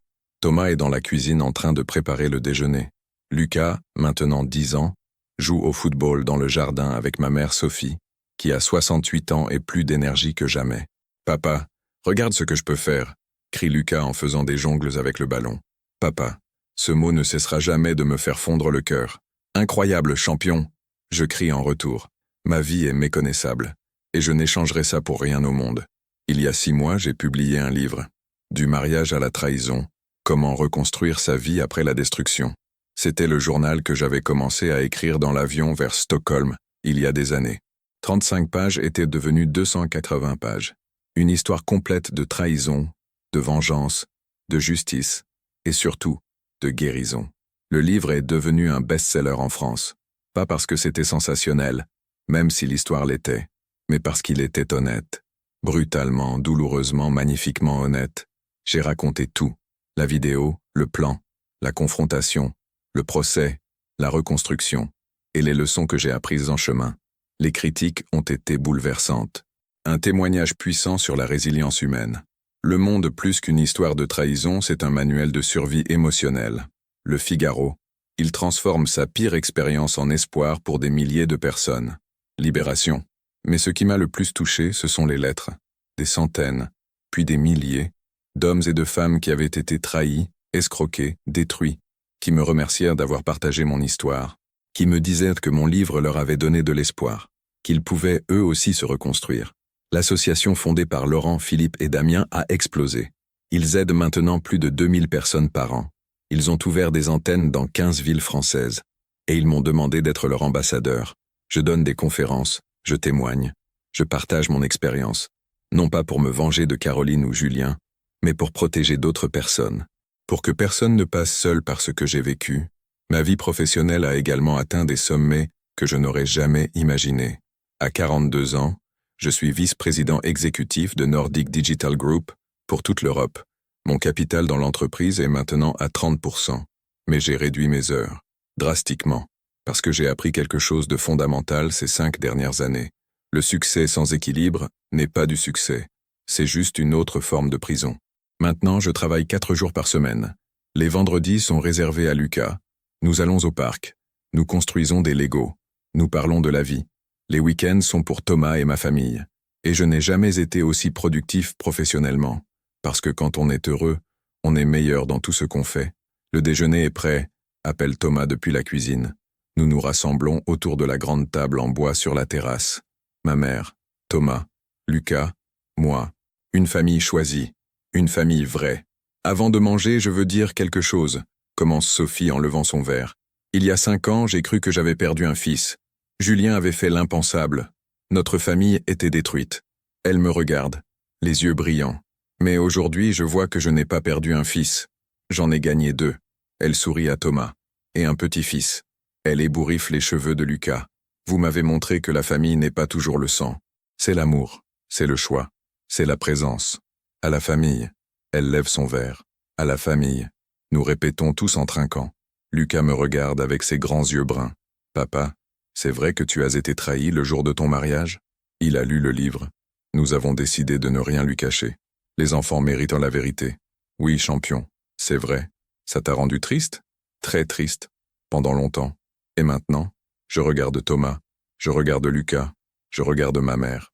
Thomas est dans la cuisine en train de préparer le déjeuner. Lucas, maintenant 10 ans, joue au football dans le jardin avec ma mère Sophie, qui a 68 ans et plus d'énergie que jamais. « Papa, regarde ce que je peux faire !» crie Lucas en faisant des jongles avec le ballon. « Papa, ce mot ne cessera jamais de me faire fondre le cœur. Incroyable champion !» je crie en retour. Ma vie est méconnaissable, et je n'échangerai ça pour rien au monde. Il y a 6 mois, j'ai publié un livre. Du mariage à la trahison, comment reconstruire sa vie après la destruction. C'était le journal que j'avais commencé à écrire dans l'avion vers Stockholm, il y a des années. 35 pages étaient devenues 280 pages. Une histoire complète de trahison, de vengeance, de justice, et surtout, de guérison. Le livre est devenu un best-seller en France. Pas parce que c'était sensationnel, même si l'histoire l'était, mais parce qu'il était honnête. Brutalement, douloureusement, magnifiquement honnête. J'ai raconté tout. La vidéo, le plan, la confrontation, le procès, la reconstruction, et les leçons que j'ai apprises en chemin. Les critiques ont été bouleversantes. Un témoignage puissant sur la résilience humaine. Le monde plus qu'une histoire de trahison, c'est un manuel de survie émotionnelle. Le Figaro. Il transforme sa pire expérience en espoir pour des milliers de personnes. Libération. Mais ce qui m'a le plus touché, ce sont les lettres. Des centaines, puis des milliers, d'hommes et de femmes qui avaient été trahis, escroqués, détruits, qui me remercièrent d'avoir partagé mon histoire, qui me disaient que mon livre leur avait donné de l'espoir, qu'ils pouvaient eux aussi se reconstruire. L'association fondée par Laurent, Philippe et Damien a explosé. Ils aident maintenant plus de 2000 personnes par an. Ils ont ouvert des antennes dans 15 villes françaises. Et ils m'ont demandé d'être leur ambassadeur. Je donne des conférences, je témoigne, je partage mon expérience. Non pas pour me venger de Caroline ou Julien, mais pour protéger d'autres personnes. Pour que personne ne passe seul par ce que j'ai vécu, ma vie professionnelle a également atteint des sommets que je n'aurais jamais imaginés. À 42 ans, je suis vice-président exécutif de Nordic Digital Group pour toute l'Europe. Mon capital dans l'entreprise est maintenant à 30%, mais j'ai réduit mes heures, drastiquement, parce que j'ai appris quelque chose de fondamental ces 5 dernières années. Le succès sans équilibre n'est pas du succès, c'est juste une autre forme de prison. Maintenant, je travaille 4 jours par semaine. Les vendredis sont réservés à Lucas. Nous allons au parc. Nous construisons des Legos. Nous parlons de la vie. Les week-ends sont pour Thomas et ma famille. Et je n'ai jamais été aussi productif professionnellement. Parce que quand on est heureux, on est meilleur dans tout ce qu'on fait. Le déjeuner est prêt, appelle Thomas depuis la cuisine. Nous nous rassemblons autour de la grande table en bois sur la terrasse. Ma mère, Thomas, Lucas, moi. Une famille choisie. Une famille vraie. Avant de manger, je veux dire quelque chose, commence Sophie en levant son verre. Il y a 5 ans, j'ai cru que j'avais perdu un fils. Julien avait fait l'impensable. Notre famille était détruite. Elle me regarde, les yeux brillants. Mais aujourd'hui, je vois que je n'ai pas perdu un fils. J'en ai gagné 2. Elle sourit à Thomas. Et un petit-fils. Elle ébouriffe les cheveux de Lucas. Vous m'avez montré que la famille n'est pas toujours le sang. C'est l'amour, c'est le choix, c'est la présence. À la famille. Elle lève son verre. À la famille. Nous répétons tous en trinquant. Lucas me regarde avec ses grands yeux bruns. Papa, c'est vrai que tu as été trahi le jour de ton mariage? Il a lu le livre. Nous avons décidé de ne rien lui cacher. Les enfants méritent la vérité. Oui, champion, c'est vrai. Ça t'a rendu triste? Très triste. Pendant longtemps. Et maintenant, je regarde Thomas, je regarde Lucas, je regarde ma mère.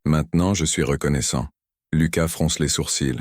Maintenant, je suis reconnaissant. Lucas fronce les sourcils.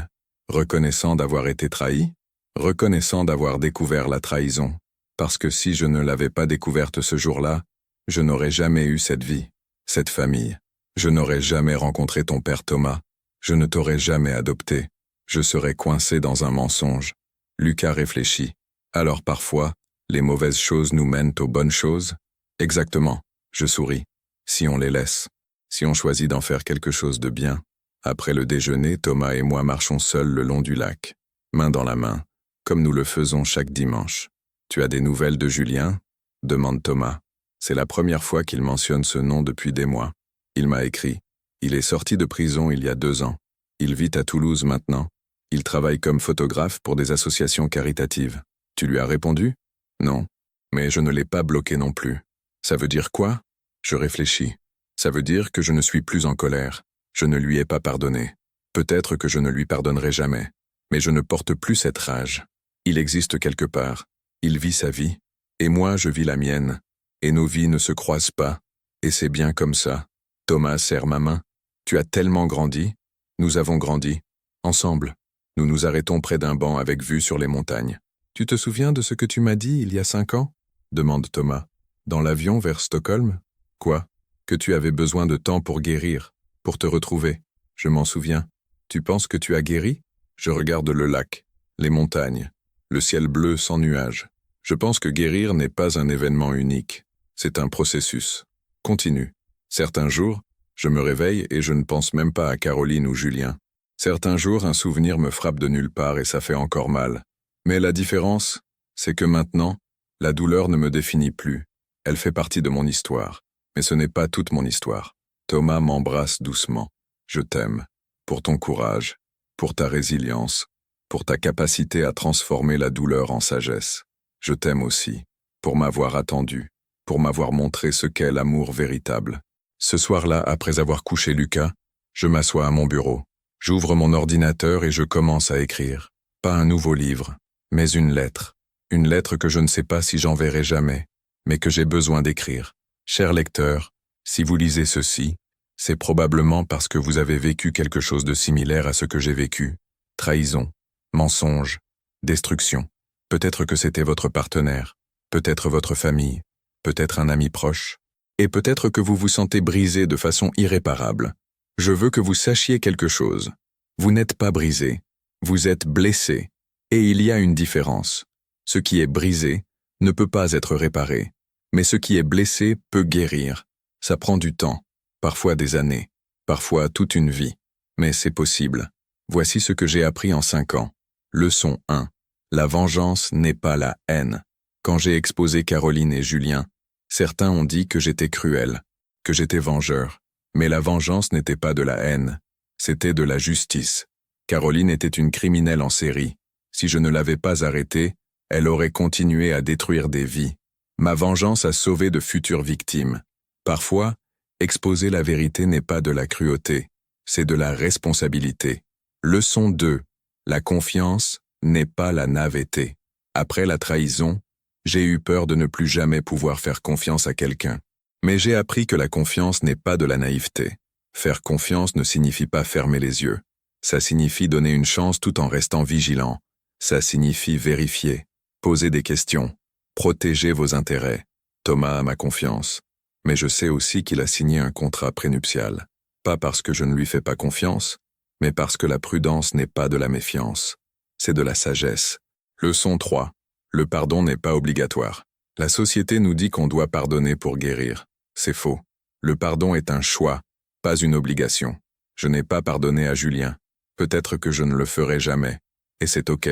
Reconnaissant d'avoir été trahi? Reconnaissant d'avoir découvert la trahison. Parce que si je ne l'avais pas découverte ce jour-là, je n'aurais jamais eu cette vie, cette famille. Je n'aurais jamais rencontré ton père Thomas. Je ne t'aurais jamais adopté. Je serais coincé dans un mensonge. Lucas réfléchit. Alors parfois, les mauvaises choses nous mènent aux bonnes choses? Exactement, je souris. Si on les laisse. Si on choisit d'en faire quelque chose de bien. Après le déjeuner, Thomas et moi marchons seuls le long du lac, main dans la main, comme nous le faisons chaque dimanche. Tu as des nouvelles de Julien? Demande Thomas. C'est la première fois qu'il mentionne ce nom depuis des mois. Il m'a écrit. Il est sorti de prison il y a 2 ans. Il vit à Toulouse maintenant. Il travaille comme photographe pour des associations caritatives. Tu lui as répondu? Non. Mais je ne l'ai pas bloqué non plus. Ça veut dire quoi? Je réfléchis. Ça veut dire que je ne suis plus en colère. Je ne lui ai pas pardonné. Peut-être que je ne lui pardonnerai jamais. Mais je ne porte plus cette rage. Il existe quelque part. Il vit sa vie. Et moi, je vis la mienne. Et nos vies ne se croisent pas. Et c'est bien comme ça. Thomas serre ma main. Tu as tellement grandi. Nous avons grandi. Ensemble. Nous nous arrêtons près d'un banc avec vue sur les montagnes. Tu te souviens de ce que tu m'as dit il y a 5 ans? Demande Thomas. Dans l'avion vers Stockholm? Quoi? Que tu avais besoin de temps pour guérir, pour te retrouver. Je m'en souviens. Tu penses que tu as guéri? Je regarde le lac, les montagnes, le ciel bleu sans nuages. Je pense que guérir n'est pas un événement unique. C'est un processus. Continue. Certains jours, je me réveille et je ne pense même pas à Caroline ou Julien. Certains jours, un souvenir me frappe de nulle part et ça fait encore mal. Mais la différence, c'est que maintenant, la douleur ne me définit plus. Elle fait partie de mon histoire. Mais ce n'est pas toute mon histoire. Thomas m'embrasse doucement. Je t'aime. Pour ton courage. Pour ta résilience. pour ta capacité à transformer la douleur en sagesse. Je t'aime aussi, pour m'avoir attendu, pour m'avoir montré ce qu'est l'amour véritable. Ce soir-là, après avoir couché Lucas, je m'assois à mon bureau. J'ouvre mon ordinateur et je commence à écrire. Pas un nouveau livre, mais une lettre. Une lettre que je ne sais pas si j'enverrai jamais, mais que j'ai besoin d'écrire. Cher lecteur, si vous lisez ceci, c'est probablement parce que vous avez vécu quelque chose de similaire à ce que j'ai vécu. Trahison, mensonge, destruction. Peut-être que c'était votre partenaire, peut-être votre famille, peut-être un ami proche, et peut-être que vous vous sentez brisé de façon irréparable. Je veux que vous sachiez quelque chose. Vous n'êtes pas brisé, vous êtes blessé, et il y a une différence. Ce qui est brisé ne peut pas être réparé, mais ce qui est blessé peut guérir. Ça prend du temps, parfois des années, parfois toute une vie, mais c'est possible. Voici ce que j'ai appris en 5 ans. Leçon 1. La vengeance n'est pas la haine. Quand j'ai exposé Caroline et Julien, certains ont dit que j'étais cruel, que j'étais vengeur. Mais la vengeance n'était pas de la haine, c'était de la justice. Caroline était une criminelle en série. Si je ne l'avais pas arrêtée, elle aurait continué à détruire des vies. Ma vengeance a sauvé de futures victimes. Parfois, exposer la vérité n'est pas de la cruauté, c'est de la responsabilité. Leçon 2. La confiance n'est pas la naïveté. Après la trahison, j'ai eu peur de ne plus jamais pouvoir faire confiance à quelqu'un. Mais j'ai appris que la confiance n'est pas de la naïveté. Faire confiance ne signifie pas fermer les yeux. Ça signifie donner une chance tout en restant vigilant. Ça signifie vérifier, poser des questions, protéger vos intérêts. Thomas a ma confiance. Mais je sais aussi qu'il a signé un contrat prénuptial. Pas parce que je ne lui fais pas confiance, mais parce que la prudence n'est pas de la méfiance. C'est de la sagesse. Leçon 3. Le pardon n'est pas obligatoire. La société nous dit qu'on doit pardonner pour guérir. C'est faux. Le pardon est un choix, pas une obligation. Je n'ai pas pardonné à Julien. Peut-être que je ne le ferai jamais. Et c'est OK.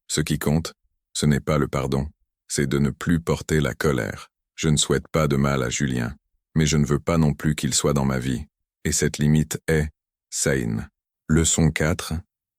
Ce qui compte, ce n'est pas le pardon. C'est de ne plus porter la colère. Je ne souhaite pas de mal à Julien. Mais je ne veux pas non plus qu'il soit dans ma vie. Et cette limite est saine. Leçon 4.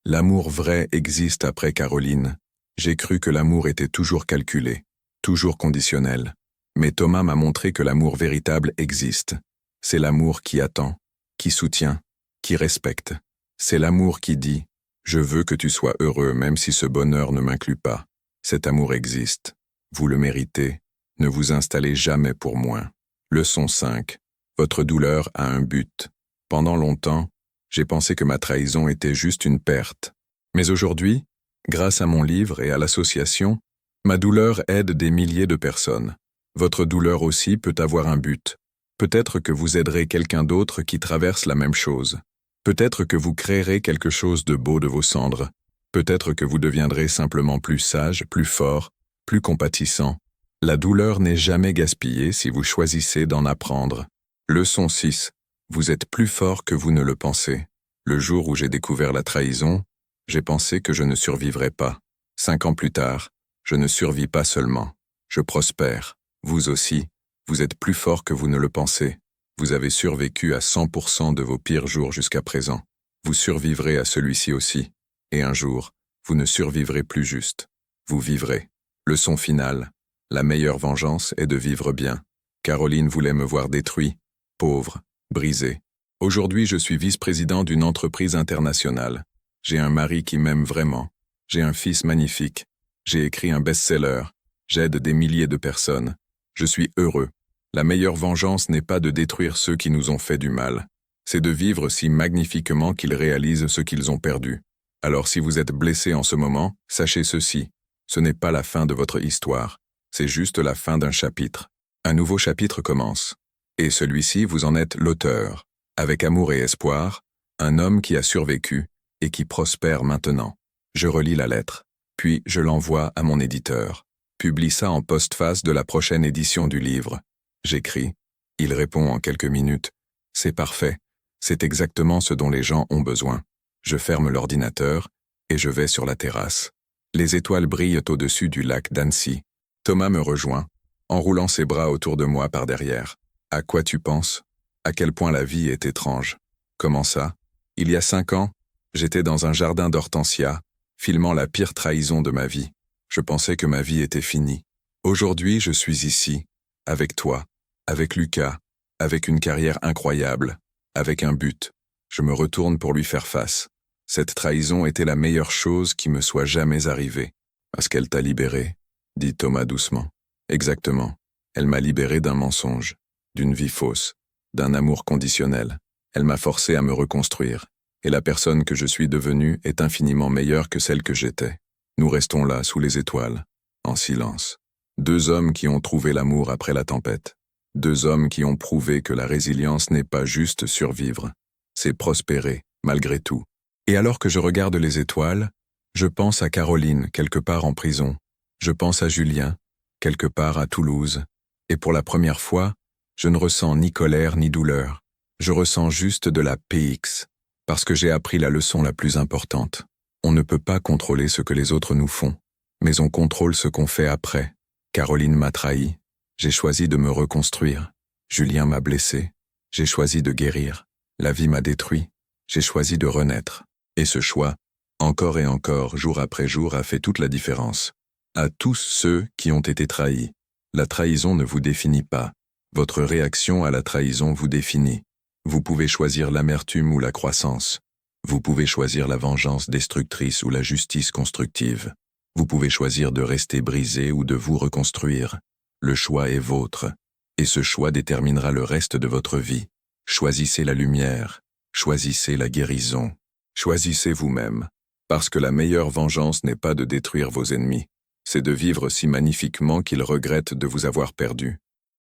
L'amour vrai existe après Caroline. J'ai cru que l'amour était toujours calculé, toujours conditionnel. Mais Thomas m'a montré que l'amour véritable existe. C'est l'amour qui attend, qui soutient, qui respecte. C'est l'amour qui dit « Je veux que tu sois heureux même si ce bonheur ne m'inclut pas. » Cet amour existe. Vous le méritez. Ne vous installez jamais pour moins. Leçon 5. Votre douleur a un but. Pendant longtemps, j'ai pensé que ma trahison était juste une perte. Mais aujourd'hui, grâce à mon livre et à l'association, ma douleur aide des milliers de personnes. Votre douleur aussi peut avoir un but. Peut-être que vous aiderez quelqu'un d'autre qui traverse la même chose. Peut-être que vous créerez quelque chose de beau de vos cendres. Peut-être que vous deviendrez simplement plus sage, plus fort, plus compatissant. La douleur n'est jamais gaspillée si vous choisissez d'en apprendre. Leçon 6. Vous êtes plus fort que vous ne le pensez. Le jour où j'ai découvert la trahison, j'ai pensé que je ne survivrais pas. 5 ans plus tard, je ne survis pas seulement. Je prospère. Vous aussi, vous êtes plus fort que vous ne le pensez. Vous avez survécu à 100% de vos pires jours jusqu'à présent. Vous survivrez à celui-ci aussi. Et un jour, vous ne survivrez plus juste. Vous vivrez. Leçon finale. La meilleure vengeance est de vivre bien. Caroline voulait me voir détruit, pauvre, brisé. Aujourd'hui, je suis vice-président d'une entreprise internationale. J'ai un mari qui m'aime vraiment. J'ai un fils magnifique. J'ai écrit un best-seller. J'aide des milliers de personnes. Je suis heureux. La meilleure vengeance n'est pas de détruire ceux qui nous ont fait du mal. C'est de vivre si magnifiquement qu'ils réalisent ce qu'ils ont perdu. Alors si vous êtes blessé en ce moment, sachez ceci. Ce n'est pas la fin de votre histoire. C'est juste la fin d'un chapitre. Un nouveau chapitre commence. Et celui-ci, vous en êtes l'auteur. Avec amour et espoir, un homme qui a survécu et qui prospère maintenant. Je relis la lettre, puis je l'envoie à mon éditeur. Publie ça en postface de la prochaine édition du livre. J'écris. Il répond en quelques minutes. C'est parfait. C'est exactement ce dont les gens ont besoin. Je ferme l'ordinateur et je vais sur la terrasse. Les étoiles brillent au-dessus du lac d'Annecy. Thomas me rejoint, enroulant ses bras autour de moi par derrière. À quoi tu penses? À quel point la vie est étrange. Comment ça? Il y a 5 ans, j'étais dans un jardin d'hortensias, filmant la pire trahison de ma vie. Je pensais que ma vie était finie. Aujourd'hui, je suis ici, avec toi, avec Lucas, avec une carrière incroyable, avec un but. Je me retourne pour lui faire face. Cette trahison était la meilleure chose qui me soit jamais arrivée. Parce qu'elle t'a libéré, dit Thomas doucement. Exactement. Elle m'a libéré d'un mensonge, d'une vie fausse, d'un amour conditionnel. Elle m'a forcé à me reconstruire. Et la personne que je suis devenue est infiniment meilleure que celle que j'étais. Nous restons là, sous les étoiles, en silence. Deux hommes qui ont trouvé l'amour après la tempête. Deux hommes qui ont prouvé que la résilience n'est pas juste survivre. C'est prospérer, malgré tout. Et alors que je regarde les étoiles, je pense à Caroline, quelque part en prison. Je pense à Julien, quelque part à Toulouse. Et pour la première fois, je ne ressens ni colère ni douleur. Je ressens juste de la PX, parce que j'ai appris la leçon la plus importante. On ne peut pas contrôler ce que les autres nous font, mais on contrôle ce qu'on fait après. Caroline m'a trahi. J'ai choisi de me reconstruire. Julien m'a blessé. J'ai choisi de guérir. La vie m'a détruit. J'ai choisi de renaître. Et ce choix, encore et encore, jour après jour, a fait toute la différence. À tous ceux qui ont été trahis, la trahison ne vous définit pas. Votre réaction à la trahison vous définit. Vous pouvez choisir l'amertume ou la croissance. Vous pouvez choisir la vengeance destructrice ou la justice constructive. Vous pouvez choisir de rester brisé ou de vous reconstruire. Le choix est vôtre. Et ce choix déterminera le reste de votre vie. Choisissez la lumière. Choisissez la guérison. Choisissez vous-même. Parce que la meilleure vengeance n'est pas de détruire vos ennemis. C'est de vivre si magnifiquement qu'ils regrettent de vous avoir perdu.